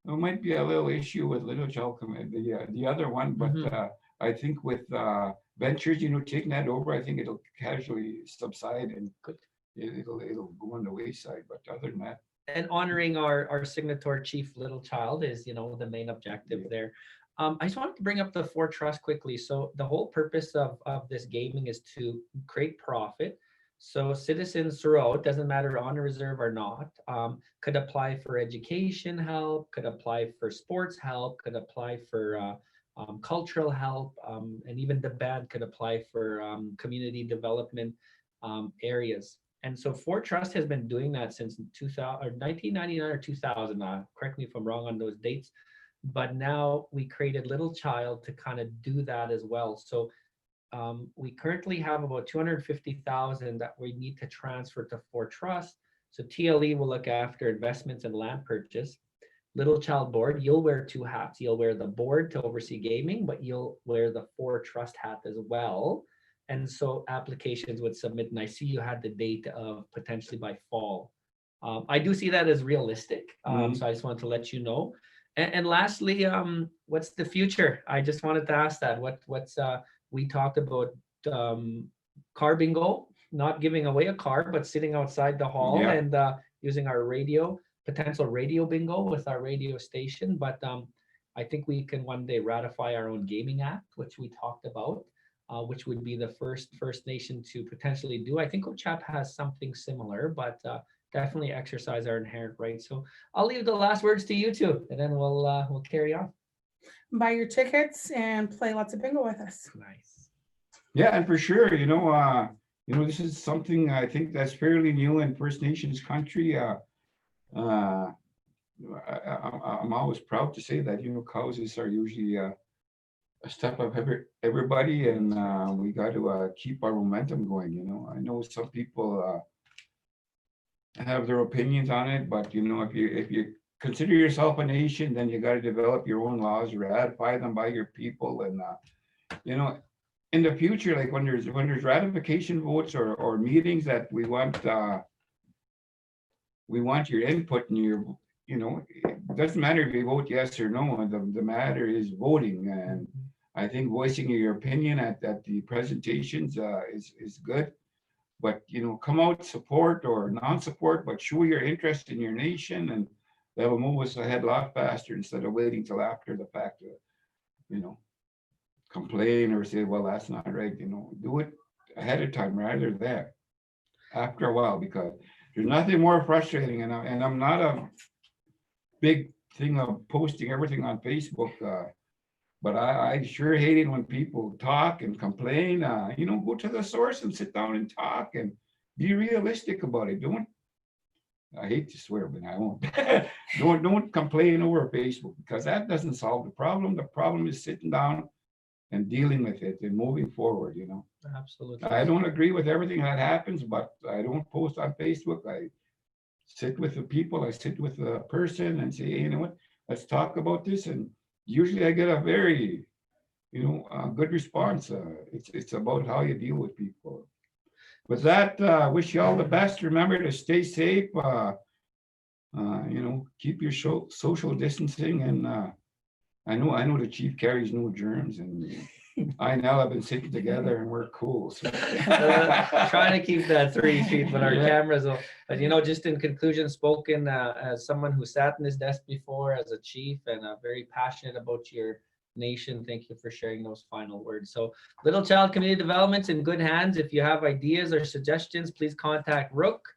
G: there might be a little issue with Little Child Community, the other one, but I think with Ventures, taking that over, I think it'll casually subside and it'll go on the wayside. But other than that,
A: and honoring our signatory chief Little Child is, the main objective there. I just wanted to bring up the 4 Trust quickly. So the whole purpose of this gaming is to create profit. So citizens throughout, doesn't matter on reserve or not, could apply for education help, could apply for sports help, could apply for cultural help, and even the band could apply for community development areas. And so 4 Trust has been doing that since 1999 or 2000. Correct me if I'm wrong on those dates. But now we created Little Child to kind of do that as well. So we currently have about 250,000 that we need to transfer to 4 Trust. So TLE will look after investments and land purchase. Little Child Board, you'll wear 2 hats. You'll wear the board to oversee gaming, but you'll wear the 4 Trust hat as well. And so applications would submit, and I see you had the date of potentially by fall. I do see that as realistic. So I just wanted to let you know. And lastly, what's the future? I just wanted to ask that. We talked about car bingo, not giving away a car, but sitting outside the hall and using our potential radio bingo with our radio station. But I think we can one day ratify our own gaming act, which we talked about, which would be the First Nation to potentially do. I think OCHAP has something similar, but definitely exercise our inherent rights. So I'll leave the last words to you two, and then we'll carry on.
H: Buy your tickets and play lots of bingo with us.
A: Nice.
G: Yeah, and for sure, you know, this is something I think that's fairly new in First Nations country. I'm always proud to say that, you know, Cowessess are usually a step of everybody, and we got to keep our momentum going. You know, I know some people have their opinions on it, but you know, if you consider yourself a nation, then you got to develop your own laws, ratify them by your people, and you know, in the future, like when there's ratification votes or meetings that we want your input and your, you know, it doesn't matter if you vote yes or no. The matter is voting, and I think voicing your opinion at the presentations is good. But you know, come out support or non-support, but show your interest in your nation, and that will move us ahead a lot faster instead of waiting till after the fact to, you know, complain or say, well, that's not right. You know, do it ahead of time rather than after a while, because there's nothing more frustrating. And I'm not a big thing of posting everything on Facebook, but I sure hate it when people talk and complain. You know, go to the source and sit down and talk and be realistic about it. I hate to swear, but I won't. don't complain over Facebook, because that doesn't solve the problem. The problem is sitting down and dealing with it and moving forward, you know.
A: Absolutely.
G: I don't agree with everything that happens, but I don't post on Facebook. I sit with the people, I sit with the person and say, hey, you know what, let's talk about this. And usually I get a very, you know, good response. It's about how you deal with people. With that, wish you all the best. Remember to stay safe. You know, keep your social distancing, and I know the chief carries no germs, and I and Al have been sitting together and we're cool. So.
A: Trying to keep that 3 feet, but our
G: Yeah.
A: cameras will. But you know, just in conclusion, spoken as someone who sat in this desk before as a chief and very passionate about your nation. Thank you for sharing those final words. So, Little Child Community Development's in good hands. If you have ideas or suggestions, please contact Rook,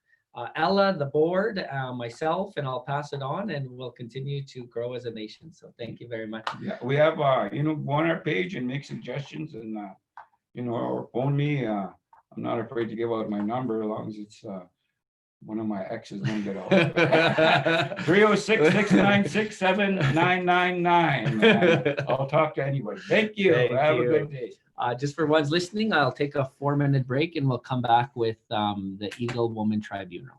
A: Ella, the board, myself, and I'll pass it on, and we'll continue to grow as a nation. So thank you very much.
G: Yeah, we have, you know, go on our page and make suggestions, and, you know, or phone me. I'm not afraid to give out my number as long as it's one of my exes won't get out. 306-696-7999. I'll talk to anybody. Thank you. Have a good day.
A: Just for ones listening, I'll take a 4-minute break and we'll come back with the Eagle Woman Tribunal.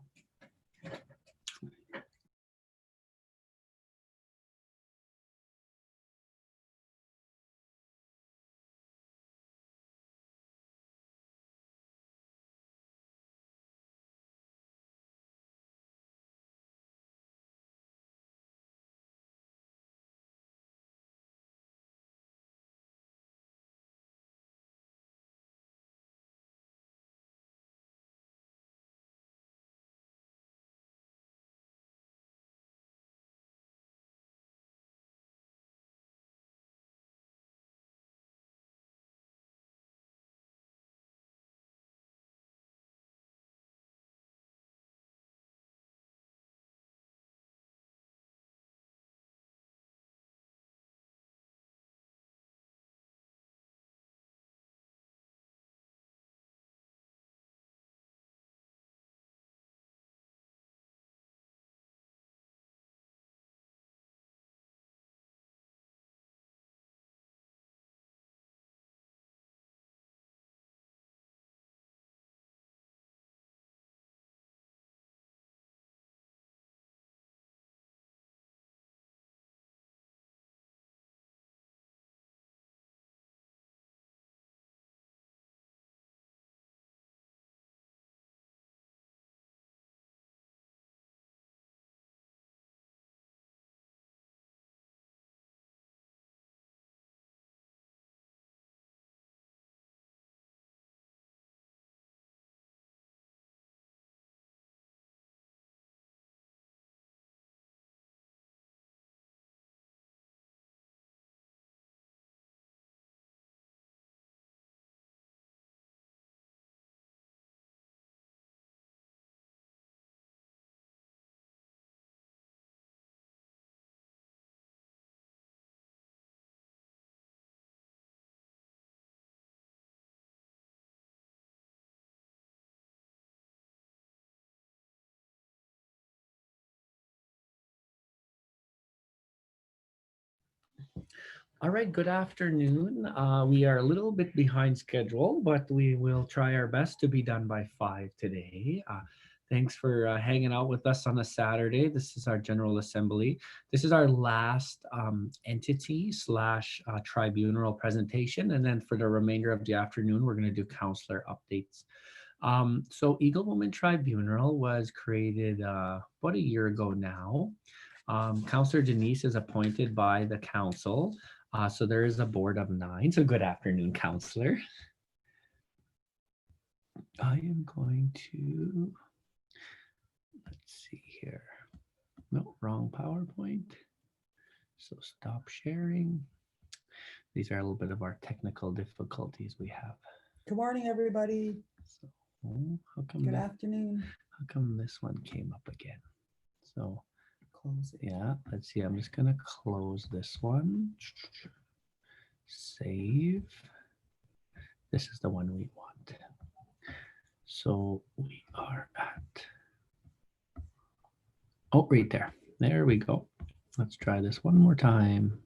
A: All right, good afternoon. We are a little bit behind schedule, but we will try our best to be done by 5 today. Thanks for hanging out with us on a Saturday. This is our General Assembly. This is our last entity slash tribunal presentation. And then for the remainder of the afternoon, we're going to do counselor updates. So Eagle Women Tribunal was created about a year ago now. Counselor Denise is appointed by the council. So there is a board of 9. So good afternoon, counselor. I am going to, let's see here. No, wrong PowerPoint. So stop sharing. These are a little bit of our technical difficulties we have.
B: Good morning, everybody.
A: So, how come
B: Good afternoon.
A: How come this one came up again? So
B: Close it.
A: yeah, let's see. I'm just gonna close this one. Save. This is the one we want. So we are at, oh, right there. There we go. Let's try this one more time.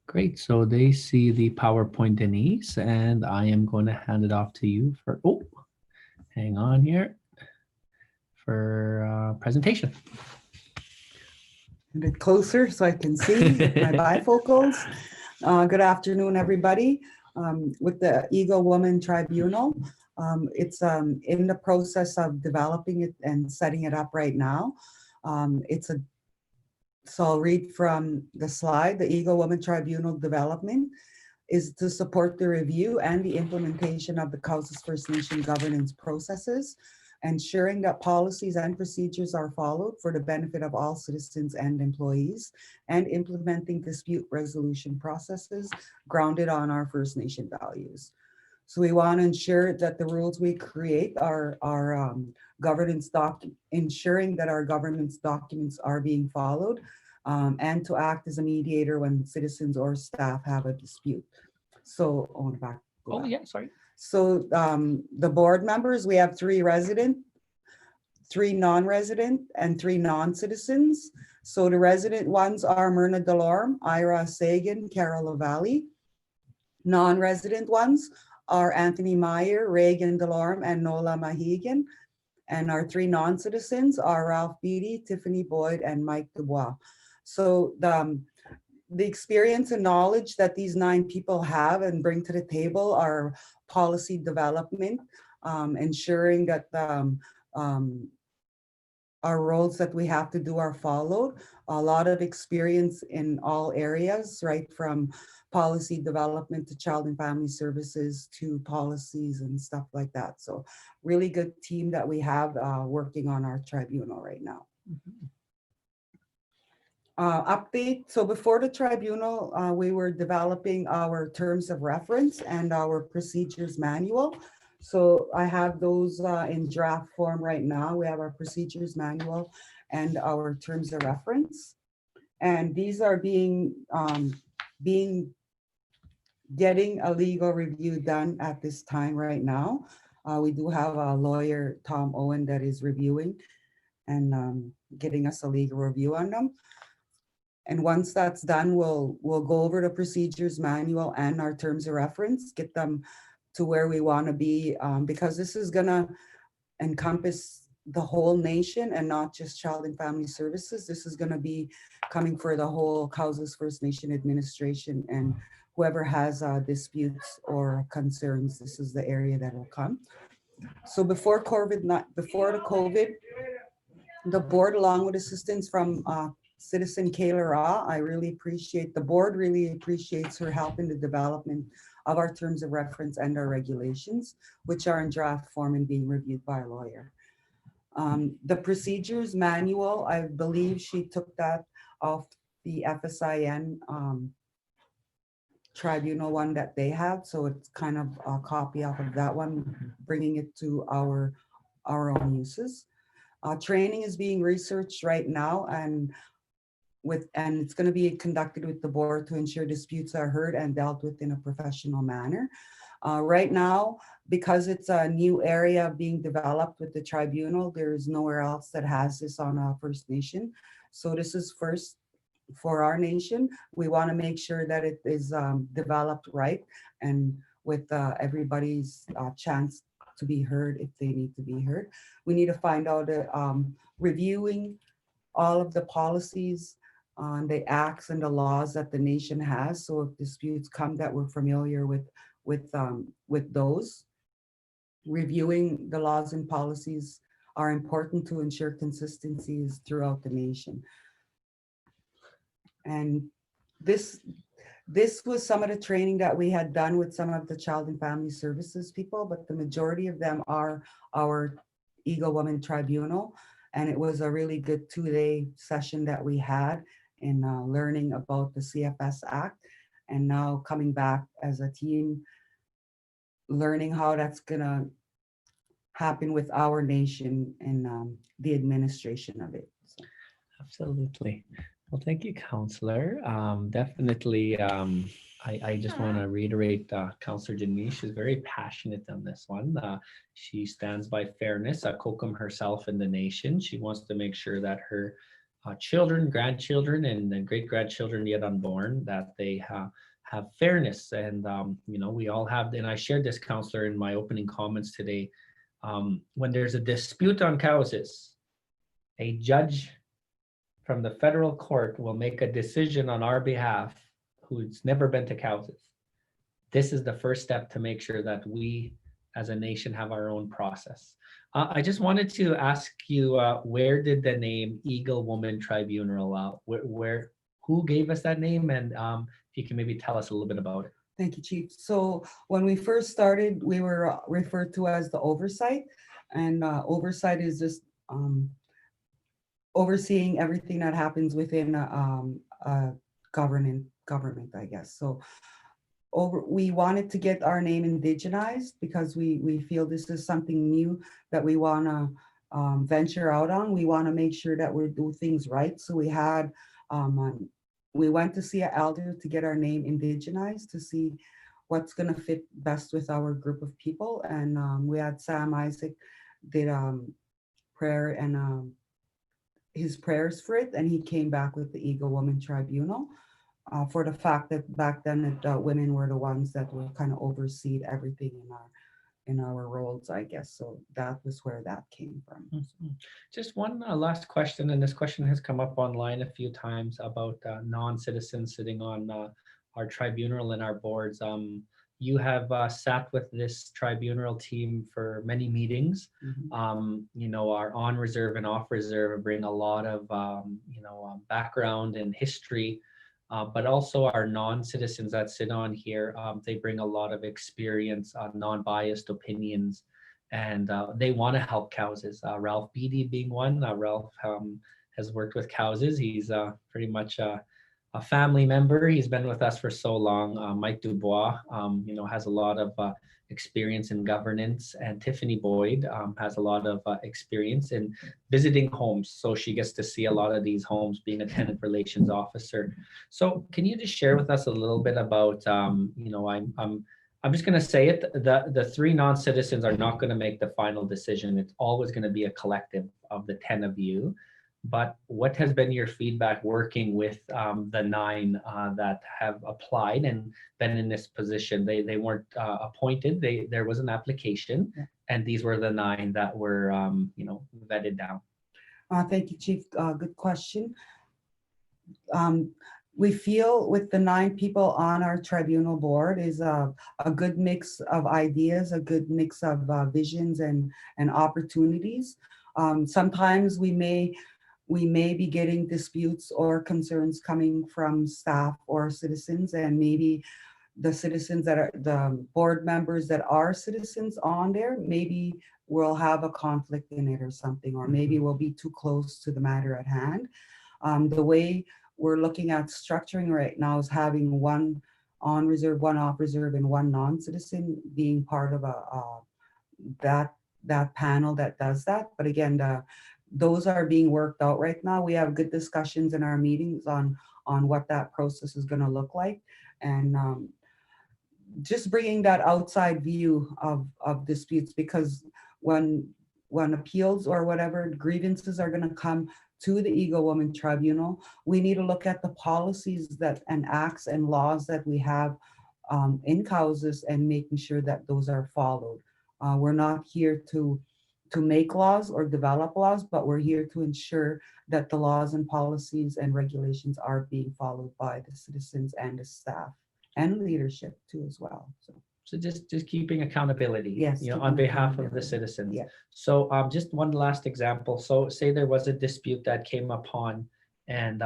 A: Great. So they see the PowerPoint, Denise, and I am going to hand it off to you for, oh, hang on here, for presentation.
B: A bit closer so I can see my bifocals. Good afternoon, everybody. With the Eagle Women Tribunal, it's in the process of developing it and setting it up right now. So I'll read from the slide. The Eagle Women Tribunal development is to support the review and the implementation of the Cowessess First Nation governance processes, ensuring that policies and procedures are followed for the benefit of all citizens and employees, and implementing dispute resolution processes grounded on our First Nation values. So we want to ensure that the rules we create are ensuring that our governance documents are being followed, and to act as a mediator when citizens or staff have a dispute. So on the back.
A: Oh yeah, sorry.
B: So the board members, we have 3 resident, 3 non-resident, and 3 non-citizens. So the resident ones are Myrna Delorme, Ira Sagan, Carol Lavallee. Non-resident ones are Anthony Meyer, Reagan Delorme, and Nola Mahegan. And our 3 non-citizens are Ralph Beatty, Tiffany Boyd, and Mike Dubois. So the experience and knowledge that these 9 people have and bring to the table are policy development, ensuring that our roles that we have to do are followed. A lot of experience in all areas, right from policy development to child and family services to policies and stuff like that. So really good team that we have working on our tribunal right now.
A: Mm-hmm.
B: Update. So before the tribunal, we were developing our terms of reference and our procedures manual. So I have those in draft form right now. We have our procedures manual and our terms of reference. And these are getting a legal review done at this time right now. We do have a lawyer, Tom Owen, that is reviewing and getting us a legal review on them. And once that's done, we'll go over the procedures manual and our terms of reference, get them to where we want to be, because this is gonna encompass the whole nation and not just child and family services. This is gonna be coming for the whole Cowessess First Nation administration, and whoever has disputes or concerns, this is the area that will come. So before the COVID, the board, along with assistance from Citizen Kayla Ra, the board really appreciates her help in the development of our terms of reference and our regulations, which are in draft form and being reviewed by a lawyer. The procedures manual, I believe she took that off the FSIN tribunal one that they have. So it's kind of a copy off of that one, bringing it to our own uses. Training is being researched right now, and it's going to be conducted with the board to ensure disputes are heard and dealt with in a professional manner. Right now, because it's a new area being developed with the tribunal, there is nowhere else that has this on a First Nation. So this is first for our nation. We want to make sure that it is developed right and with everybody's chance to be heard if they need to be heard. We need to find out reviewing all of the policies on the acts and the laws that the nation has. So if disputes come, that we're familiar with those. Reviewing the laws and policies are important to ensure consistencies throughout the nation. And this was some of the training that we had done with some of the child and family services people, but the majority of them are our Eagle Women Tribunal. And it was a really good 2-day session that we had in learning about the CFS Act, and now coming back as a team, learning how that's gonna happen with our nation and the administration of it. So.
A: Absolutely. Well, thank you, Counselor. Definitely, I just want to reiterate Counselor Janice is very passionate on this one. She stands by fairness, Kokum herself in the nation. She wants to make sure that her children, grandchildren, and great-grandchildren yet unborn, that they have fairness. And, you know, we all have, and I shared this, Counselor, in my opening comments today. When there's a dispute on Cowessess, a judge from the federal court will make a decision on our behalf who's never been to Cowessess. This is the first step to make sure that we as a nation have our own process. I just wanted to ask you, where did the name Eagle Woman Tribunal, who gave us that name? And if you can maybe tell us a little bit about it.
B: Thank you, Chief. So when we first started, we were referred to as the oversight, and oversight is just overseeing everything that happens within government, I guess. So we wanted to get our name indigenized because we feel this is something new that we want to venture out on. We want to make sure that we do things right. So we had, we went to see an elder to get our name indigenized to see what's going to fit best with our group of people. And we had Sam Isaac did prayer and his prayers for it, and he came back with the Eagle Woman Tribunal for the fact that back then women were the ones that were kind of oversee everything in our roles, I guess. So that was where that came from.
A: Mm-hmm. Just one last question, and this question has come up online a few times about non-citizens sitting on our tribunal and our boards. You have sat with this tribunal team for many meetings. Mm-hmm. You know, our on reserve and off reserve bring a lot of, background and history, but also our non-citizens that sit on here, they bring a lot of experience, non-biased opinions, and they want to help Cowessess. Ralph Beatty being one. Ralph has worked with Cowessess. He's pretty much a family member. He's been with us for so long. Mike Dubois, has a lot of experience in governance, and Tiffany Boyd has a lot of experience in visiting homes. So she gets to see a lot of these homes, being a tenant relations officer. So can you just share with us a little bit about, I'm just going to say it, the 3 non-citizens are not going to make the final decision. It's always going to be a collective of the 10 of you. But what has been your feedback working with the 9 that have applied and been in this position? They weren't appointed. There was an application, and these were the 9 that were vetted down.
B: Thank you, Chief. Good question. We feel with the 9 people on our tribunal board is a good mix of ideas, a good mix of visions and opportunities. Sometimes we may be getting disputes or concerns coming from staff or citizens, and maybe the citizens that are the board members that are citizens on there, maybe we'll have a conflict in it or something, or maybe we'll be too close to the matter at hand. The way we're looking at structuring right now is having 1 on reserve, 1 off reserve, and 1 non-citizen being part of that panel that does that. But again, those are being worked out right now. We have good discussions in our meetings on what that process is going to look like, and just bringing that outside view of disputes, because when appeals or whatever grievances are going to come to the Eagle Women Tribunal. We need to look at the policies that and acts and laws that we have in Cowessess and making sure that those are followed. We're not here to make laws or develop laws, but we're here to ensure that the laws and policies and regulations are being followed by the citizens and the staff and leadership too as well.
A: So just keeping accountability,
B: Yes,
A: you know,
B: keeping
A: on behalf of the
B: accountability.
A: citizens.
B: Yeah.
A: So just one last example. So say there was a dispute that came upon, and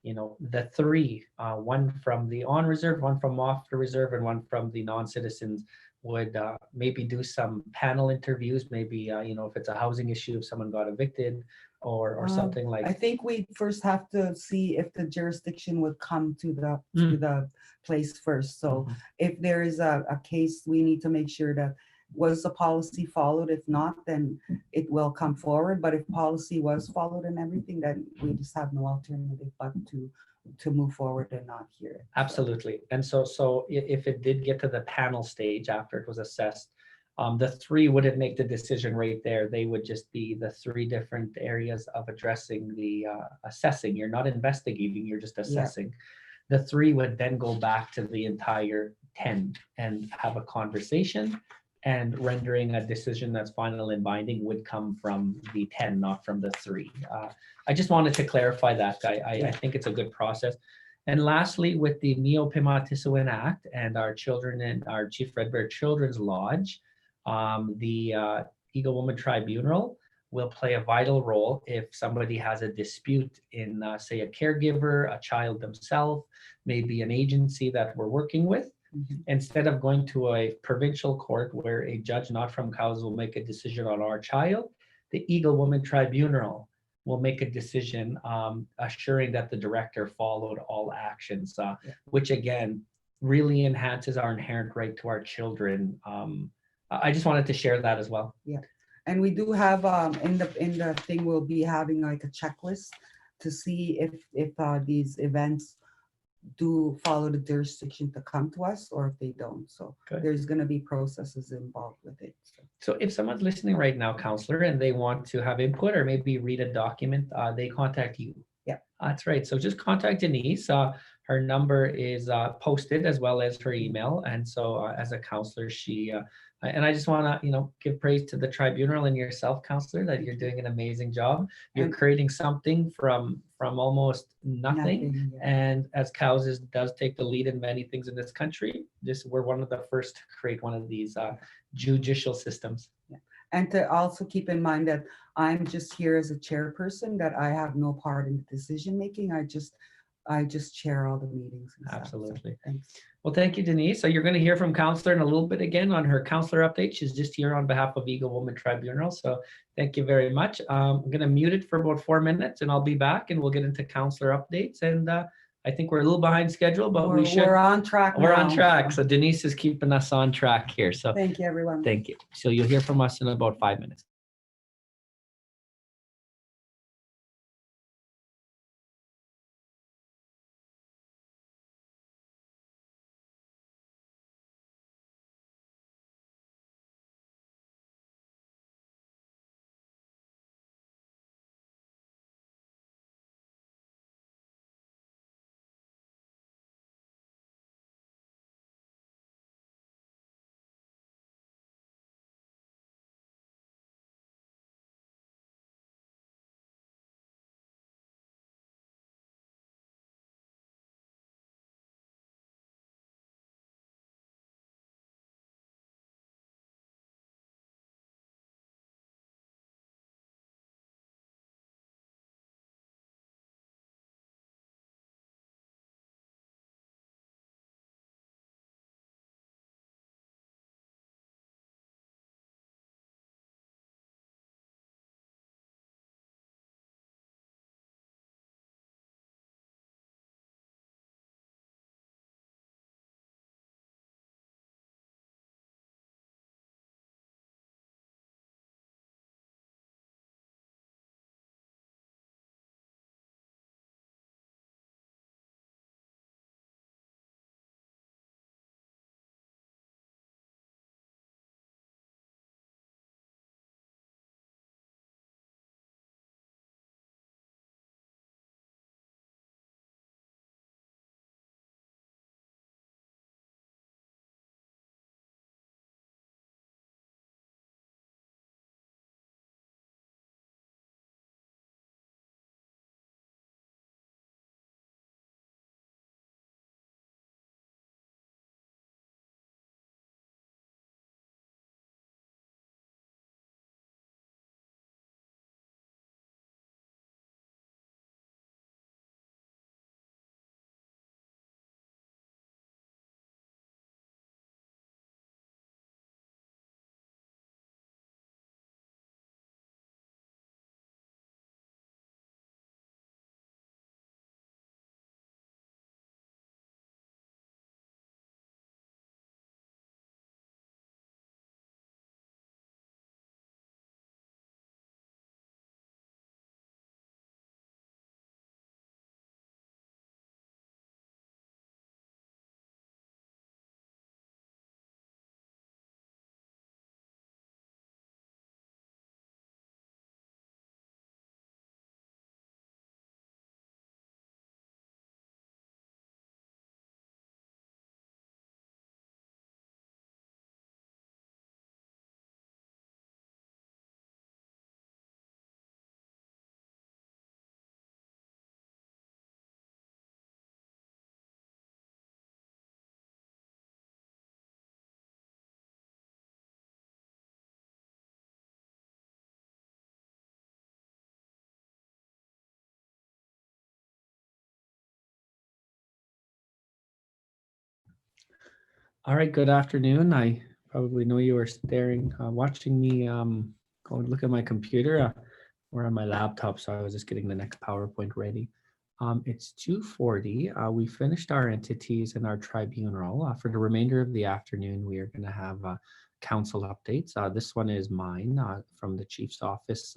A: you know, the three, one from the on reserve, one from off the reserve, and one from the non-citizens would maybe do some panel interviews, maybe you know, if it's a housing issue, if someone got evicted or something like.
B: I think we first have to see if the jurisdiction would come to the place first. So
A: Mhm.
B: if there is a case, we need to make sure that was the policy followed. If not, then it will come forward. But if policy was followed and everything, then we just have no alternative but to move forward and not hear it.
A: Absolutely. And so if it did get to the panel stage after it was assessed, the three wouldn't make the decision right there. They would just be the three different areas of addressing the assessing. You're not investigating, you're just assessing. The three would then go back to the entire 10 and have a conversation, and rendering a decision that's final and binding would come from the 10, not from the three. I just wanted to clarify that. I think it's a good process. And lastly, with the Neopimatisawan Act and our children and our Chief Red Bear Children's Lodge, the Eagle Woman Tribunal will play a vital role if somebody has a dispute in, say, a caregiver, a child themselves, maybe an agency that we're working with.
B: Mhm.
A: Instead of going to a provincial court where a judge not from Cowessess will make a decision on our child, the Eagle Woman Tribunal will make a decision assuring that the director followed all actions, which again really enhances our inherent right to our children. I just wanted to share that as well.
B: And we do have in the thing we'll be having like a checklist to see if these events do follow the jurisdiction to come to us or if they don't. So
A: Good.
B: there's going to be processes involved with it.
A: So if someone's listening right now, counselor, and they want to have input or maybe read a document, they contact you.
B: Yeah.
A: That's right. So just contact Denise. Her number is posted as well as her email. And so as a counselor, she, and I just want to, you know, give praise to the tribunal and yourself, counselor, that you're doing an amazing job. You're
B: And-
A: creating something from almost nothing.
B: yeah.
A: And as Cowessess does take the lead in many things in this country, we're one of the first to create one of these judicial systems.
B: And to also keep in mind that I'm just here as a chairperson, that I have no part in the decision making. I just chair all the meetings. And stuff. So,
A: Absolutely.
B: thanks.
A: Well, thank you, Denise. So you're going to hear from Counselor in a little bit again on her Counselor update. She's just here on behalf of Eagle Woman Tribunal. So thank you very much. I'm going to mute it for about 4 minutes and I'll be back and we'll get into Counselor updates. And I think we're a little behind schedule, but
B: We're on track.
A: We're on
B: now,
A: track.
B: so
A: So Denise is keeping us on track here. So
B: thank you, everyone.
A: thank you. So you'll hear from us in about 5 minutes. All right, good afternoon. I probably know you were watching me go and look at my computer or on my laptop, so I was just getting the next PowerPoint ready. It's 2:40. We finished our entities and our tribunal. For the remainder of the afternoon, we are going to have council updates. This one is mine from the chief's office,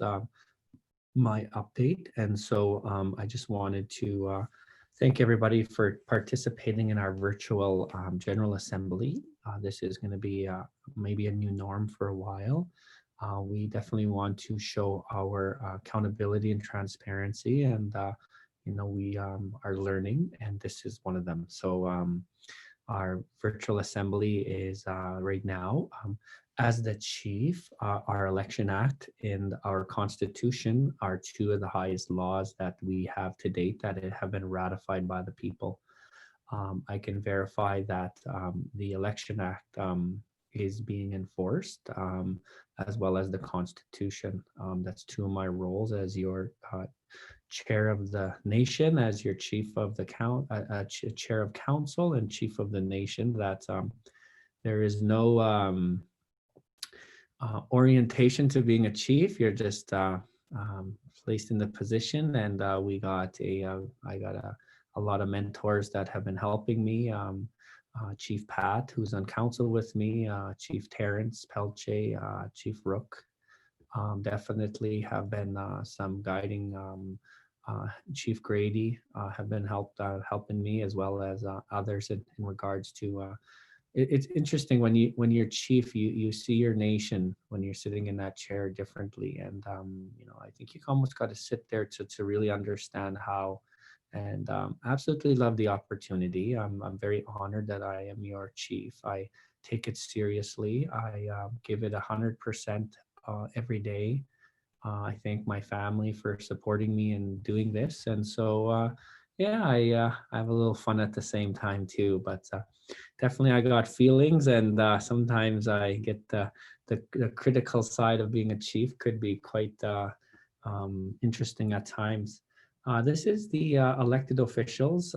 A: my update. And so I just wanted to thank everybody for participating in our virtual General Assembly. This is going to be maybe a new norm for a while. We definitely want to show our accountability and transparency, and we are learning, and this is one of them. So our virtual assembly is right now. As the chief, our Election Act and our Constitution are two of the highest laws that we have to date that have been ratified by the people. I can verify that the Election Act is being enforced, as well as the Constitution. That's two of my roles as your chair of the nation, as your chief of the chair of council and chief of the nation. That there is no orientation to being a chief. You're just placed in the position, and I got a lot of mentors that have been helping me. Chief Pat, who's on council with me, Chief Terrence Pelche, Chief Rook, definitely have been some guiding. Chief Grady have been helping me, as well as others in regards to. It's interesting when you're chief, you see your nation when you're sitting in that chair differently, and I think you almost got to sit there to really understand how. And absolutely love the opportunity. I'm very honored that I am your chief. I take it seriously. I give it 100% every day. I thank my family for supporting me in doing this, and so yeah, I have a little fun at the same time too. But definitely, I got feelings, and sometimes I get the critical side of being a chief could be quite interesting at times. This is the elected officials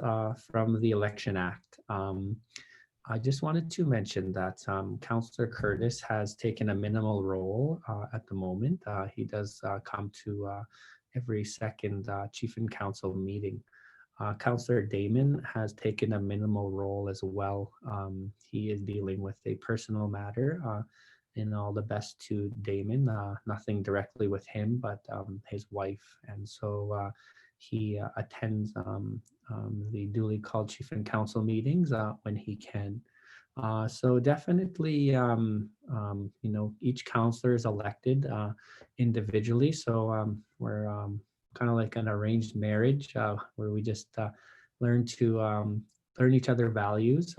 A: from the Election Act. I just wanted to mention that Councillor Curtis has taken a minimal role at the moment. He does come to every second Chief and Council meeting. Councillor Damon has taken a minimal role as well. He is dealing with a personal matter. And all the best to Damon. Nothing directly with him, but his wife. And so he attends the duly called Chief and Council meetings when he can. So definitely, each councillor is elected individually. So we're kind of like an arranged marriage where we just learn each other values.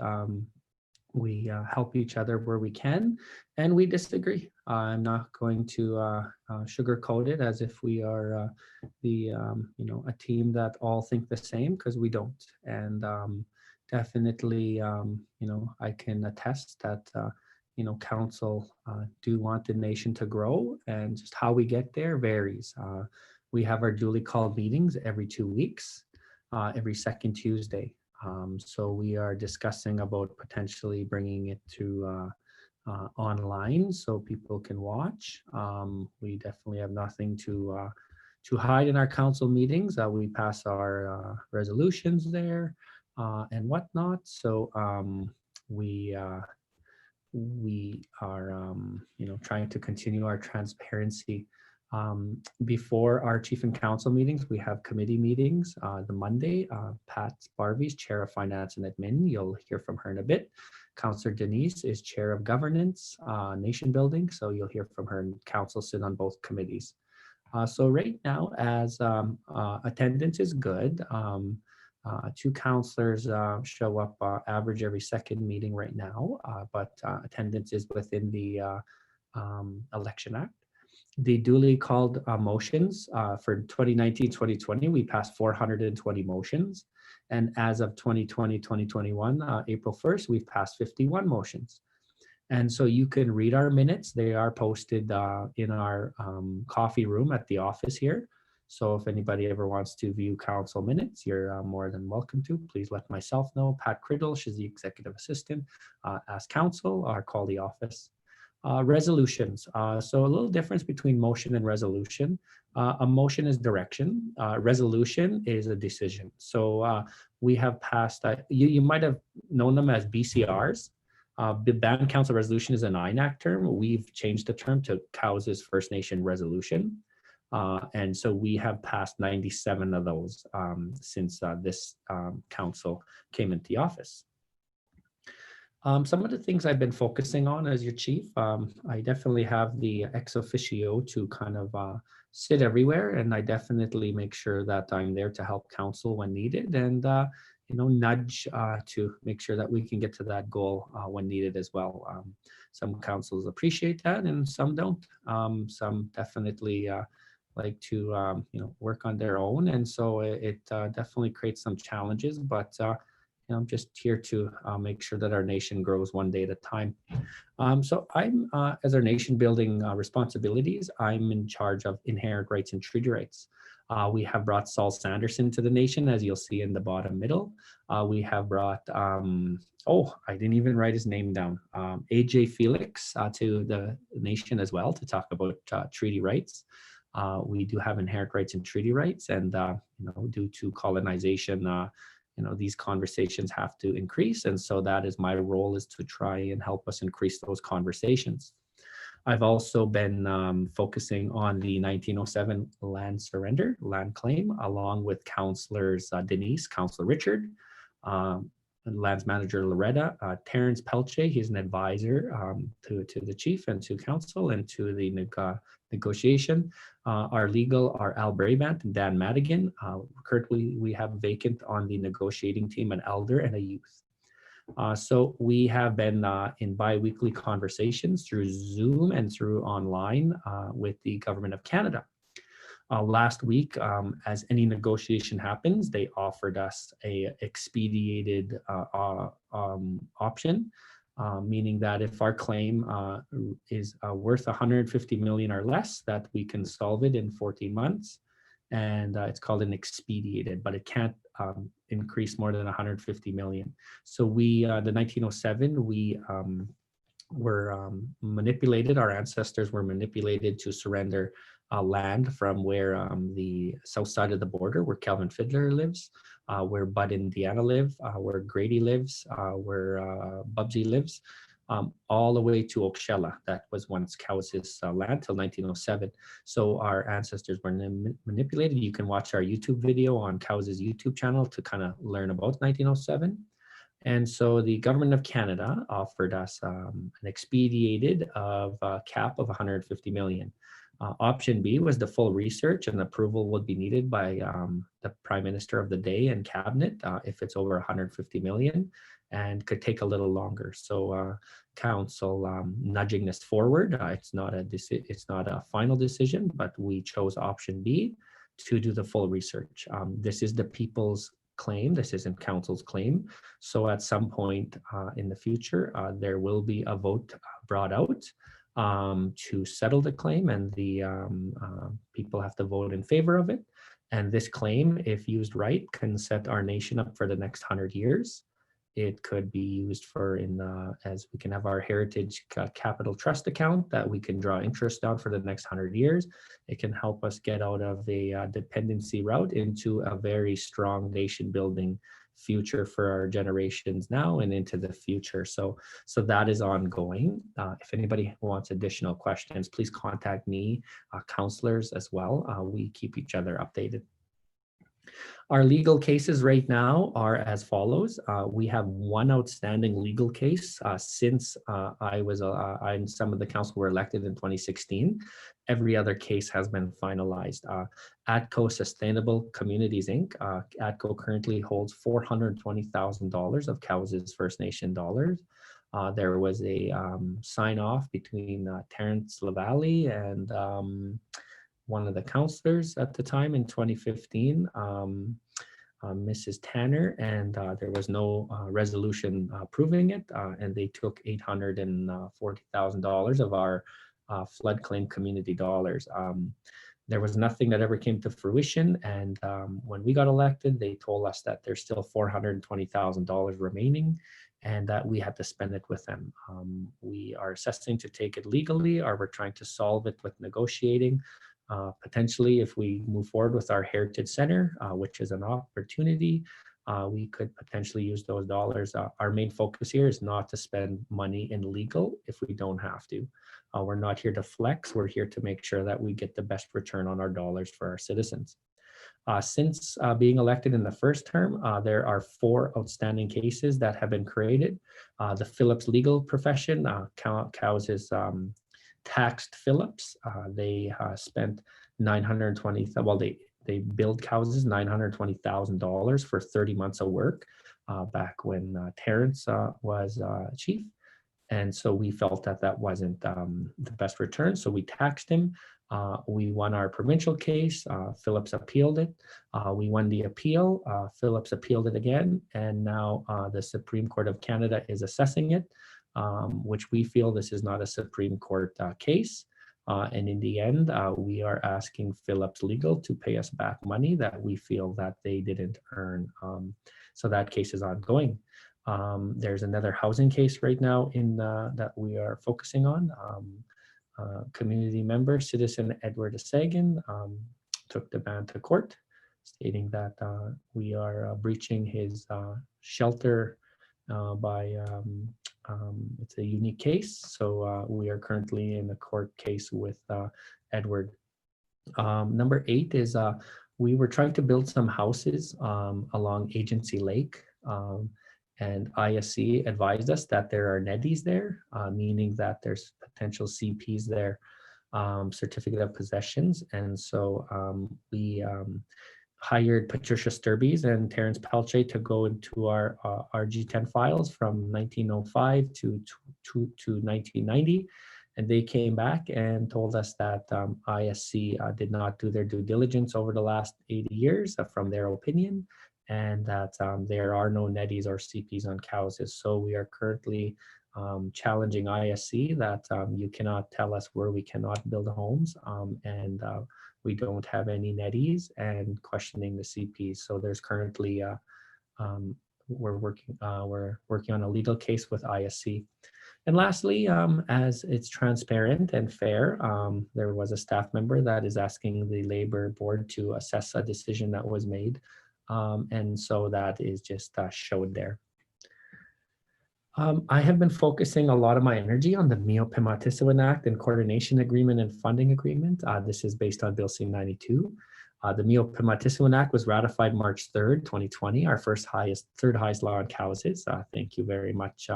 A: We help each other where we can, and we disagree. I'm not going to sugarcoat it as if we are a team that all think the same, because we don't. And definitely, I can attest that council do want the nation to grow, and just how we get there varies. We have our duly called meetings every 2 weeks, every second Tuesday. So we are discussing about potentially bringing it to online so people can watch. We definitely have nothing to hide in our council meetings. We pass our resolutions there and whatnot. So we are trying to continue our transparency. Before our Chief and Council meetings, we have committee meetings. The Monday, Pat Barvey's Chair of Finance and Admin. You'll hear from her in a bit. Councillor Denise is Chair of Governance, Nation Building. So you'll hear from her, and council sit on both committees. So right now, as attendance is good, 2 councillors show up average every second meeting right now, but attendance is within the Election Act. The duly called motions for 2019-2020, we passed 420 motions. And as of 2020-2021, April 1st, we've passed 51 motions. And so you can read our minutes. They are posted in our coffee room at the office here. So you can So if anybody ever wants to view council minutes, you're more than welcome to. Please let myself know. Pat Criddle, she's the executive assistant, ask council or call the office. Resolutions. So a little difference between motion and resolution. A motion is direction. Resolution is a decision. So we have passed, you might have known them as BCRs. The Band Council Resolution is an INAC term. We've changed the term to Cowessess First Nation Resolution. And so we have passed 97 of those since this council came into the office. Some of the things I've been focusing on as your chief, I definitely have the ex officio to kind of sit everywhere, and I definitely make sure that I'm there to help council when needed, and nudge to make sure that we can get to that goal when needed as well. Some councils appreciate that, and some don't. Some definitely like to work on their own, and so it definitely creates some challenges, but I'm just here to make sure that our nation grows one day at a time. So I'm, as our nation building responsibilities, I'm in charge of inherent rights and treaty rights. We have brought Saul Sanderson to the nation, as you'll see in the bottom middle. We have brought, I didn't even write his name down, AJ Felix to the nation as well to talk about treaty rights. We do have inherent rights and treaty rights, and due to colonization, these conversations have to increase. And so that is my role, is to try and help us increase those conversations. I've also been focusing on the 1907 land surrender, land claim, along with councillors Denise, Councillor Richard, lands manager Loretta, Terrence Pelche, he's an advisor to the chief and to council and to the negotiation. Our legal are Al Brabant and Dan Madigan. Currently, we have vacant on the negotiating team an elder and a youth. So we have been in bi-weekly conversations through Zoom and through online with the Government of Canada. Last week, as any negotiation happens, they offered us a expedited option, meaning that if our claim is worth 150 million or less, that we can solve it in 14 months. And it's called an expedited, but it can't increase more than 150 million. So we, the 1907, we were manipulated, our ancestors were manipulated to surrender land from where the south side of the border, where Calvin Fiddler lives, where Bud and Deanna live, where Grady lives, where Bubsy lives, all the way to Oakshella. That was once Cowessess land till 1907. So our ancestors were manipulated. You can watch our YouTube video on Cowessess YouTube channel to kind of learn about 1907. And so the Government of Canada offered us an expedited of cap of 150 million. Option B was the full research, and approval would be needed by the Prime Minister of the day and Cabinet if it's over 150 million, and could take a little longer. So Council nudging this forward. It's not a final decision, but we chose option B to do the full research. This is the people's claim. This isn't Council's claim. So at some point in the future, there will be a vote brought out to settle the claim, and the people have to vote in favor of it. And this claim, if used right, can set our nation up for the next 100 years. It could be used for as we can have our Heritage Capital Trust account that we can draw interest on for the next 100 years. It can help us get out of a dependency route into a very strong nation building future for our generations now and into the future. So that is ongoing. If anybody wants additional questions, please contact me, counselors as well. We keep each other updated. Our legal cases right now are as follows. We have one outstanding legal case since I and some of the council were elected in 2016. Every other case has been finalized. ATCO Sustainable Communities Inc. ATCO currently holds $420,000 of Cowessess First Nation dollars. There was a sign off between Terrence LaValle and one of the councillors at the time in 2015, Mrs. Tanner, and there was no resolution approving it, and they took $840,000 of our flood claim community dollars. There was nothing that ever came to fruition. And when we got elected, they told us that there's still $420,000 remaining and that we had to spend it with them. We are assessing to take it legally, or we're trying to solve it with negotiating. Potentially, if we move forward with our Heritage Center, which is an opportunity, we could potentially use those dollars. Our main focus here is not to spend money in legal if we don't have to. We're not here to flex. We're here to make sure that we get the best return on our dollars for our citizens. Since being elected in the first term, there are 4 outstanding cases that have been created. The Phillips legal profession, Cowessess taxed Phillips. They spent $920,000. Well, they billed Cowessess $920,000 for 30 months of work back when Terrence was chief. And so we felt that that wasn't the best return. So we taxed him. We won our provincial case. Phillips appealed it. We won the appeal. Phillips appealed it again. And now the Supreme Court of Canada is assessing it, which we feel this is not a Supreme Court case. And in the end, we are asking Phillips Legal to pay us back money that we feel that they didn't earn. So that case is ongoing. There's another housing case right now that we are focusing on. Community member, citizen Edward Sagan, took the man to court, stating that we are breaching his shelter by, it's a unique case. So we are currently in a court case with Edward. Number 8 is we were trying to build some houses along Agency Lake. And ISC advised us that there are NEDIs there, meaning that there's potential CPs there, certificate of possessions. And so we hired Patricia Sturbies and Terrence Pelche to go into our RG10 files from 1905 to 1990. And they came back and told us that ISC did not do their due diligence over the last 80 years from their opinion, and that there are no NEDIs or CPs on Cowessess. So we are currently challenging ISC that you cannot tell us where we cannot build homes, and we don't have any NEDIs, and questioning the CPs. So there's currently we're working on a legal case with ISC. And lastly, as it's transparent and fair, there was a staff member that is asking the labor board to assess a decision that was made. And so that is just showed there. I have been focusing a lot of my energy on the Mio Pimatisawan Act and Coordination Agreement and Funding Agreement. This is based on Bill C-92. The Mio Pimatisawan Act was ratified March 3rd, 2020, our third highest law on Cowessess. Thank you very much.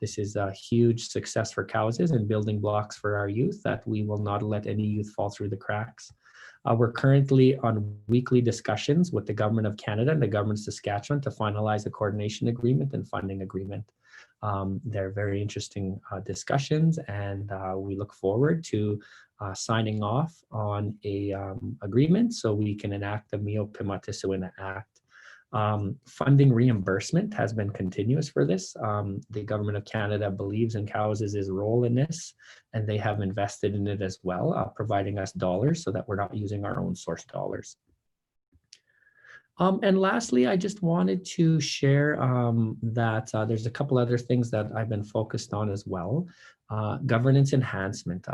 A: This is a huge success for Cowessess and building blocks for our youth that we will not let any youth fall through the cracks. We're currently on weekly discussions with the Government of Canada and the Government of Saskatchewan to finalize a coordination agreement and funding agreement. They're very interesting discussions, and we look forward to signing off on a agreement so we can enact the Mio Pimatisawan Act. Funding reimbursement has been continuous for this. The Government of Canada believes in Cowessess's role in this, and they have invested in it as well, providing us dollars so that we're not using our own source dollars. And lastly, I just wanted to share that there's a couple other things that I've been focused on as well. Governance enhancement.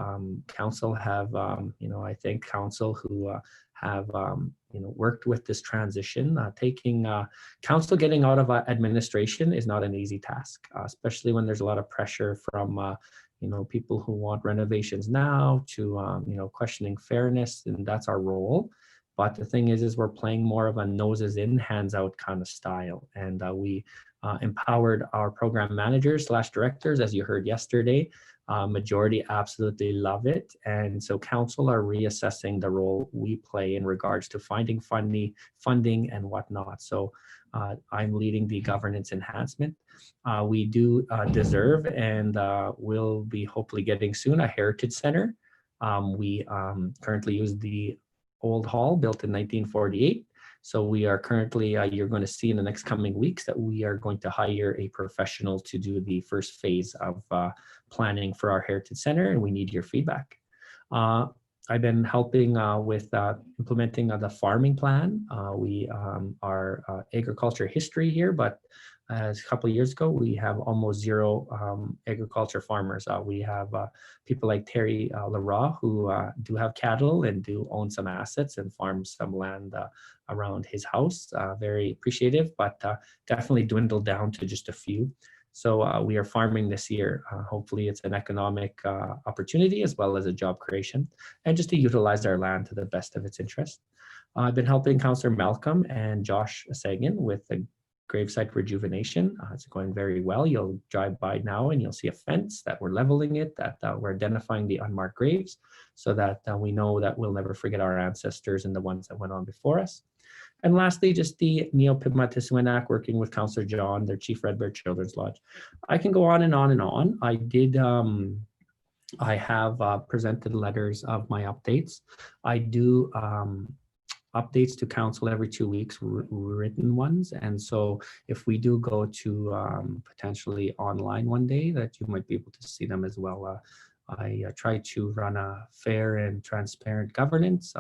A: Council have, I thank Council who have, worked with this transition. Council getting out of administration is not an easy task, especially when there's a lot of pressure from, people who want renovations now to, questioning fairness, and that's our role. But the thing is we're playing more of a noses in, hands out kind of style. And we empowered our program managers / directors, as you heard yesterday. Majority absolutely love it. And so council are reassessing the role we play in regards to finding funding and whatnot. So I'm leading the governance enhancement. We do deserve and will be hopefully getting soon a heritage center. We currently use the old hall built in 1948. So we are currently, you're going to see in the next coming weeks that we are going to hire a professional to do the first phase of planning for our Heritage Center, and we need your feedback. I've been helping with implementing the farming plan. We are agriculture history here, but as a couple of years ago, we have almost zero agriculture farmers. We have people like Terry Leroy who do have cattle and do own some assets and farm some land around his house. Very appreciative, but definitely dwindled down to just a few. So we are farming this year. Hopefully it's an economic opportunity as well as a job creation, and just to utilize our land to the best of its interest. I've been helping Councillor Malcolm and Josh Sagan with the gravesite rejuvenation. It's going very well. You'll drive by now and you'll see a fence that we're leveling it, that we're identifying the unmarked graves so that we know that we'll never forget our ancestors and the ones that went on before us. And lastly, just the Neo-Pipma-Tiswinak, working with Councillor John, their Chief Red Bear Children's Lodge. I can go on and on and on. I have presented letters of my updates. I do updates to council every 2 weeks, written ones. And so if we do go to potentially online one day, that you might be able to see them as well. I try to run a fair and transparent governance.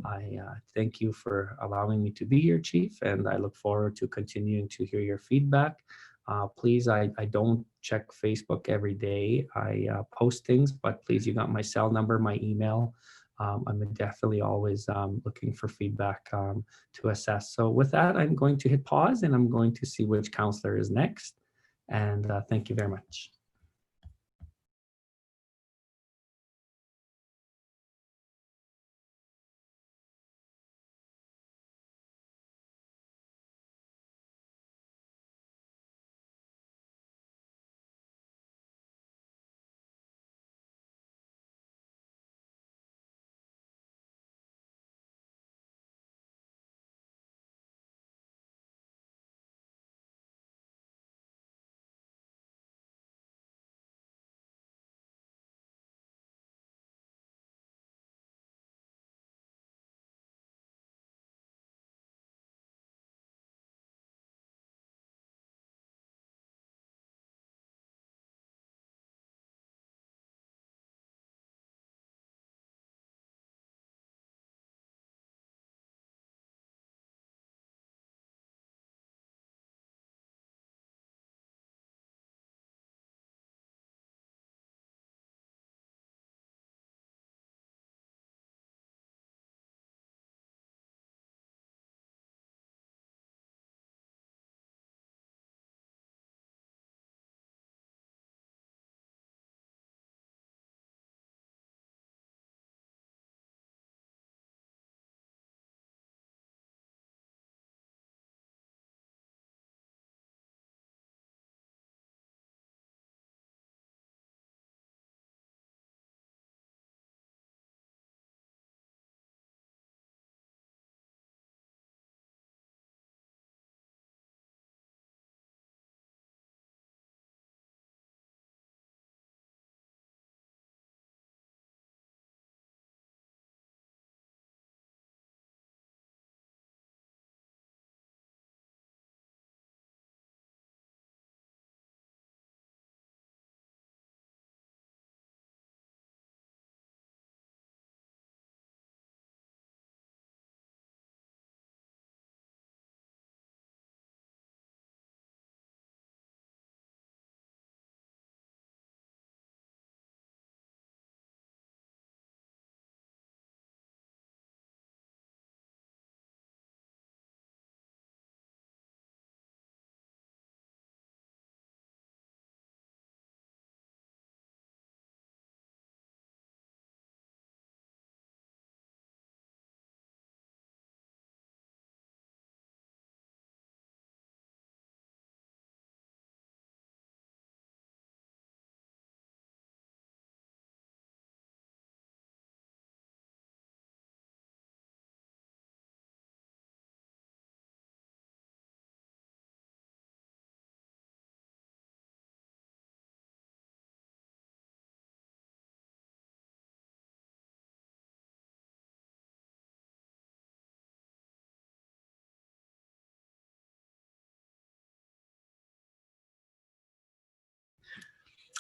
A: I thank you for allowing me to be your chief, and I look forward to continuing to hear your feedback. Please, I don't check Facebook every day. I post things, but please, you got my cell number, my email. I'm definitely always looking for feedback to assess. So with that, I'm going to hit pause and I'm going to see which counselor is next. And thank you very much.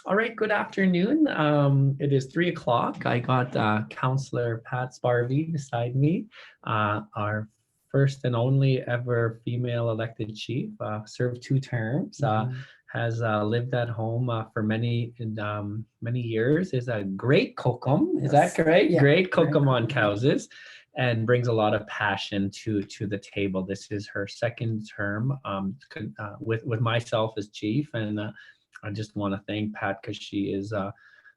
A: All right, good afternoon. It is 3 o'clock. I got Councillor Pat Sparvey beside me, our first and only ever female elected chief, served 2 terms, has lived at home for many years, is a great cookum. Is that
I: Yes.
A: correct?
I: Yeah.
A: Great cookum on Cowessess, and brings a lot of passion to the table. This is her second term with myself as chief, and I just want to thank Pat because she is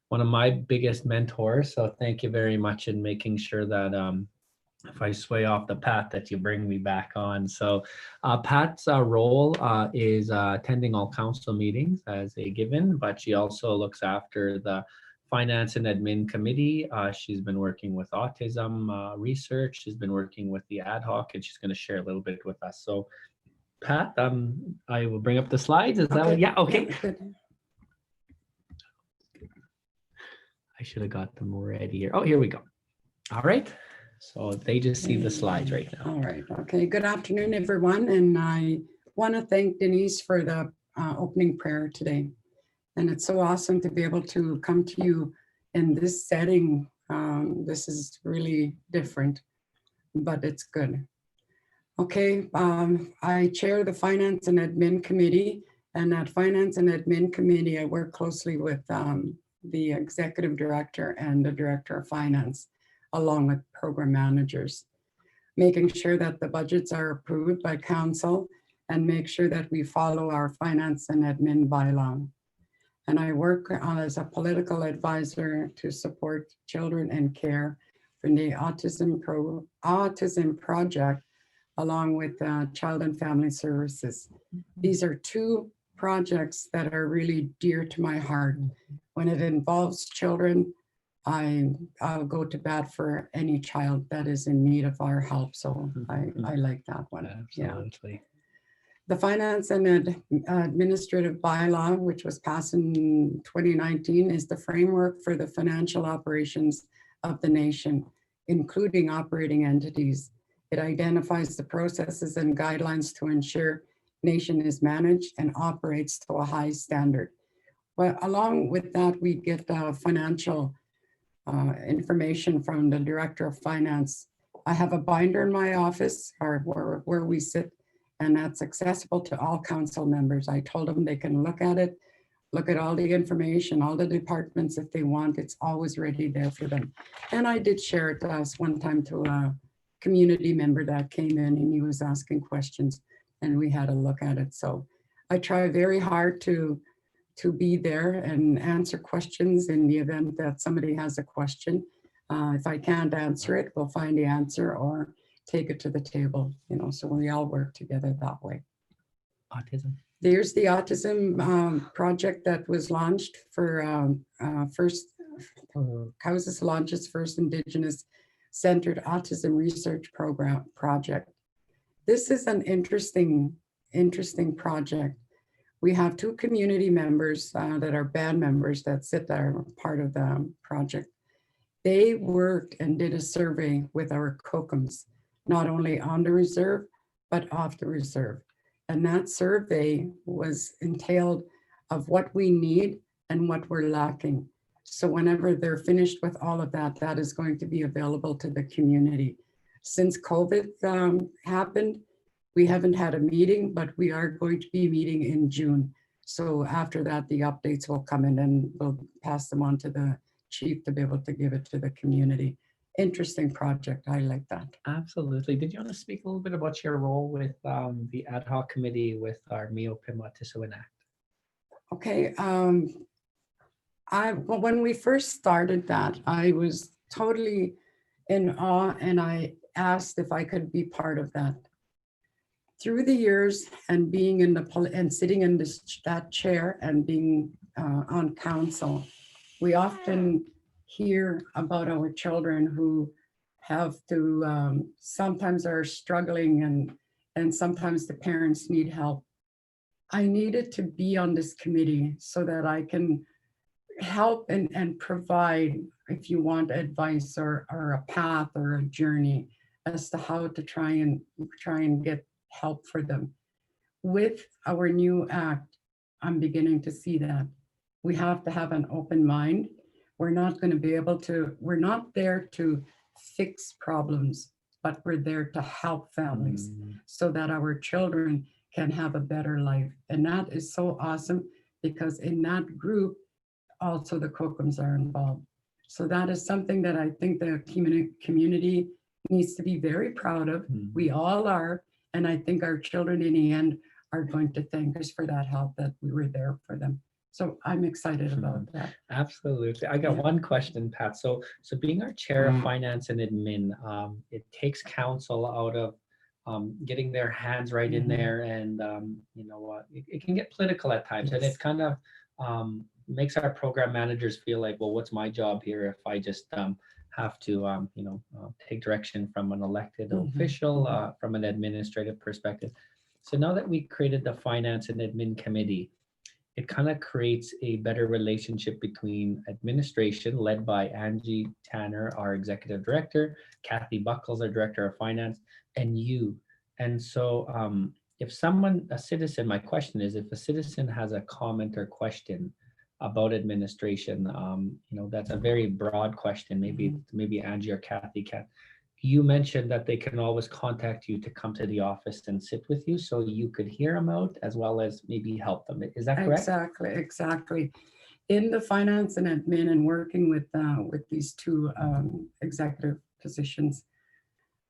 A: one of my biggest mentors. So thank you very much in making sure that if I sway off the path that you bring me back on. So Pat's role is attending all council meetings as a given, but she also looks after the finance and admin committee. She's been working with autism research. She's been working with the ad hoc, and she's going to share a little bit with us. So Pat, I will bring up the slides. Is that what? Yeah, okay.
I: Good.
A: I should have got them ready here. Oh, here we go. All right. So they just see the slides right now.
I: All right. Okay. Good afternoon, everyone. And I want to thank Denise for the opening prayer today. And it's so awesome to be able to come to you in this setting. This is really different, but it's good. Okay. I chair the Finance and Admin Committee. And at Finance and Admin Committee, I work closely with the Executive Director and the Director of Finance, along with program managers, making sure that the budgets are approved by council and make sure that we follow our finance and admin bylaw. And I work as a political advisor to support children and care for the autism project, along with Child and Family Services. These are 2 projects that are really dear to my heart. When it involves children, I'll go to bat for any child that is in need of our help. So I like that one.
A: Absolutely.
I: Yeah. The Finance and Administrative Bylaw, which was passed in 2019, is the framework for the financial operations of the nation, including operating entities. It identifies the processes and guidelines to ensure nation is managed and operates to a high standard. Well, along with that, we get financial information from the Director of Finance. I have a binder in my office, or where we sit, and that's accessible to all council members. I told them they can look at it, look at all the information, all the departments if they want. It's always ready there for them. And I did share it one time to a community member that came in, and he was asking questions, and we had a look at it. So I try very hard to be there and answer questions in the event that somebody has a question. If I can't answer it, we'll find the answer or take it to the table, so we all work together that way.
A: Autism.
I: There's the autism project that was launched for Cowessess launches first Indigenous centered autism research project. This is an interesting project. We have 2 community members that are band members that sit there, part of the project. They worked and did a survey with our COCUMs, not only on the reserve, but off the reserve. And that survey was entailed of what we need and what we're lacking. So whenever they're finished with all of that, that is going to be available to the community. Since COVID happened, we haven't had a meeting, but we are going to be meeting in June. So after that, the updates will come in, and we'll pass them on to the chief to be able to give it to the community. Interesting project. I like that.
A: Absolutely. Did you want to speak a little bit about your role with the ad hoc committee with our Mio Pima Tisuin Act?
I: Okay. When we first started that, I was totally in awe, and I asked if I could be part of that. Through the years and being in and sitting in that chair and being on council, we often hear about our children who have to sometimes are struggling, and sometimes the parents need help. I needed to be on this committee so that I can help and provide, if you want advice or a path or a journey as to how to try and get help for them. With our new act, I'm beginning to see that we have to have an open mind. We're not going to be able to, we're not there to fix problems, but we're there to help families so that our children can have a better life. And that is so awesome because in that group, also the Kokums are involved. So that is something that I think the community needs to be very proud of. We all are. And I think our children in the end are going to thank us for that help, that we were there for them. So I'm excited about that.
A: Absolutely. I got
I: Yeah.
A: one question, Pat. So being our chair of finance and admin, it takes council out of getting their hands right in there, and you know what, it can get political at times, and
I: Yes.
A: it kind of makes our program managers feel like, well, what's my job here if I just have to take direction from an elected official from an administrative perspective. So now that we created the finance and admin committee, it kind of creates a better relationship between administration led by Angie Tanner, our executive director, Kathy Buckles, our director of finance, and you. And so if a citizen, my question is, if a citizen has a comment or question about administration, that's a very broad question. Maybe Angie or Kathy can. You mentioned that they can always contact you to come to the office and sit with you so you could hear them out as well as maybe help them. Is that correct?
I: Exactly. In the finance and admin and working with these two executive positions,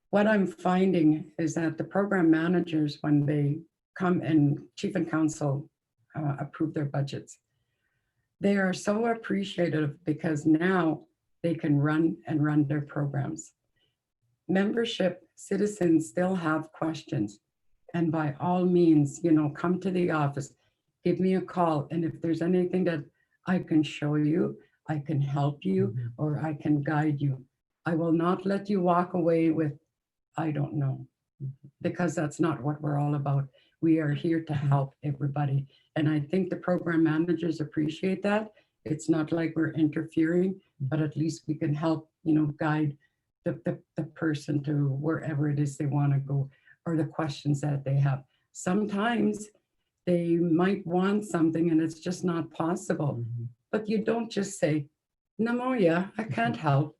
I: what I'm finding is that the program managers, when they come and chief and council approve their budgets, they are so appreciative because now they can run their programs. Membership citizens still have questions, and by all means, come to the office, give me a call, and if there's anything that I can show you, I can help you, or I can guide you. I will not let you walk away with, I don't know, because that's not what we're all about. We are here to help everybody, and I think the program managers appreciate that. It's not like we're interfering, but at least we can help, guide the person to wherever it is they want to go, or the questions that they have. Sometimes they might want something and it's just not possible, but you don't just say, Namoya, I can't help.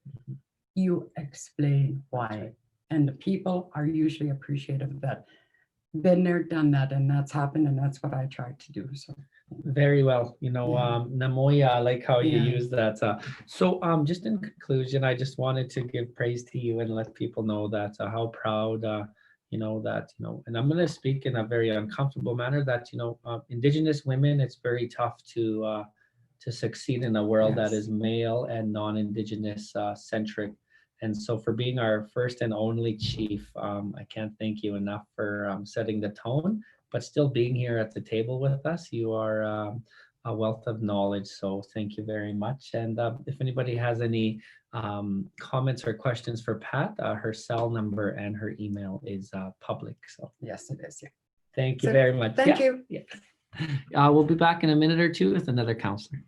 I: You explain why. And the people are usually appreciative of that. Been there, done that, and that's happened, and that's what I tried to do. So
A: very well. Namoya, I like how you
I: Yeah.
A: use that. So just in conclusion, I just wanted to give praise to you and let people know that how proud, and I'm going to speak in a very uncomfortable manner that, Indigenous women, it's very tough to succeed in a world that
I: Yes.
A: is male and non-Indigenous centric. And so for being our first and only chief, I can't thank you enough for setting the tone, but still being here at the table with us. You are a wealth of knowledge. So thank you very much. And if anybody has any comments or questions for Pat, her cell number and her email is public. So
I: yes, it is. Yeah.
A: thank you
I: So,
A: very much.
I: Thank you.
A: Yeah. We'll be back in a minute or two with another counselor.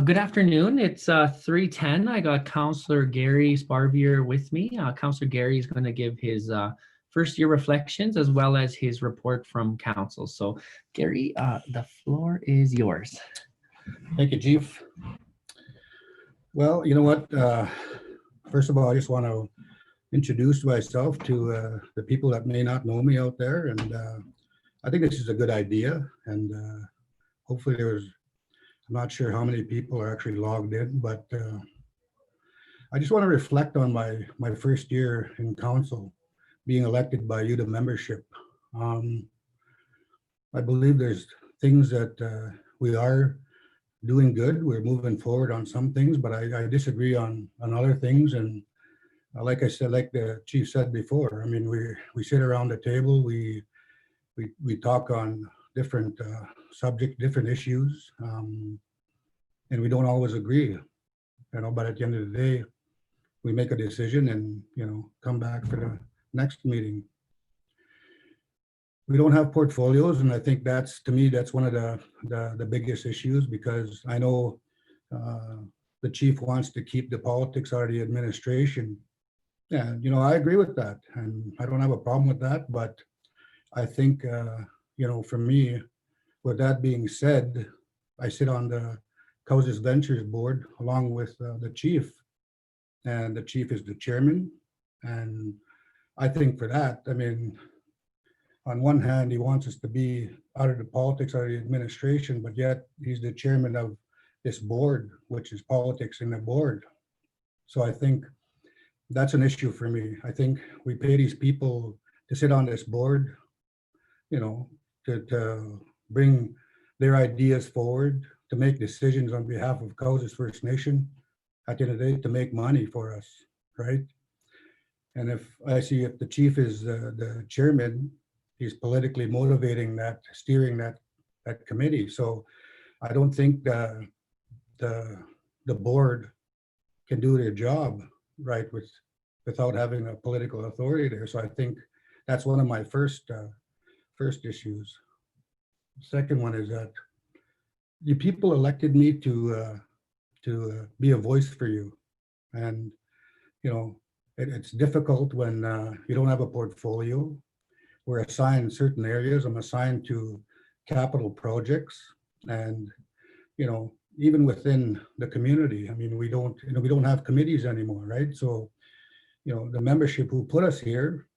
A: Good afternoon. It's 3:10. I got Councillor Gary Sparvier with me. Councillor Gary is going to give his first year reflections as well as his report from council. So Gary, the floor is yours.
J: Thank you, Chief. Well, you know what? First of all, I just want to introduce myself to the people that may not know me out there. And I think this is a good idea. And hopefully I'm not sure how many people are actually logged in, but I just want to reflect on my first year in council, being elected by you to membership. I believe there's things that we are doing good. We're moving forward on some things, but I disagree on other things. And like I said, like the chief said before, I mean, we sit around the table, we talk on different subjects, different issues, and we don't always agree, but at the end of the day, we make a decision and, come back for the next meeting. We don't have portfolios, and I think to me, that's one of the biggest issues, because I know the chief wants to keep the politics out of the administration. Yeah, I agree with that, and I don't have a problem with that, but I think, for me, with that being said, I sit on the Cowessess Ventures board along with the chief, and the chief is the chairman. And I think for that, I mean, on one hand, he wants us to be out of the politics, out of the administration, but yet he's the chairman of this board, which is politics in the board. So I think that's an issue for me. I think we pay these people to sit on this board, to bring their ideas forward, to make decisions on behalf of Cowessess First Nation, at the end of the day, to make money for us, right? And if the chief is the chairman, he's politically motivating that, steering that committee. So I don't think the board can do their job right without having a political authority there. So I think that's one of my first issues. Second one is that you people elected me to be a voice for you, and it's difficult when you don't have a portfolio. We're assigned certain areas. I'm assigned to capital projects, and even within the community, I mean, we don't have committees anymore, right? So the membership who put us here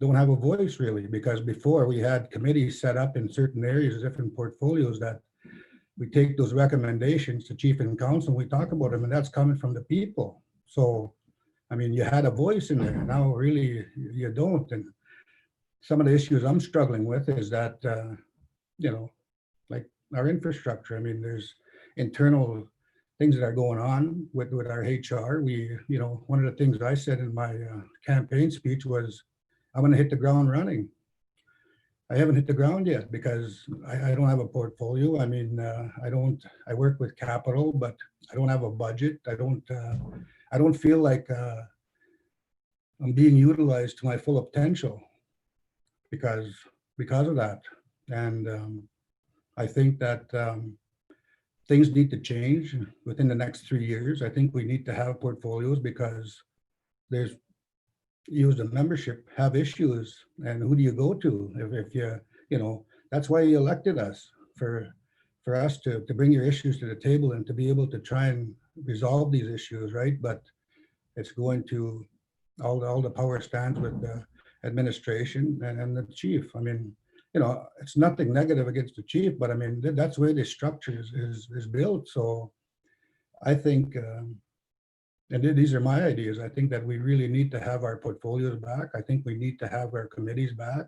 J: don't have a voice really, because before we had committees set up in certain areas, different portfolios, that we take those recommendations to chief and council, and we talk about them, and that's coming from the people. So I mean, you had a voice in there. Now really you don't. And some of the issues I'm struggling with is that like our infrastructure. I mean, there's internal things that are going on with our HR. One of the things I said in my campaign speech was, I'm going to hit the ground running. I haven't hit the ground yet because I don't have a portfolio. I mean, I work with capital, but I don't have a budget. I don't feel like I'm being utilized to my full potential because of that. And I think that things need to change within the next 3 years. I think we need to have portfolios because you as a membership have issues, and who do you go to if that's why you elected us, for us to bring your issues to the table and to be able to try and resolve these issues, right? But it's going to all the power stands with the administration and the chief. I mean, it's nothing negative against the chief, but I mean, that's the way the structure is built. So I think, and these are my ideas, I think that we really need to have our portfolios back. I think we need to have our committees back.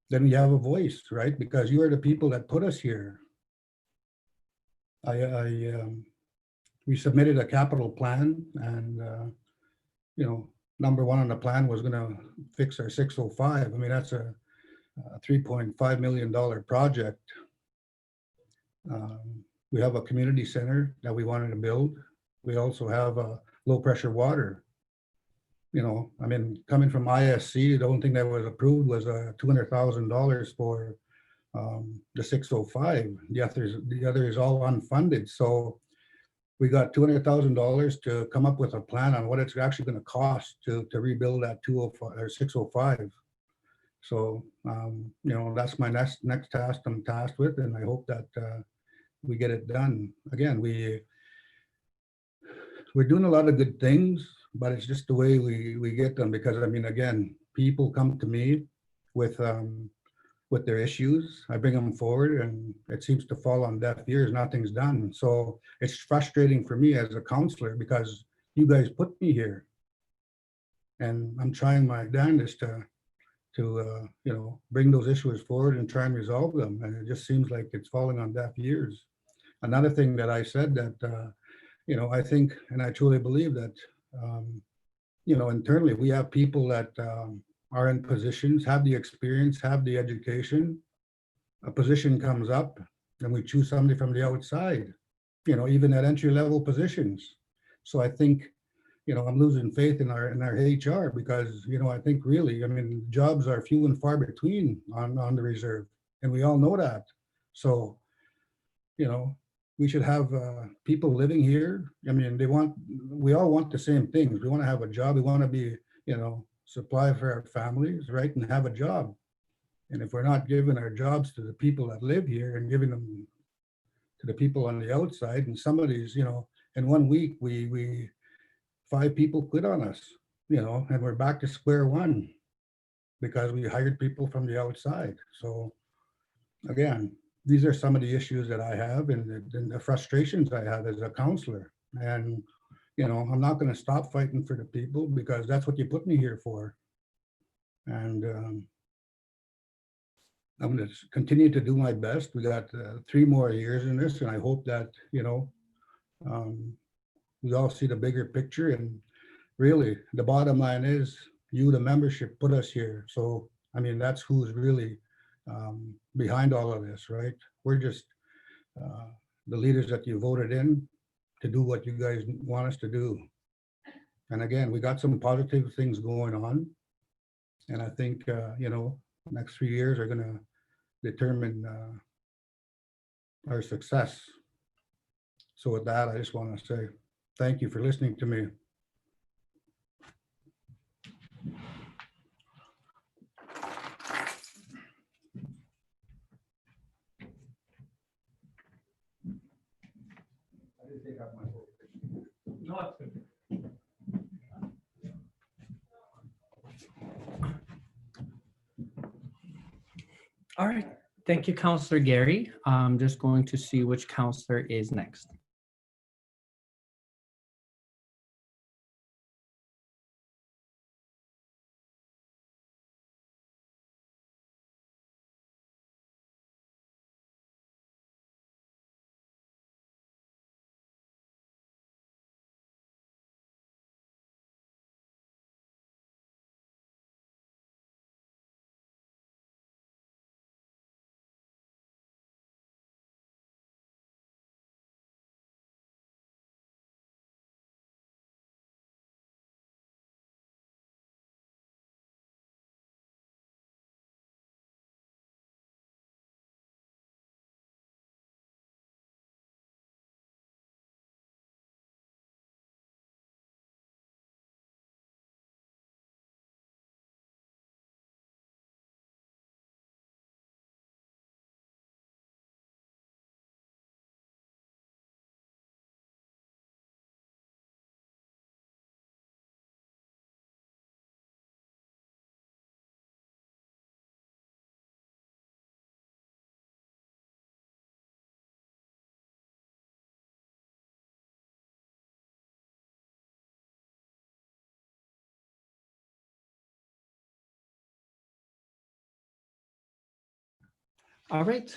J: Then you have a voice, right? Because you are the people that put us here. We submitted a capital plan, and number one on the plan was going to fix our 605. I mean, that's a $3.5 million project. We have a community center that we wanted to build. We also have a low pressure water. I mean, coming from ISC, the only thing that was approved was $200,000 for the 605. The other is all unfunded. So we got $200,000 to come up with a plan on what it's actually going to cost to rebuild that 205 or 605. So, that's my next task I'm tasked with, and I hope that we get it done. Again, we're doing a lot of good things, but it's just the way we get them, because I mean, again, people come to me with their issues. I bring them forward and it seems to fall on deaf ears. Nothing's done. So it's frustrating for me as a counselor, because you guys put me here and I'm trying my damnedest to bring those issues forward and try and resolve them. And it just seems like it's falling on deaf ears. Another thing that I said that, I think, and I truly believe that, internally we have people that are in positions, have the experience, have the education. A position comes up and we choose somebody from the outside, even at entry level positions. So I think, I'm losing faith in our HR, because, I think really, I mean, jobs are few and far between on the reserve, and we all know that. So, we should have people living here. I mean, we all want the same things. We want to have a job. We want to be, supply for our families, right? And have a job. And if we're not giving our jobs to the people that live here and giving them to the people on the outside, and some of these, in 1 week, we 5 people quit on us, and we're back to square one because we hired people from the outside. So again, these are some of the issues that I have and the frustrations I have as a counselor. And, I'm not going to stop fighting for the people, because that's what you put me here for. And I'm going to continue to do my best. We got 3 more years in this, and I hope that, we all see the bigger picture. And really, the bottom line is, you, the membership, put us here. So, I mean, that's who's really behind all of this, right? We're just the leaders that you voted in to do what you guys want us to do. And again, we got some positive things going on. And I think, next 3 years are going to determine our success. So with that, I just want to say thank you for listening to me.
A: All right. Thank you, Councillor Gary. I'm just going to see which councillor is next. All right.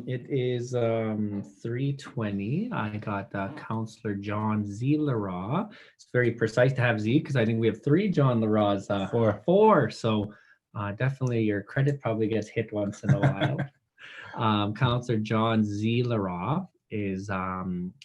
A: It is 3:20. I got Councillor John Z. Leroy. It's very precise to have Z, because I think we have 3 John Leroys. Four. So definitely your credit probably gets hit once in a while. Councillor John Z. Leroy is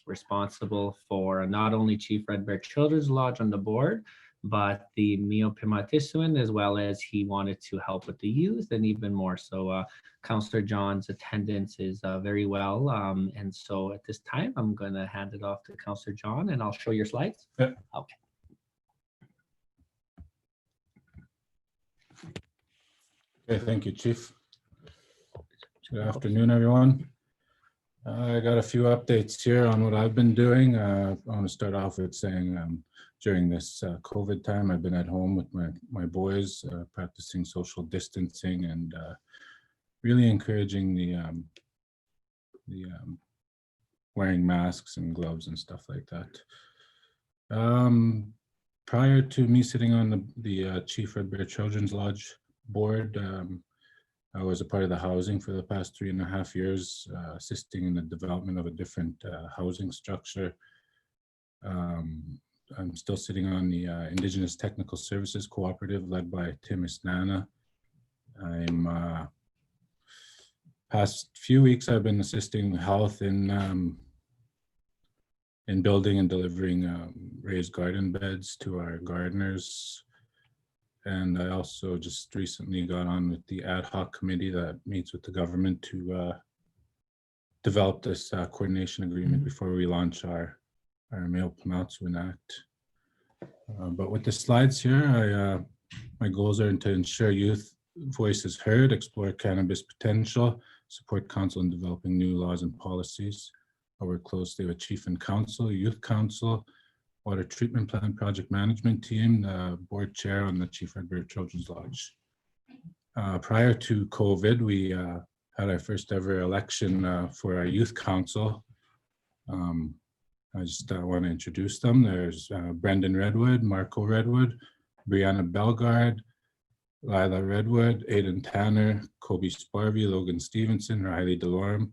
A: responsible for not only Chief Red Bear Children's Lodge on the board, but the Mio Pimatisuan, as well as he wanted to help with the youth and even more. So Councillor John's attendance is very well. And so at this time, I'm going to hand it off to Councillor John and I'll show your slides.
D: Yeah.
A: Okay.
D: Okay, thank you, Chief. Good afternoon, everyone. I got a few updates here on what I've been doing. I want to start off with saying during this COVID time, I've been at home with my boys, practicing social distancing and really encouraging the wearing masks and gloves and stuff like that. Prior to me sitting on the Chief Red Bear Children's Lodge board, I was a part of the housing for the past 3.5 years, assisting in the development of a different housing structure. I'm still sitting on the Indigenous Technical Services Cooperative led by Tim Isnana. I'm past few weeks I've been assisting health in building and delivering raised garden beds to our gardeners. And I also just recently got on with the ad hoc committee that meets with the government to develop this coordination agreement before we launch our Male Pimatisuan Act. But with the slides here, my goals are to ensure youth voices heard, explore cannabis potential, support council in developing new laws and policies. I work closely with Chief and Council, Youth Council, Water Treatment Plant Project Management Team, the board chair on the Chief Red Bear Children's Lodge. Prior to COVID, we had our first ever election for our Youth Council. I just want to introduce them. There's Brendan Redwood, Marco Redwood, Brianna Belgard, Lila Redwood, Aidan Tanner, Kobe Sparvey, Logan Stevenson, Riley Delorme,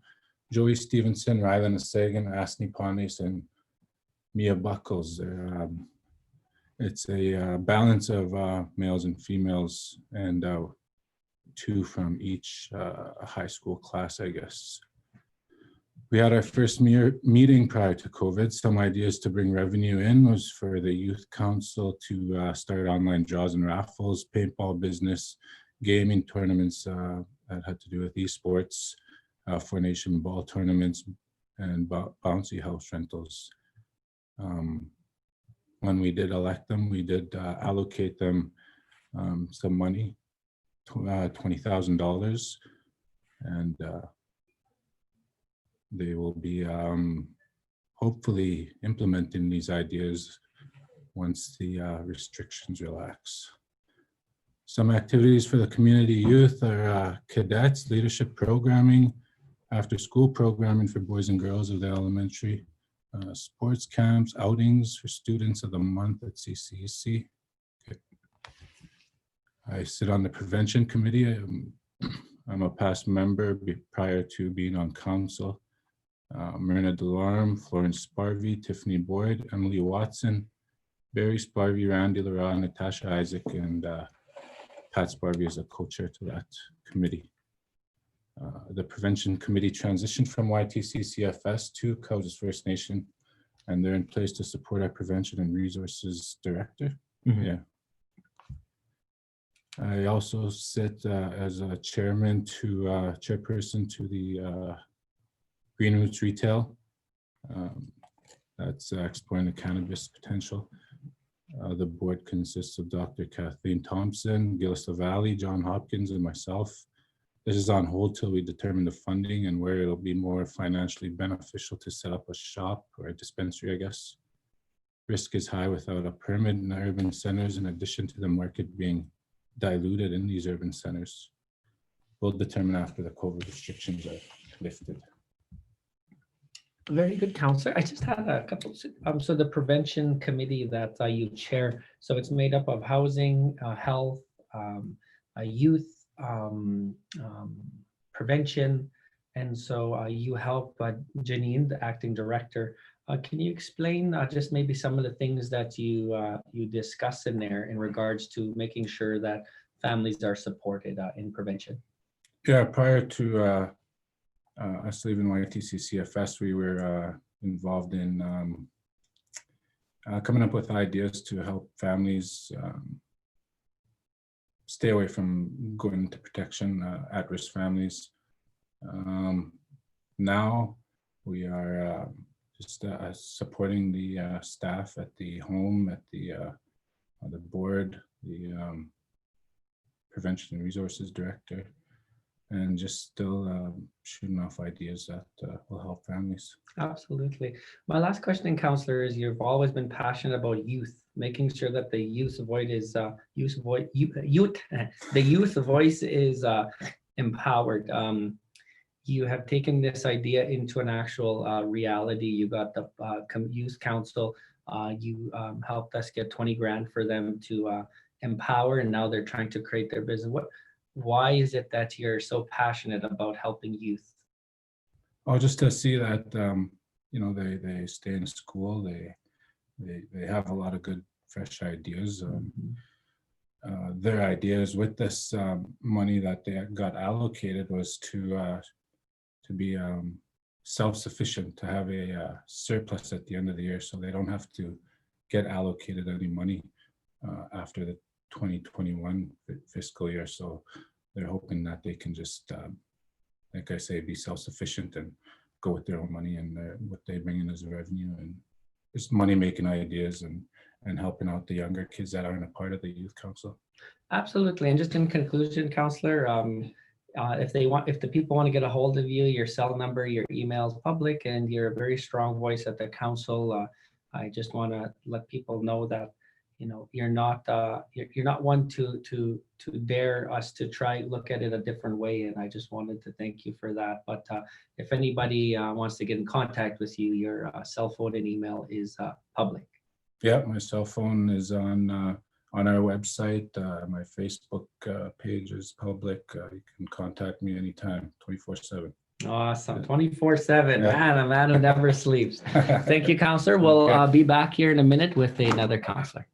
D: Joey Stevenson, Rylan Asagan, Asni Panis, and Mia Buckles. It's a balance of males and females, and 2 from each high school class, I guess. We had our first meeting prior to COVID. Some ideas to bring revenue in was for the Youth Council to start online draws and raffles, paintball business, gaming tournaments that had to do with esports, 4Nation ball tournaments, and bouncy house rentals. When we did elect them, we did allocate them some money, $20,000, and they will be hopefully implementing these ideas once the restrictions relax. Some activities for the community youth are cadets, leadership programming, after school programming for boys and girls of the elementary, sports camps, outings for students of the month at CCEC. Okay. I sit on the prevention committee. I'm a past member prior to being on council. Myrna Delorme, Florence Sparvey, Tiffany Boyd, Emily Watson, Barry Sparvey, Randy Lara, Natasha Isaac, and Pat Sparvey is a co-chair to that committee. The prevention committee transitioned from YTC CFS to Cowessess First Nation, and they're in place to support our prevention and resources director. Yeah. I also sit as a chairperson to the Green Roots Retail. That's exploring the cannabis potential. The board consists of Dr. Kathleen Thompson, Gillis Valley, John Hopkins, and myself. This is on hold till we determine the funding and where it'll be more financially beneficial to set up a shop or a dispensary, I guess. Risk is high without a permit in the urban centers, in addition to the market being diluted in these urban centers. We'll determine after the COVID restrictions are lifted.
A: Very good, Councillor. I just had a couple. So the prevention committee that you chair, so it's made up of housing, health, youth, prevention, and so you help Janine, the acting director. Can you explain just maybe some of the things that you discuss in there in regards to making sure that families are supported in prevention?
D: Yeah, prior to us leaving YTC CFS, we were involved in coming up with ideas to help families stay away from going into protection, at-risk families. Now we are just supporting the staff at the home, at the board, the Prevention and Resources Director, and just still shooting off ideas that will help families.
A: Absolutely. My last question, Counselor, is you've always been passionate about youth, making sure that the youth voice is the youth voice is empowered. You have taken this idea into an actual reality. You got the youth council. You helped us get 20 grand for them to empower, and now they're trying to create their business. Why is it that you're so passionate about helping youth?
D: Oh, just to see that you know, they stay in school. They have a lot of good, fresh ideas. Their ideas with this money that they got allocated was to be self-sufficient, to have a surplus at the end of the year, so they don't have to get allocated any money after the 2021 fiscal year. So they're hoping that they can just, like I say, be self-sufficient and go with their own money and what they bring in as revenue, and just money-making ideas and helping out the younger kids that aren't a part of the youth council.
A: Absolutely. And just in conclusion, Counselor, if the people want to get a hold of you, your cell number, your email is public, and you're a very strong voice at the council. I just want to let people know that, you know, you're not one to dare us to try look at it a different way. And I just wanted to thank you for that. But if anybody wants to get in contact with you, your cell phone and email is public.
D: Yeah, my cell phone is on our website. My Facebook page is public. You can contact me anytime, 24/7.
A: Awesome. 24/7.
D: Yeah.
A: Man, a man who never sleeps. Thank you, Counselor. We'll
D: Okay.
A: be back here in a minute with another counselor.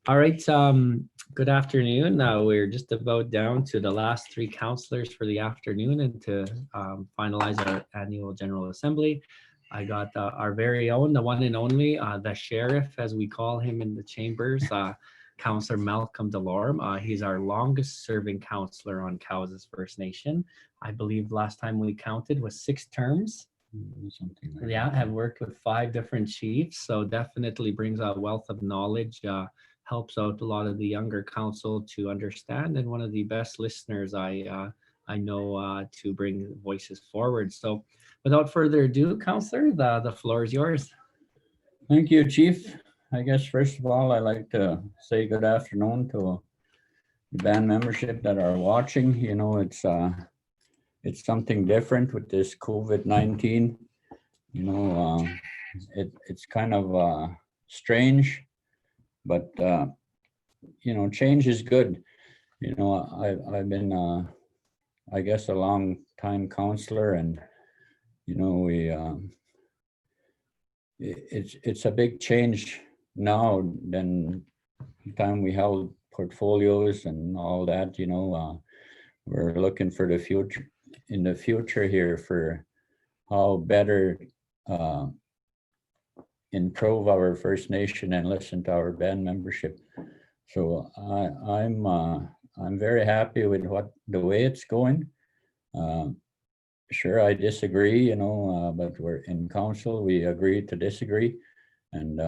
A: All right. Good afternoon. We're just about down to the last three counselors for the afternoon and to finalize our annual General Assembly. I got our very own, the one and only, the sheriff, as we call him in the chambers, Councillor Malcolm Delorme. He's our longest serving counselor on Cowessess First Nation. I believe last time we counted was 6 terms.
D: Something like
A: Yeah,
D: that.
A: have worked with 5 different chiefs, so definitely brings a wealth of knowledge, helps out a lot of the younger council to understand, and one of the best listeners I know to bring voices forward. So without further ado, Councillor, the floor is yours.
K: Thank you, Chief.
F: I guess first of all, I'd like to say good afternoon to the band membership that are watching. You know, it's something different with this COVID-19. You know, it's kind of strange, but you know, change is good. You know, I've been I guess a long time counselor, and you know, it's a big change now than the time we held portfolios and all that. You know, we're looking for the future, in the future here, for how better improve our First Nation and listen to our band membership. So I'm very happy with the way it's going. Sure, I disagree, you know, but we're in council, we agree to disagree. And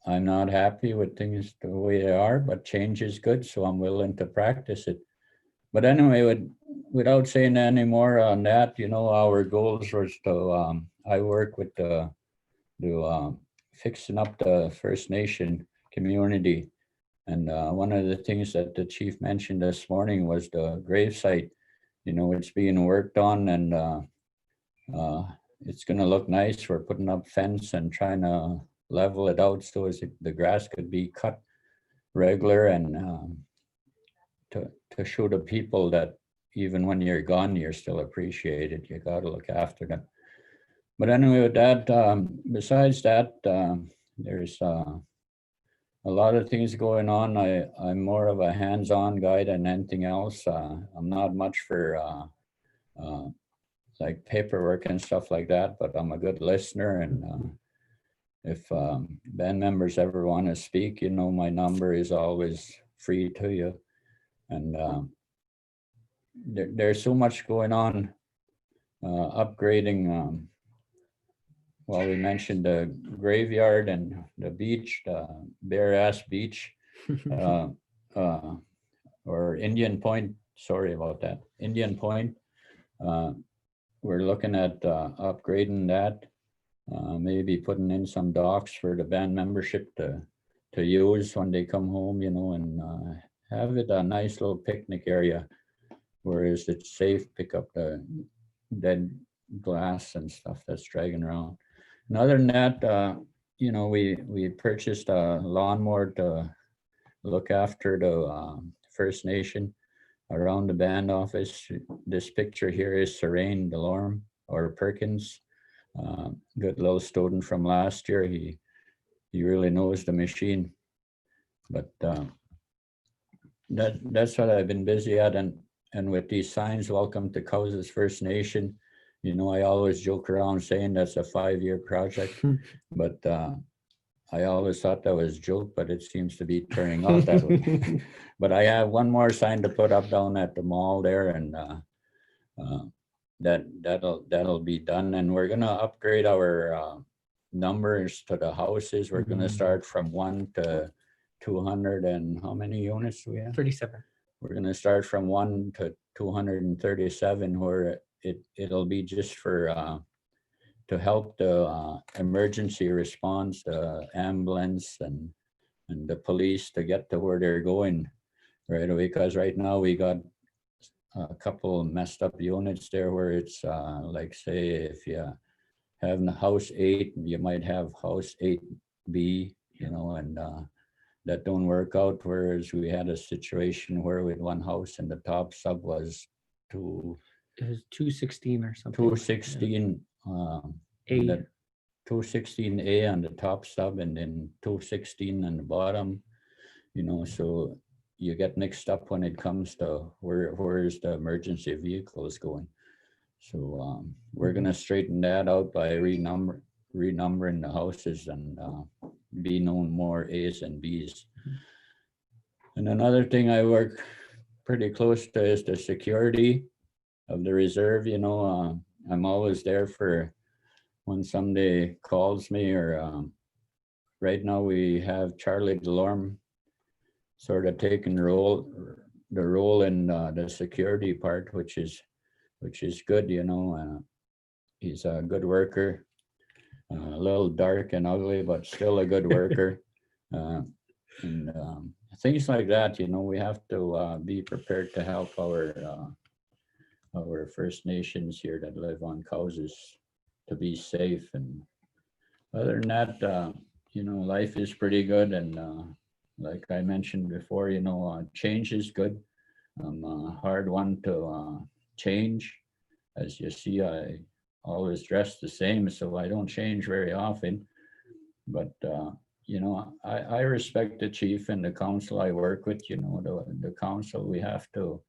F: I'm not happy with things the way they are, but change is good, so I'm willing to practice it. But anyway, without saying any more on that, you know, our goals was to, I work with the fixing up the First Nation community. And one of the things that the chief mentioned this morning was the gravesite. You know, it's being worked on, and it's going to look nice. We're putting up fence and trying to level it out so as the grass could be cut regular, and to show the people that even when you're gone, you're still appreciated. You got to look after them. But anyway, with that, besides that, there's a lot of things going on. I'm more of a hands-on guy than anything else. I'm not much for like paperwork and stuff like that, but I'm a good listener. And if band members ever want to speak, you know, my number is always free to you. And there's so much going on, upgrading. Well, we mentioned the graveyard and the beach, the Bare Ass Beach, or Indian Point. Sorry about that, Indian Point. We're looking at upgrading that, maybe putting in some docks for the band membership to use when they come home, you know, and have it a nice little picnic area, whereas it's safe, pick up the dead glass and stuff that's dragging around. And other than that, you know, we purchased a lawnmower to look after the First Nation around the band office. This picture here is Serene Delorme, or Perkins, good little student from last year. He really knows the machine. But that's what I've been busy at. And with these signs, welcome to Cowessess First Nation. You know, I always joke around saying that's a 5-year project, but I always thought that was a joke, but it seems to be turning out that way. But I have one more sign to put up down at the mall there, and that'll be done. And we're gonna upgrade our numbers to the houses. We're gonna start from 1 to 200, and how many units do we have?
A: 37.
F: We're gonna start from 1 to 237, where it'll be just for to help the emergency response, the ambulance and the police to get to where they're going right away. Because right now we got a couple messed up units there where it's like, say, if you have in house 8, you might have house 8B, you know, and that don't work out. Whereas we had a situation where with one house and the top sub was
A: It was 216 or something.
F: 216
A: A.
F: 216A on the top sub, and then 216 on the bottom, you know, so you get mixed up when it comes to where is the emergency vehicles going. So we're gonna straighten that out by renumbering the houses and be known more A's and B's. And another thing I work pretty close to is the security of the reserve. You know, I'm always there for when somebody calls me, or right now we have Charlie Delorme sort of taking the role in the security part, which is good, you know. He's a good worker. A little dark and ugly, but still a good worker. And things like that, we have to be prepared to help our First Nations here that live on Cowessess to be safe. And other than that, life is pretty good. And like I mentioned before, change is good. I'm a hard one to change. As you see, I always dress the same, so I don't change very often. But I respect the chief and the council I work with. The council, we have to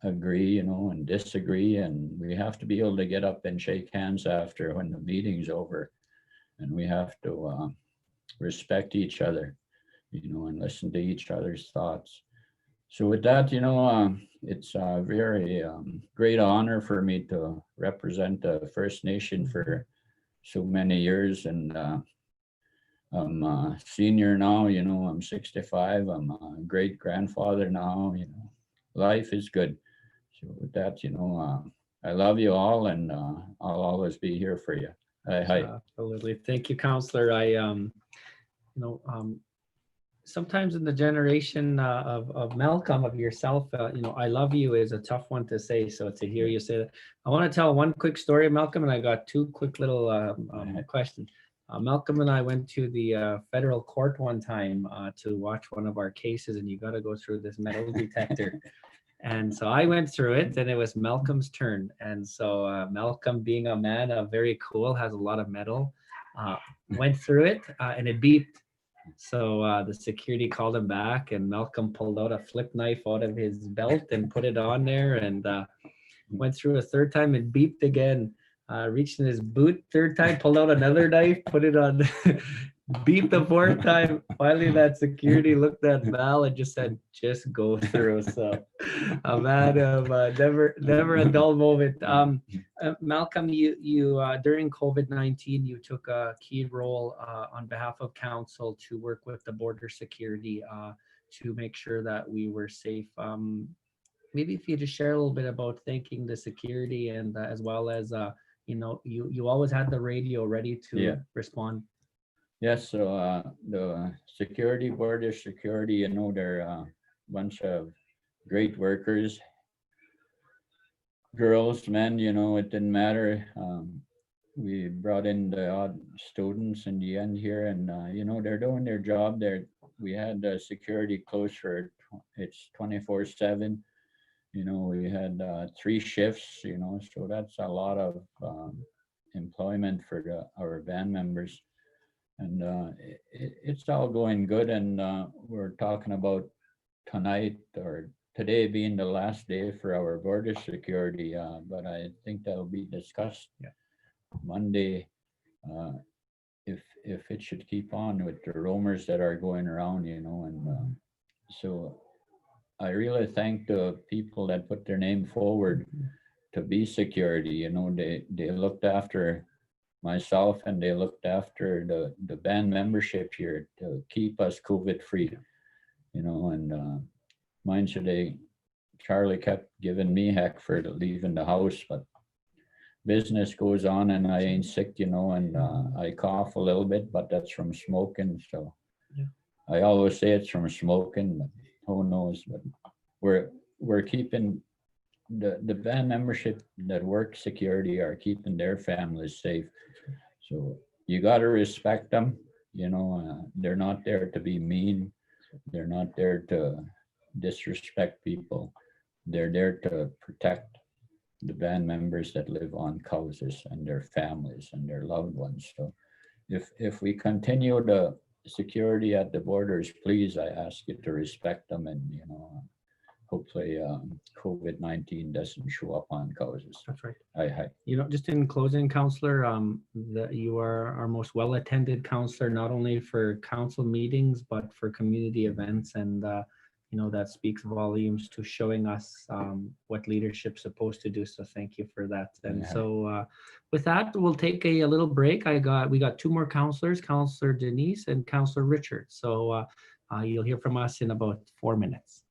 F: agree, and disagree, and we have to be able to get up and shake hands after when the meeting's over, and we have to respect each other, and listen to each other's thoughts. So with that, it's a very great honor for me to represent the First Nation for so many years. And I'm a senior now, I'm 65. I'm a great grandfather now, life is good. So with that, I love you all, and I'll always be here for you. Hi.
A: Absolutely. Thank you, Counselor. Sometimes in the generation of Malcolm, of yourself, I love you is a tough one to say. So to hear you say that, I want to tell one quick story, Malcolm, and I got two quick little questions. Malcolm and I went to the federal court one time to watch one of our cases, and you got to go through this metal detector. And so I went through it, and it was Malcolm's turn. And so Malcolm, being a man, very cool, has a lot of metal, went through it, and it beeped. So the security called him back, and Malcolm pulled out a flip knife out of his belt and put it on there, and went through a third time. It beeped again. Reached in his boot, third time, pulled out another knife, put it on, beeped the fourth time. Finally, that security looked at Val and just said, "Just go through." So a man of never a dull moment. Malcolm, you during COVID-19, you took a key role on behalf of council to work with the border security to make sure that we were safe. Maybe if you just share a little bit about thanking the security, and as well as you always had the radio ready to respond.
F: Yes, so the security, border security, they're a bunch of great workers, girls, men, it didn't matter. We brought in the odd students in the end here, and they're doing their job. We had the security close for it's 24/7. We had 3 shifts, so that's a lot of employment for our band members. And it's all going good. And we're talking about tonight or today being the last day for our border security, but I think that'll be discussed Monday if it should keep on with the rumors that are going around, and so I really thank the people that put their name forward to be security. They looked after myself, and they looked after the band membership here to keep us COVID free. And mind you, Charlie kept giving me heck for leaving the house, but business goes on, and I ain't sick, and I cough a little bit, but that's from smoking. So I always say it's from smoking, but who knows? But we're keeping the band membership that work security are keeping their families safe. So you got to respect them. They're not there to be mean. They're not there to disrespect people. They're there to protect the band members that live on Cowessess and their families and their loved ones. So if we continue the security at the borders, please, I ask you to respect them, and hopefully COVID-19 doesn't show up on Cowessess.
A: That's right.
F: Hi.
A: Just in closing, Counselor, that you are our most well-attended counselor, not only for council meetings, but for community events. And, that speaks volumes to showing us what leadership's supposed to do. So thank you for that. And so with that, we'll take a little break. We got 2 more counselors, Counselor Denise and Counselor Richard. So you'll hear from us in about 4 minutes.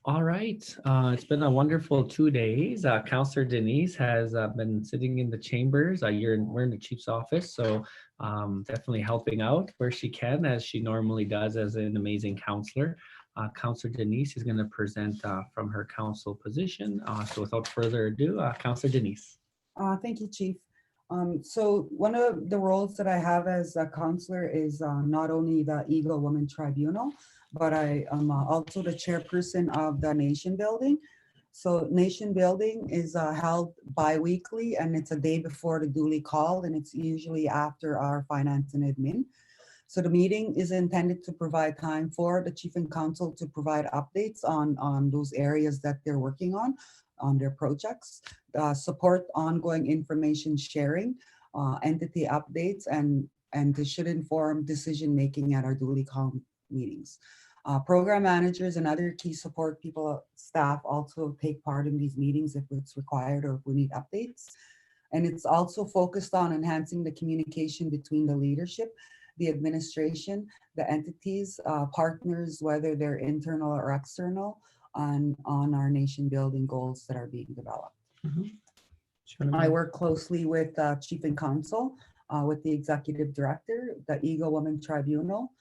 A: All right. It's been a wonderful 2 days. Councillor Denise has been sitting in the chambers. We're in the chief's office, so definitely helping out where she can, as she normally does as an amazing councillor. Councillor Denise is going to present from her council position. So without further ado, Councillor Denise.
K: Thank you, Chief. So one of the roles that I have as a counselor is not only the Eagle Women Tribunal, but I am also the chairperson of the Nation Building. So Nation Building is held bi-weekly, and it's a day before the duly called, and it's usually after our finance and admin. So the meeting is intended to provide time for the chief and council to provide updates on those areas that they're working on their projects, support ongoing information sharing, entity updates, and this should inform decision-making at our duly called meetings. Program managers and other key support people, staff also take part in these meetings if it's required or if we need updates. And it's also focused on enhancing the communication between the leadership, the administration, the entities, partners, whether they're internal or external, on our nation building goals that are being developed. I work closely with Chief and Council, with the Executive Director, the Eagle Women Tribunal,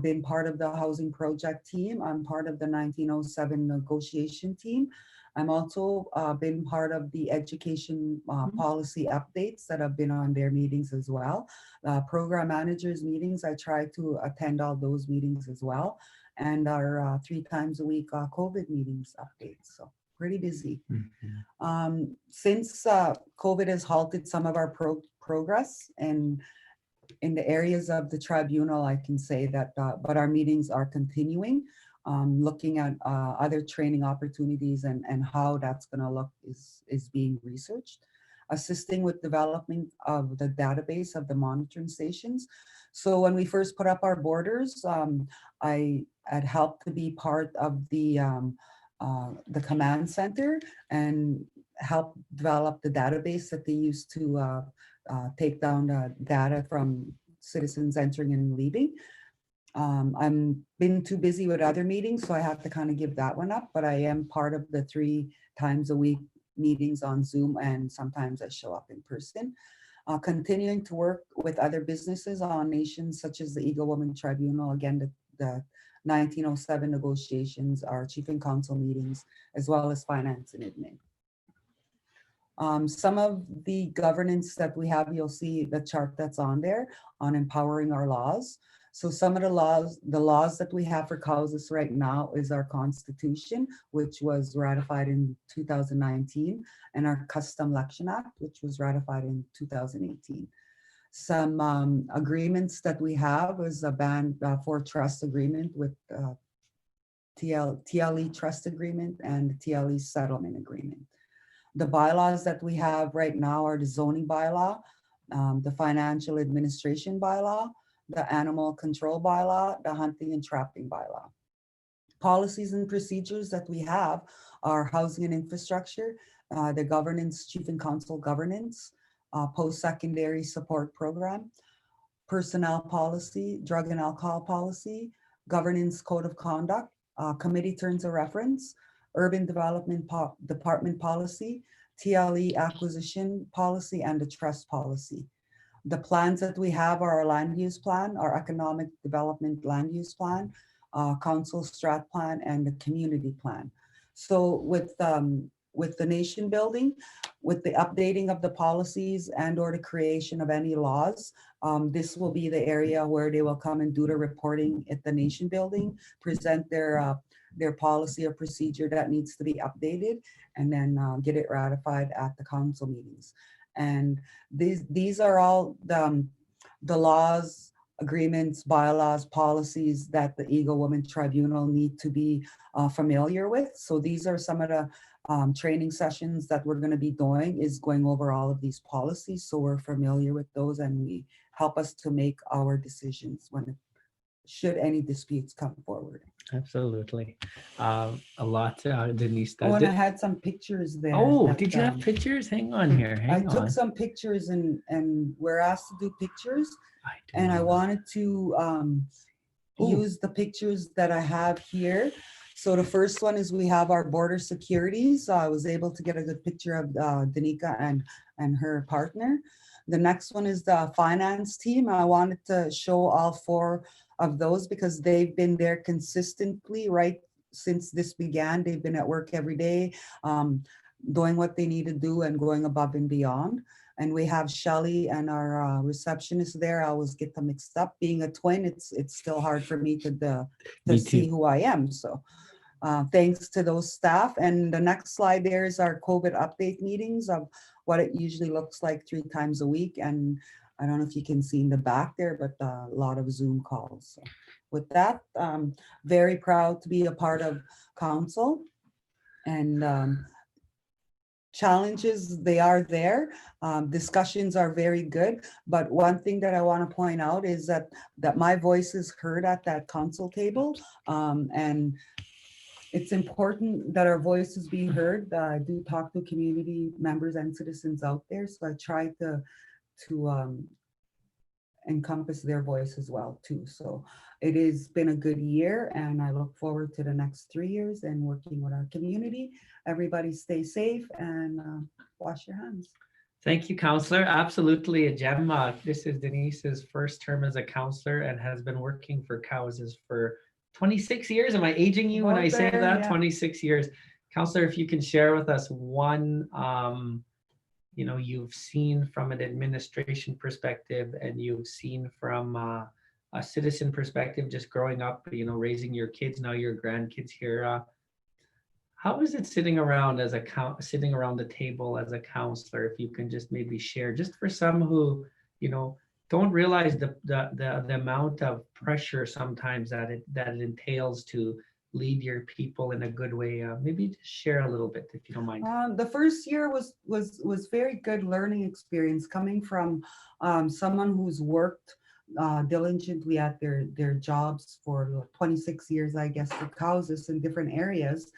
K: been part of the housing project team. I'm part of the 1907 negotiation team. I'm also been part of the education policy updates that have been on their meetings as well. Program managers meetings, I try to attend all those meetings as well. And our 3 times a week COVID meetings updates. So pretty busy. Since COVID has halted some of our progress and in the areas of the tribunal, I can say that, but our meetings are continuing. Looking at other training opportunities and how that's going to look is being researched. Assisting with development of the database of the monitoring stations. So when we first put up our borders, I had helped to be part of the command center and help develop the database that they used to take down the data from citizens entering and leaving. I'm been too busy with other meetings, so I have to kind of give that one up, but I am part of the 3 times a week meetings on Zoom, and sometimes I show up in person. Continuing to work with other businesses on nations such as the Eagle Women Tribunal, again, the 1907 negotiations, our chief and council meetings, as well as finance and admin. Some of the governance that we have, you'll see the chart that's on there on empowering our laws. So some of the laws that we have for Cowessess right now is our constitution, which was ratified in 2019, and our Custom Election Act, which was ratified in 2018. Some agreements that we have is a band for trust agreement with TLE trust agreement and the TLE settlement agreement. The bylaws that we have right now are the zoning bylaw, the financial administration bylaw, the animal control bylaw, the hunting and trapping bylaw. Policies and procedures that we have are housing and infrastructure, the governance, chief and council governance, post-secondary support program, personnel policy, drug and alcohol policy, governance code of conduct, committee terms of reference, urban development department policy, TLE acquisition policy, and the trust policy. The plans that we have are our land use plan, our economic development land use plan, council strat plan, and the community plan. So with the nation building, with the updating of the policies and or the creation of any laws, this will be the area where they will come and do the reporting at the nation building, present their policy or procedure that needs to be updated, and then get it ratified at the council meetings. And these are all the laws, agreements, bylaws, policies that the Eagle Women Tribunal need to be familiar with. So these are some of the training sessions that we're going to be doing, is going over all of these policies. So we're familiar with those, and we help us to make our decisions should any disputes come forward.
A: Absolutely. A lot, Denise.
K: Oh, and I had some pictures there.
A: Oh, did you have pictures? Hang on here.
K: I took some pictures, and we're asked to do pictures. And I wanted to use the pictures that I have here So the first one is we have our border securities. I was able to get a good picture of Danica and her partner. The next one is the finance team. I wanted to show all 4 of those because they've been there consistently right since this began. They've been at work every day, doing what they need to do and going above and beyond. And we have Shelly and our receptionist there. I always get them mixed up. Being a twin, it's still hard for me to
A: Me
K: see
A: too.
K: who I am. So thanks to those staff. And the next slide there is our COVID update meetings of what it usually looks like 3 times a week. And I don't know if you can see in the back there, but a lot of Zoom calls. So with that, very proud to be a part of council. And challenges, they are there. Discussions are very good. But one thing that I want to point out is that my voice is heard at that council table. And it's important that our voice is being heard. I do talk to community members and citizens out there, so I try to encompass their voice as well too. So it has been a good year, and I look forward to the next 3 years and working with our community. Everybody stay safe and wash your hands.
A: Thank you, Counselor. Absolutely a gem. This is Denise's first term as a counselor and has been working for Cowessess for 26 years. Am I aging you when I say
K: About there,
A: that?
K: yeah.
A: 26 years. Counselor, if you can share with us one, you've seen from an administration perspective and you've seen from a citizen perspective, just growing up, raising your kids, now your grandkids here. How is it sitting around sitting around the table as a counselor? If you can just maybe share, just for some who, don't realize the amount of pressure sometimes that it entails to lead your people in a good way. Maybe just share a little bit if you don't mind.
K: The first year was very good learning experience coming from someone who's worked diligently at their jobs for 26 years, I guess, for Cowessess in different areas.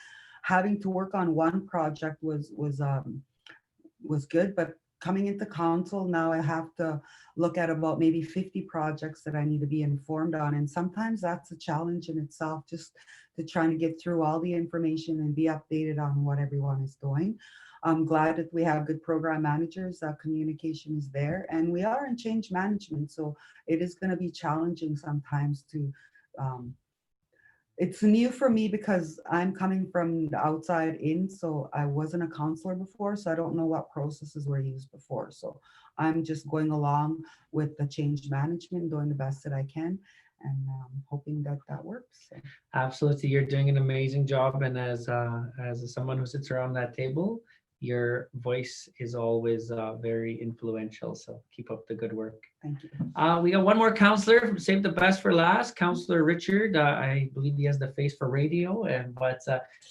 K: Having to work on one project was good, but coming into council now, I have to look at about maybe 50 projects that I need to be informed on, and sometimes that's a challenge in itself, just to trying to get through all the information and be updated on what everyone is doing. I'm glad that we have good program managers. Communication is there, and we are in change management, so it is going to be challenging sometimes to. It's new for me because I'm coming from the outside in, so I wasn't a counselor before, so I don't know what processes were used before. So I'm just going along with the change management, doing the best that I can, and hoping that that works. So.
A: Absolutely, you're doing an amazing job, and as someone who sits around that table, your voice is always very influential. So keep up the good work.
K: Thank you.
A: We got one more counselor. Save the best for last. Counselor Richard. I believe he has the face for radio, but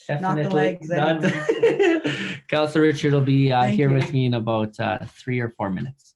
A: definitely
K: not the legs anyway.
A: Counselor Richard will be here
K: you.
A: with me in about 3 or 4 minutes.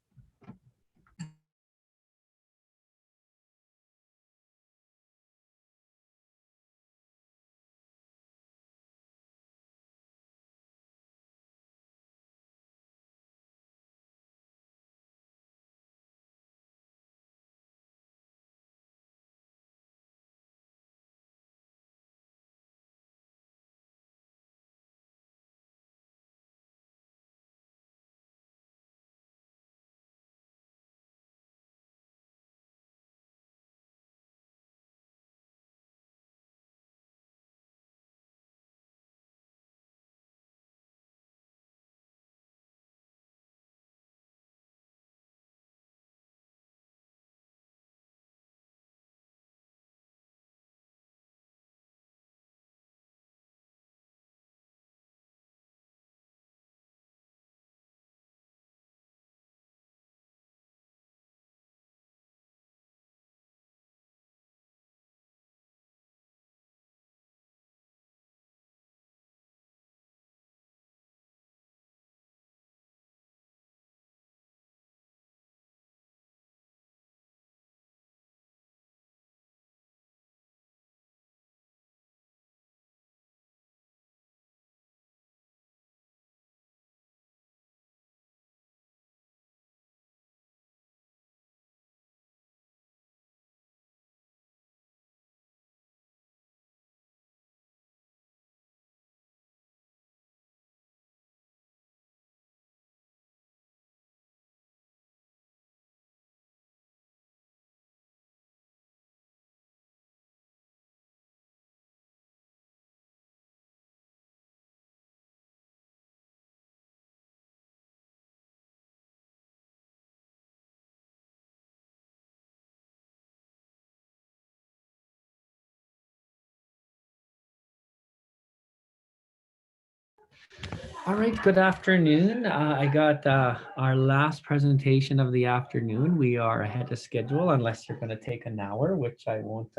A: All right, good afternoon. I got our last presentation of the afternoon. We are ahead of schedule unless you're going to take an hour, which I won't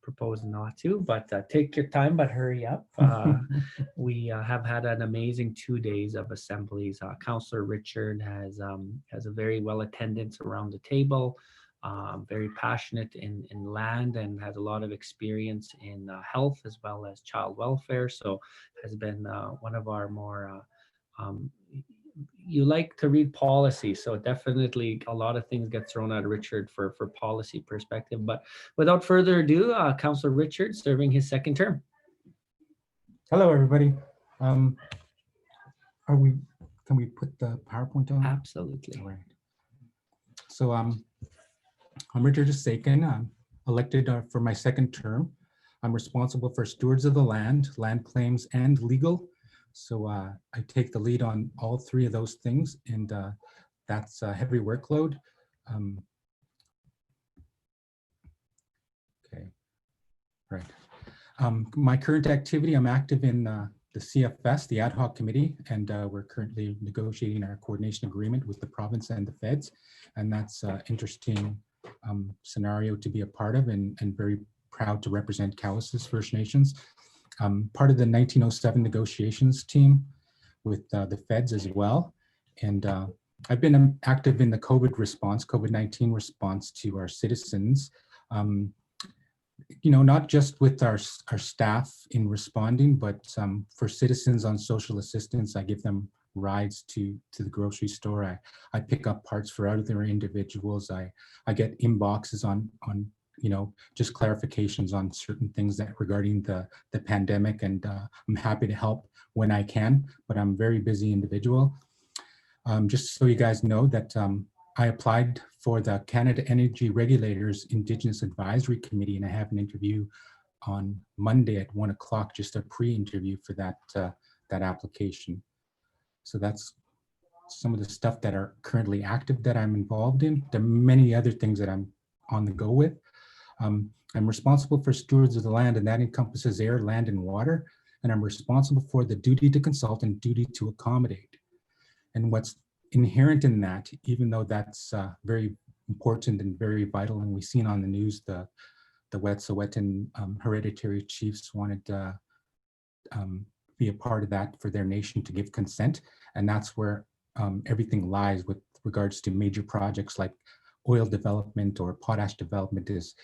A: propose not to, but take your time, but hurry up. We have had an amazing 2 days of assemblies. Councillor Richard has a very well attendance around the table, very passionate in land and has a lot of experience in health as well as child welfare. So has been one of our more you like to read policy, so definitely a lot of things get thrown at Richard for policy perspective. But without further ado, Councillor Richard serving his second term.
L: Hello, everybody. Can we put the PowerPoint on?
A: Absolutely.
L: All right. So I'm Richard Sakin. I'm elected for my second term. I'm responsible for stewards of the land, land claims, and legal. So I take the lead on all three of those things, and that's a heavy workload. Okay, right. My current activity, I'm active in the CFS, the ad hoc committee, and we're currently negotiating our coordination agreement with the province and the feds. And that's an interesting scenario to be a part of, and very proud to represent Cowessess First Nations. Part of the 1907 negotiations team with the feds as well. And I've been active in the COVID-19 response to our citizens. You know, not just with our staff in responding, but for citizens on social assistance. I give them rides to the grocery store. I pick up parts for other individuals. I get inboxes on you know, just clarifications on certain things that regarding the pandemic, and I'm happy to help when I can, but I'm a very busy individual. Just so you guys know that I applied for the Canada Energy Regulators Indigenous Advisory Committee, and I have an interview on Monday at 1 o'clock, just a pre-interview for that application. So that's some of the stuff that are currently active that I'm involved in. There are many other things that I'm on the go with. I'm responsible for stewards of the land, and that encompasses air, land, and water. And I'm responsible for the duty to consult and duty to accommodate. And what's inherent in that, even though that's very important and very vital, and we've seen on the news the Wet'suwet'en hereditary chiefs wanted to be a part of that for their nation to give consent. And that's where everything lies with regards to major projects like oil development or potash development is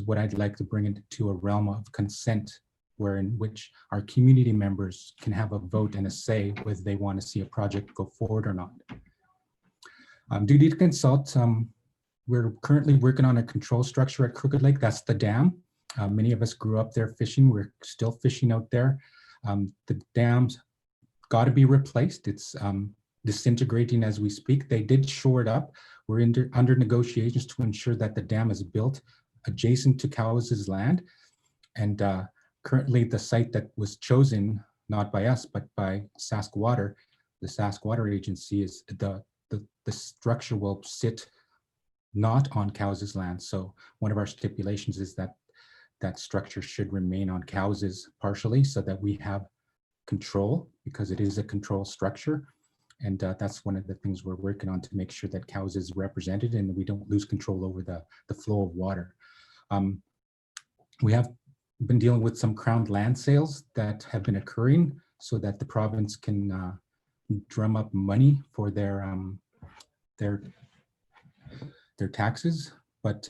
L: what I'd like to bring into a realm of consent, in which our community members can have a vote and a say whether they want to see a project go forward or not. Duty to consult, we're currently working on a control structure at Crooked Lake. That's the dam. Many of us grew up there fishing. We're still fishing out there. The dam's got to be replaced. It's disintegrating as we speak. They did shore it up. We're under negotiations to ensure that the dam is built adjacent to Cowessess land. And currently the site that was chosen, not by us, but by Saskwater, the Saskwater agency, is the structure will sit not on Cowessess land. So one of our stipulations is that that structure should remain on Cowessess partially, so that we have control, because it is a control structure. And that's one of the things we're working on, to make sure that Cowessess is represented and we don't lose control over the flow of water. We have been dealing with some crown land sales that have been occurring, so that the province can drum up money for their taxes. But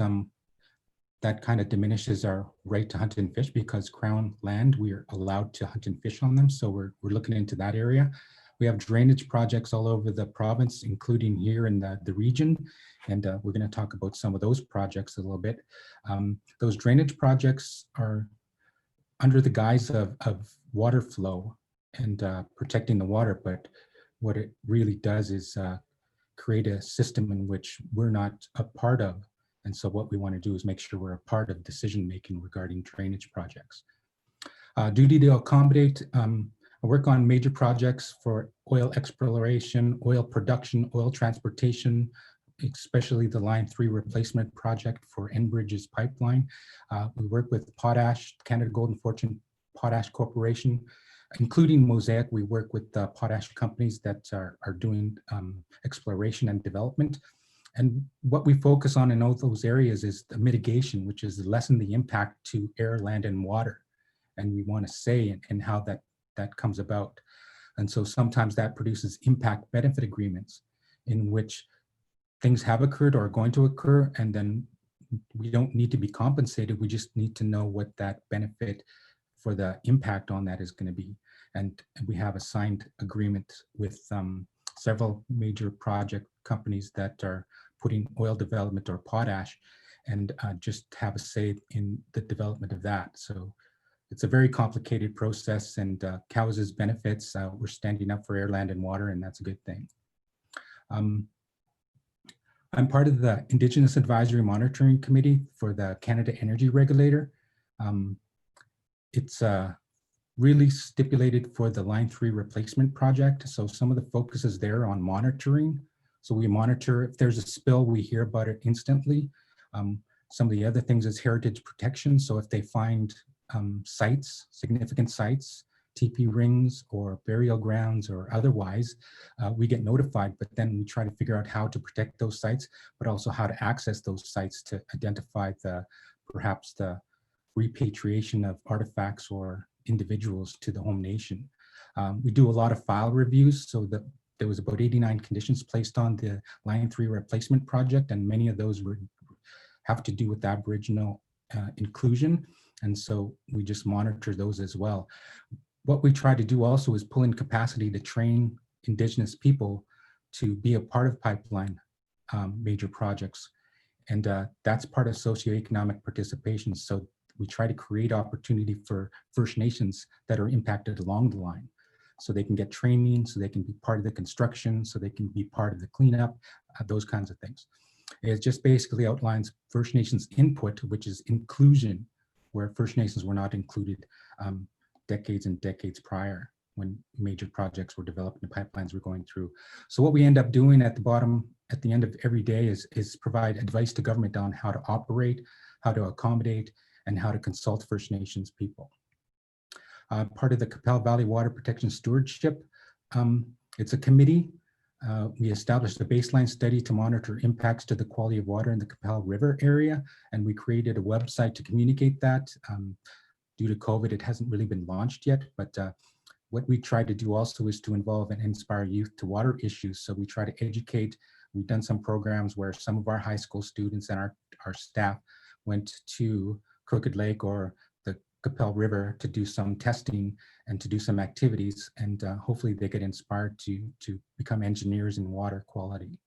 L: that kind of diminishes our right to hunt and fish, because crown land, we are allowed to hunt and fish on them. So we're looking into that area. We have drainage projects all over the province, including here in the region. And we're going to talk about some of those projects a little bit. Those drainage projects are under the guise of water flow and protecting the water. But what it really does is create a system in which we're not a part of. And so what we want to do is make sure we're a part of decision-making regarding drainage projects. Duty to accommodate. I work on major projects for oil exploration, oil production, oil transportation, especially the Line 3 replacement project for Enbridge's pipeline. We work with Potash, Canada Golden Fortune Potash Corporation. including Mosaic. We work with potash companies that are doing exploration and development. And what we focus on in all those areas is the mitigation, which is lessen the impact to air, land, and water. And we want to say and how that comes about. And so sometimes that produces impact benefit agreements in which things have occurred or are going to occur, and then we don't need to be compensated. We just need to know what that benefit for the impact on that is going to be. And we have a signed agreement with several major project companies that are putting oil development or potash, and just have a say in the development of that. So it's a very complicated process, and Cowessess benefits. We're standing up for air, land, and water, and that's a good thing. I'm part of the Indigenous Advisory Monitoring Committee for the Canada Energy Regulator. It's really stipulated for the Line 3 replacement project. So some of the focus is there on monitoring. So we monitor, if there's a spill, we hear about it instantly. Some of the other things is heritage protection. So if they find sites, significant sites, TP rings or burial grounds or otherwise, we get notified, but then we try to figure out how to protect those sites, but also how to access those sites to identify perhaps the repatriation of artifacts or individuals to the home nation. We do a lot of file reviews, so that there was about 89 conditions placed on the Line 3 replacement project, and many of those have to do with Aboriginal inclusion. And so we just monitor those as well. What we try to do also is pull in capacity to train Indigenous people to be a part of pipeline major projects. And that's part of socioeconomic participation. So we try to create opportunity for First Nations that are impacted along the line, so they can get training, so they can be part of the construction, so they can be part of the cleanup, those kinds of things. It just basically outlines First Nations input, which is inclusion, where First Nations were not included decades and decades prior when major projects were developed and pipelines were going through. So what we end up doing at the bottom, at the end of every day is provide advice to government on how to operate, how to accommodate, and how to consult First Nations people. Part of the Capel Valley Water Protection Stewardship, it's a committee. We established a baseline study to monitor impacts to the quality of water in the Capel River area, and we created a website to communicate that. Due to COVID, it hasn't really been launched yet, but what we try to do also is to involve and inspire youth to water issues. So we try to educate. We've done some programs where some of our high school students and our staff went to Crooked Lake or the Capel River to do some testing and to do some activities, and hopefully they get inspired to become engineers in water quality.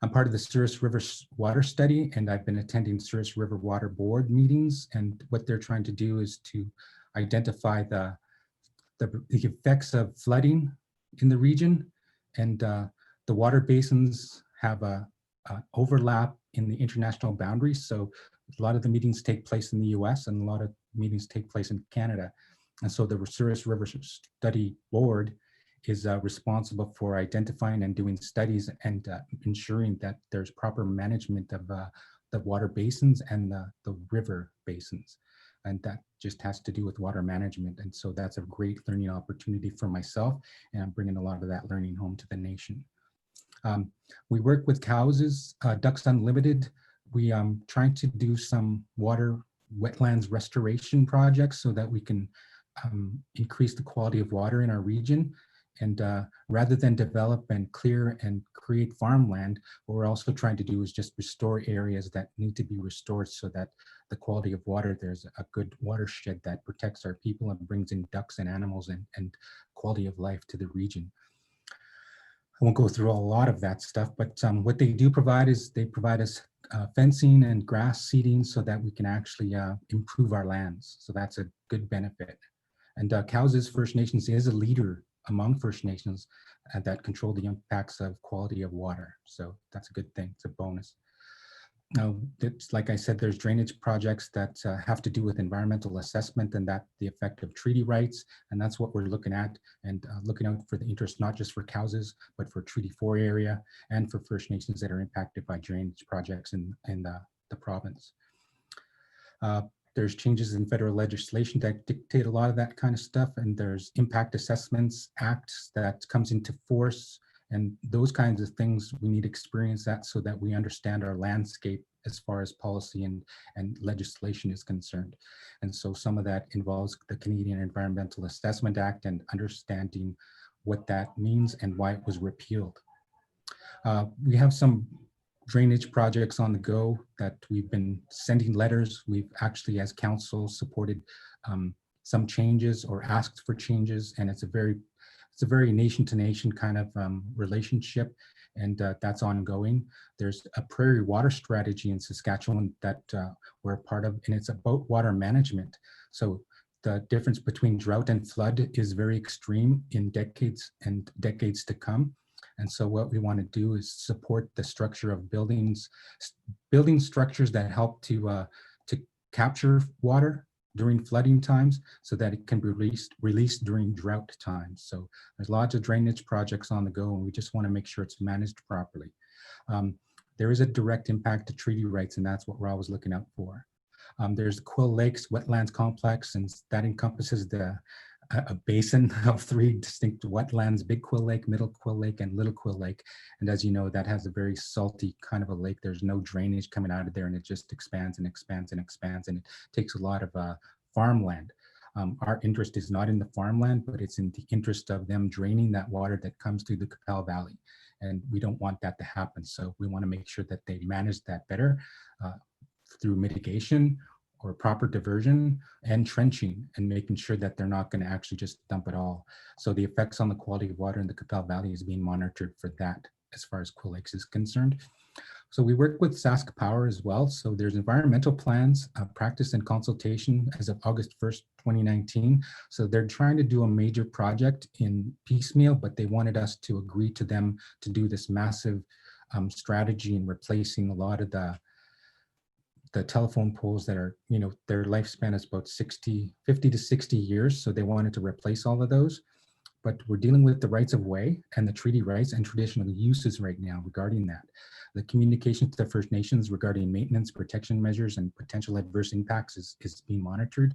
L: I'm part of the Souris River Water Study, and I've been attending Souris River Water Board meetings, and what they're trying to do is to identify the effects of flooding in the region, and the water basins have a overlap in the international boundaries. So a lot of the meetings take place in the US and a lot of meetings take place in Canada. And so the Souris River Study Board is responsible for identifying and doing studies and ensuring that there's proper management of the water basins and the river basins. And that just has to do with water management. And so that's a great learning opportunity for myself, and I'm bringing a lot of that learning home to the nation. We work with Cowessess, Ducks Unlimited. We trying to do some water wetlands restoration projects so that we can increase the quality of water in our region. And rather than develop and clear and create farmland, what we're also trying to do is just restore areas that need to be restored so that the quality of water, there's a good watershed that protects our people and brings in ducks and animals and quality of life to the region. I won't go through a lot of that stuff, but what they do provide is they provide us fencing and grass seeding so that we can actually improve our lands. So that's a good benefit. And Cowessess First Nations is a leader among First Nations that control the impacts of quality of water. So that's a good thing, it's a bonus. Now, it's, like I said, there's drainage projects that have to do with environmental assessment and that the effect of treaty rights. And that's what we're looking at, and looking out for the interest, not just for Cowessess, but for Treaty 4 area and for First Nations that are impacted by drainage projects in the province. there's changes in federal legislation that dictate a lot of that kind of stuff. And there's impact assessments acts that comes into force, and those kinds of things we need to experience that so that we understand our landscape as far as policy and legislation is concerned. And so some of that involves the Canadian Environmental Assessment Act and understanding what that means and why it was repealed. We have some drainage projects on the go that we've been sending letters. We've actually, as council, supported some changes or asked for changes, and it's a very nation to nation kind of relationship, and that's ongoing. There's a prairie water strategy in Saskatchewan that we're a part of, and it's about water management. So the difference between drought and flood is very extreme in decades and decades to come. And so what we want to do is support the structure of buildings, building structures that help to capture water during flooding times so that it can be released during drought times. So there's lots of drainage projects on the go, and we just want to make sure it's managed properly. There is a direct impact to treaty rights, and that's what we're always looking out for. There's the Quill Lakes Wetlands Complex, and that encompasses a basin of 3 distinct wetlands: Big Quill Lake, Middle Quill Lake, and Little Quill Lake. And as you know, that has a very salty kind of a lake. There's no drainage coming out of there, and it just expands and expands and expands, and it takes a lot of farmland. Our interest is not in the farmland, but it's in the interest of them draining that water that comes through the Qu'Appelle Valley. And we don't want that to happen. So we want to make sure that they manage that better through mitigation or proper diversion and trenching, and making sure that they're not going to actually just dump it all. So the effects on the quality of water in the Qu'Appelle Valley is being monitored for that as far as Quill Lakes is concerned. So we work with Sask Power as well. So there's environmental plans, practice and consultation as of August 1st, 2019. So they're trying to do a major project in piecemeal, but they wanted us to agree to them to do this massive strategy in replacing a lot of the telephone poles that are, their lifespan is about 50 to 60 years. So they wanted to replace all of those. But we're dealing with the rights of way and the treaty rights and traditional uses right now regarding that. The communication to the First Nations regarding maintenance, protection measures, and potential adverse impacts is being monitored.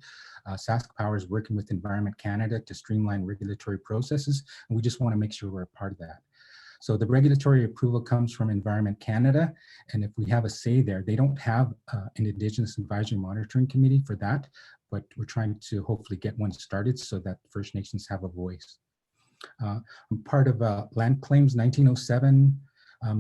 L: Sask Power is working with Environment Canada to streamline regulatory processes, and we just want to make sure we're a part of that. So the regulatory approval comes from Environment Canada, and if we have a say there, they don't have an Indigenous Advisory Monitoring Committee for that, but we're trying to hopefully get one started so that First Nations have a voice. I'm part of Land Claims 1907.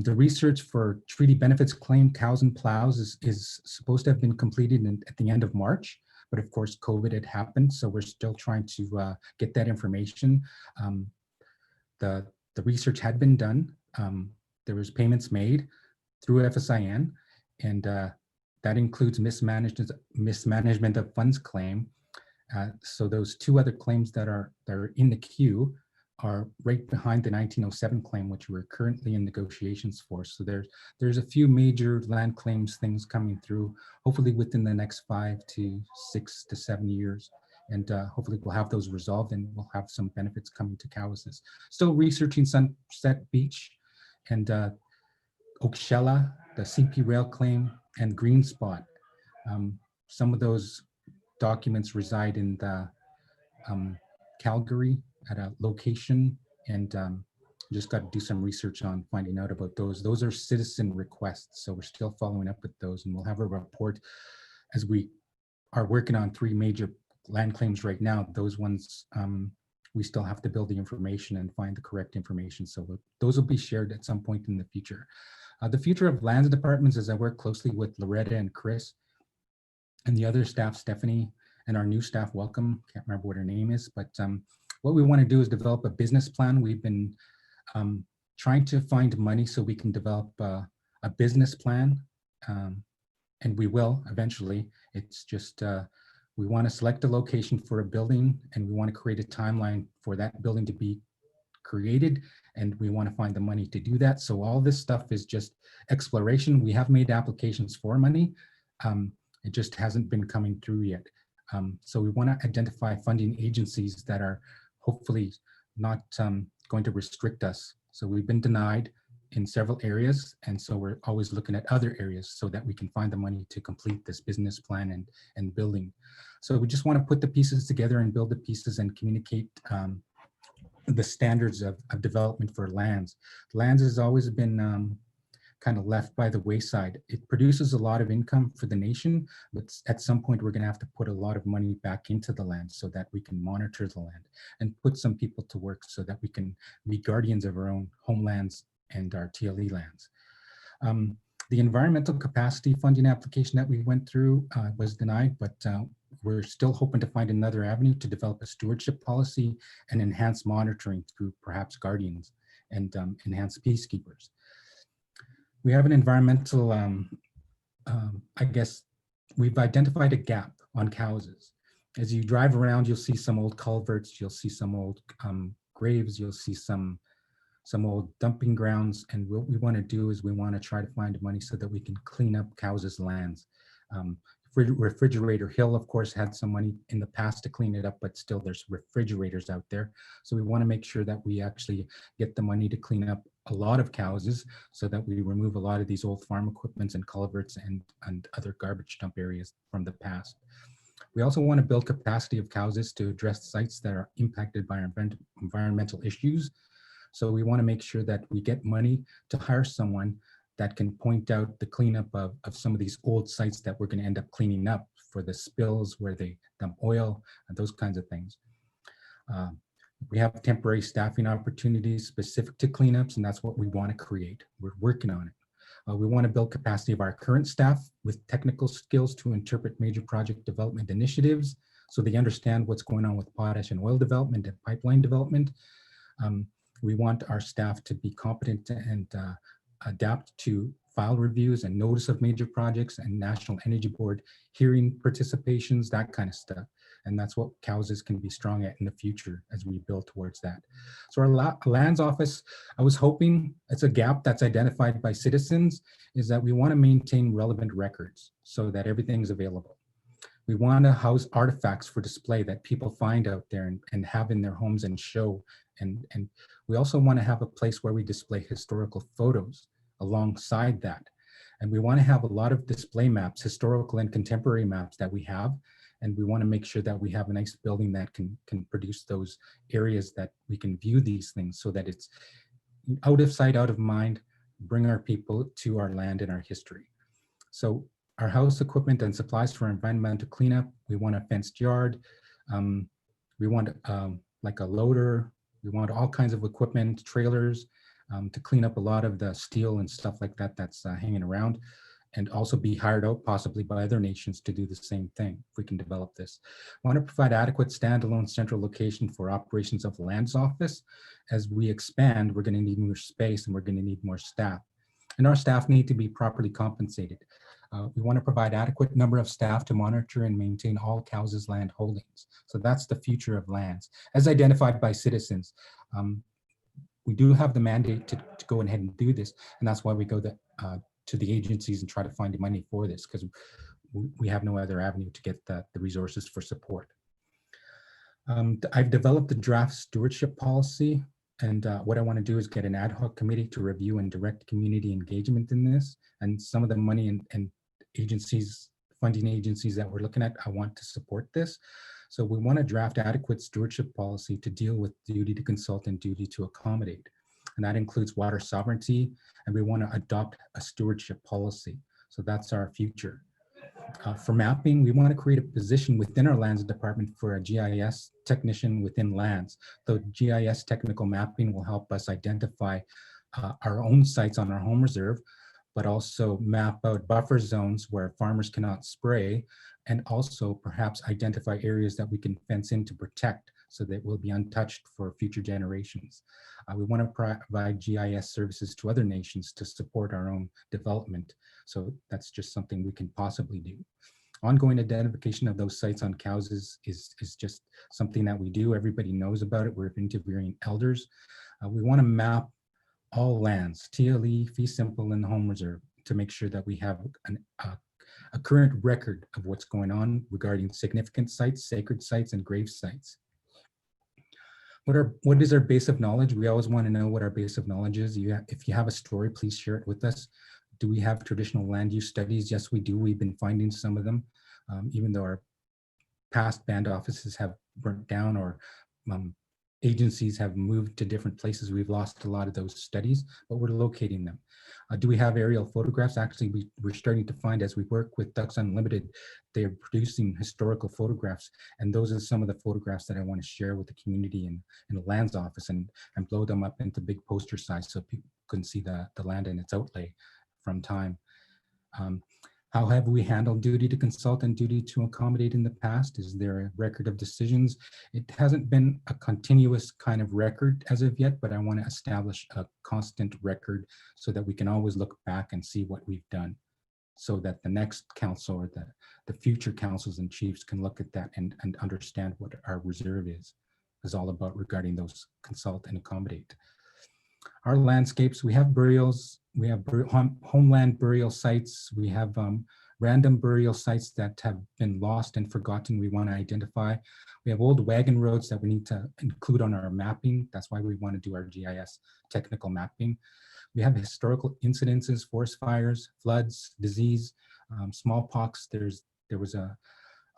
L: The research for treaty benefits claim cows and plows is supposed to have been completed at the end of March, but of course COVID had happened, so we're still trying to get that information. The research had been done. There was payments made through FSIN, and that includes mismanagement of funds claim. So those 2 other claims that are in the queue are right behind the 1907 claim, which we're currently in negotiations for. So there's a few major land claims things coming through, hopefully within the next 5 to 6 to 7 years. And hopefully we'll have those resolved and we'll have some benefits coming to Cowessess. Still researching Sunset Beach and Oakshella, the CP rail claim, and Green Spot. Some of those documents reside in the Calgary at a location, and just got to do some research on finding out about those. Those are citizen requests, so we're still following up with those, and we'll have a report as we are working on 3 major land claims right now. Those ones, we still have to build the information and find the correct information. So those will be shared at some point in the future. The future of lands departments is I work closely with Loretta and Chris and the other staff, Stephanie, and our new staff, welcome. Can't remember what her name is, but what we want to do is develop a business plan. We've been trying to find money so we can develop a business plan, and we will eventually. It's just, we want to select a location for a building, and we want to create a timeline for that building to be created, and we want to find the money to do that. So all this stuff is just exploration. We have made applications for money. It just hasn't been coming through yet. So we want to identify funding agencies that are hopefully not going to restrict us. So we've been denied in several areas. And so we're always looking at other areas so that we can find the money to complete this business plan and building. So we just want to put the pieces together and build the pieces and communicate the standards of development for lands. Lands has always been kind of left by the wayside. It produces a lot of income for the nation, but at some point we're going to have to put a lot of money back into the land so that we can monitor the land and put some people to work so that we can be guardians of our own homelands and our TLE lands. The environmental capacity funding application that we went through was denied, but we're still hoping to find another avenue to develop a stewardship policy and enhance monitoring through perhaps guardians and enhance peacekeepers. We have an environmental, I guess, we've identified a gap on Cowessess. As you drive around, you'll see some old culverts, you'll see some old graves, you'll see some old dumping grounds. And what we want to do is we want to try to find money so that we can clean up Cowessess lands. Refrigerator Hill, of course, had some money in the past to clean it up, but still there's refrigerators out there. So we want to make sure that we actually get the money to clean up a lot of Cowessess so that we remove a lot of these old farm equipments and culverts and other garbage dump areas from the past. We also want to build capacity of Cowessess to address sites that are impacted by environmental issues. So we want to make sure that we get money to hire someone that can point out the cleanup of some of these old sites that we're going to end up cleaning up for the spills where they dump oil and those kinds of things. We have temporary staffing opportunities specific to cleanups, and that's what we want to create. We're working on it. We want to build capacity of our current staff with technical skills to interpret major project development initiatives so they understand what's going on with potash and oil development and pipeline development. We want our staff to be competent and adapt to file reviews and notice of major projects and National Energy Board hearing participations, that kind of stuff. And that's what Cowessess can be strong at in the future as we build towards that. So our lands office, I was hoping, it's a gap that's identified by citizens, is that we want to maintain relevant records so that everything's available. We want to house artifacts for display that people find out there and have in their homes and show. And we also want to have a place where we display historical photos alongside that. And we want to have a lot of display maps, historical and contemporary maps that we have. And we want to make sure that we have a nice building that can produce those areas that we can view these things so that it's out of sight, out of mind, bring our people to our land and our history. So our house equipment and supplies for environmental cleanup, we want a fenced yard. We want like a loader. We want all kinds of equipment, trailers, to clean up a lot of the steel and stuff like that that's hanging around, and also be hired out possibly by other nations to do the same thing if we can develop this. I want to provide adequate standalone central location for operations of the lands office. As we expand, we're going to need more space and we're going to need more staff. And our staff need to be properly compensated. We want to provide adequate number of staff to monitor and maintain all Cowessess land holdings. So that's the future of lands as identified by citizens. We do have the mandate to go ahead and do this. And that's why we go to the agencies and try to find the money for this, because we have no other avenue to get the resources for support. I've developed a draft stewardship policy, and what I want to do is get an ad hoc committee to review and direct community engagement in this. And some of the money and agencies, funding agencies that we're looking at, I want to support this. So we want to draft adequate stewardship policy to deal with duty to consult and duty to accommodate. And that includes water sovereignty, and we want to adopt a stewardship policy. So that's our future. For mapping, we want to create a position within our lands department for a GIS technician within lands. The GIS technical mapping will help us identify our own sites on our home reserve, but also map out buffer zones where farmers cannot spray, and also perhaps identify areas that we can fence in to protect so that we'll be untouched for future generations. We want to provide GIS services to other nations to support our own development. So that's just something we can possibly do. Ongoing identification of those sites on Cowessess is just something that we do. Everybody knows about it. We're interviewing elders. We want to map all lands, TLE, fee simple, and home reserve, to make sure that we have a current record of what's going on regarding significant sites, sacred sites, and grave sites. What is our base of knowledge? We always want to know what our base of knowledge is. If you have a story, please share it with us. Do we have traditional land use studies? Yes, we do. We've been finding some of them, even though our past band offices have burnt down or agencies have moved to different places. We've lost a lot of those studies, but we're locating them. Do we have aerial photographs? Actually, we're starting to find, as we work with Ducks Unlimited, they're producing historical photographs. And those are some of the photographs that I want to share with the community in the lands office and blow them up into big poster size so people can see the land and its outlay from time. How have we handled duty to consult and duty to accommodate in the past? Is there a record of decisions? It hasn't been a continuous kind of record as of yet, but I want to establish a constant record so that we can always look back and see what we've done, so that the next council or the future councils and chiefs can look at that and understand what our reserve is all about regarding those consult and accommodate. Our landscapes, we have burials, we have homeland burial sites, we have random burial sites that have been lost and forgotten we want to identify. We have old wagon roads that we need to include on our mapping. That's why we want to do our GIS technical mapping. We have historical incidences, forest fires, floods, disease, smallpox. There was a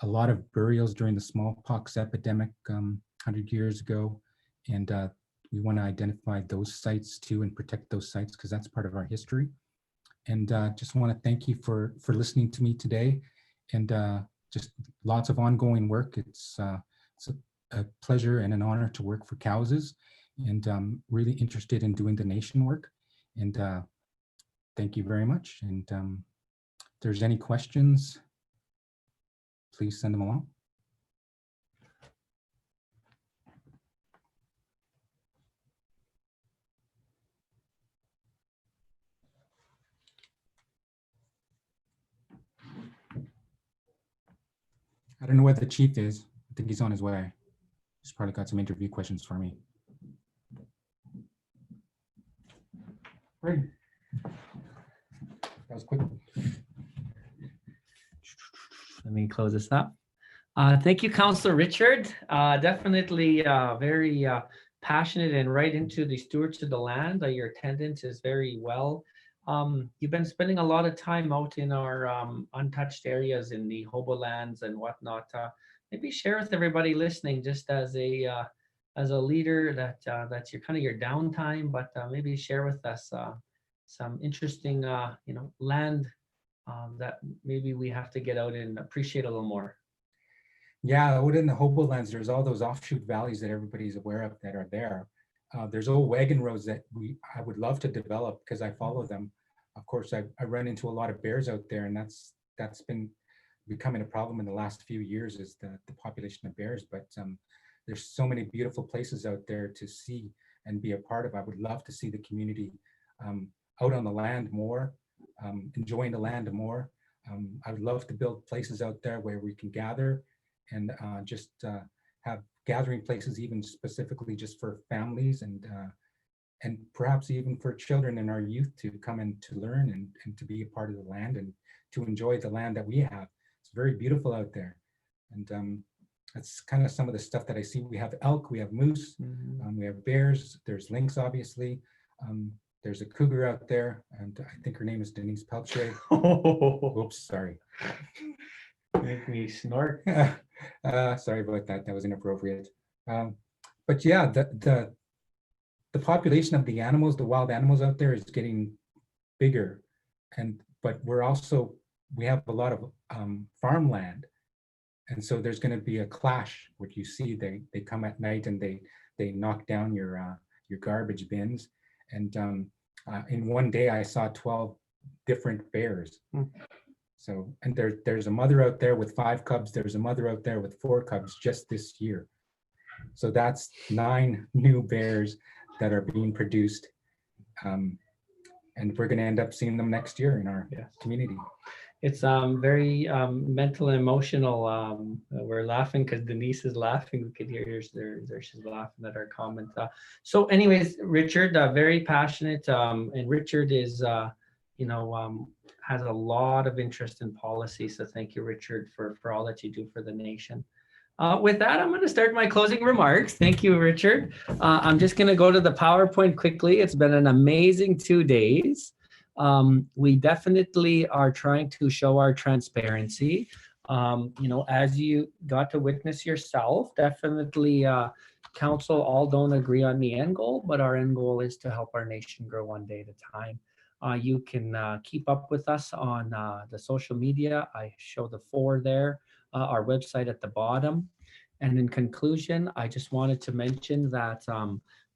L: lot of burials during the smallpox epidemic 100 years ago. And we want to identify those sites too and protect those sites because that's part of our history. And just want to thank you for listening to me today, and just lots of ongoing work. It's a pleasure and an honor to work for Cowessess, and I'm really interested in doing the nation work. And thank you very much. And if there's any questions, please send them along. I don't know where the chief is. I think he's on his way. He's probably got some interview questions for me. Great. That was quick.
A: Let me close this up. Thank you, Councillor Richard. Definitely very passionate and right into the stewards of the land. Your attendance is very well. You've been spending a lot of time out in our untouched areas in the hobo lands and whatnot. Maybe share with everybody listening, just as a leader, that that's your kind of your downtime, but maybe share with us some interesting land that maybe we have to get out and appreciate a little more.
L: Yeah, out in the hobo lands, there's all those offshoot valleys that everybody's aware of that are there. There's old wagon roads that I would love to develop because I follow them. Of course, I run into a lot of bears out there, and that's been becoming a problem in the last few years, is the population of bears. But there's so many beautiful places out there to see and be a part of. I would love to see the community out on the land more, enjoying the land more. I would love to build places out there where we can gather and just have gathering places, even specifically just for families and perhaps even for children and our youth to come and to learn and to be a part of the land and to enjoy the land that we have. It's very beautiful out there. And that's kind of some of the stuff that I see. We have elk, we have moose, we have bears, there's lynx, obviously. There's a cougar out there, and I think her name is Denise Peltier. Oops, sorry.
A: Make me snort.
L: Sorry about that. That was inappropriate. But yeah, the population of the animals, the wild animals out there, is getting bigger, but we have a lot of farmland, and so there's going to be a clash. What you see, they come at night and they knock down your garbage bins, and in one day I saw 12 different bears. So, and there's a mother out there with 5 cubs. There's a mother out there with 4 cubs just this year. So that's 9 new bears that are being produced. And we're going to end up seeing them next year in our community.
A: It's very mental and emotional. We're laughing because Denise is laughing. We could hear there she's laughing at our comment. So anyways, Richard, very passionate. And Richard is, has a lot of interest in policy. So thank you, Richard, for all that you do for the nation. With that, I'm going to start my closing remarks. Thank you, Richard. I'm just going to go to the PowerPoint quickly. It's been an amazing 2 days. We definitely are trying to show our transparency. As you got to witness yourself, definitely council all don't agree on the end goal, but our end goal is to help our nation grow one day at a time. You can keep up with us on the social media. I show the 4 there. Our website at the bottom. And in conclusion, I just wanted to mention that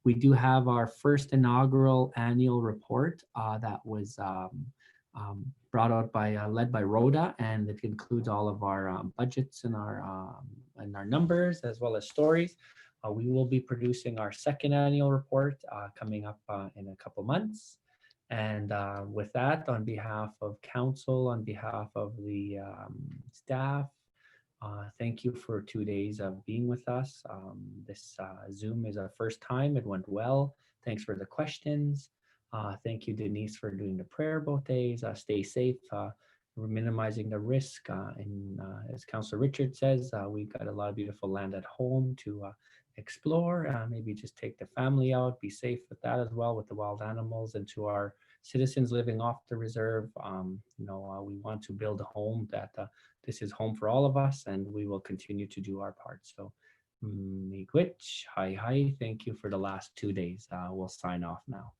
A: we do have our first inaugural annual report that was brought out by led by Rhoda, and it includes all of our budgets and our numbers as well as stories. We will be producing our second annual report coming up in a couple months. And with that, on behalf of council, on behalf of the staff, thank you for 2 days of being with us. This Zoom is our first time. It went well. Thanks for the questions. Thank you, Denise, for doing the prayer both days. Stay safe. We're minimizing the risk. And as Councillor Richard says, we've got a lot of beautiful land at home to explore. Maybe just take the family out. Be safe with that as well, with the wild animals. And to our citizens living off the reserve, we want to build a home that this is home for all of us, and we will continue to do our part. So, miigwech, hi, thank you for the last 2 days. We'll sign off now.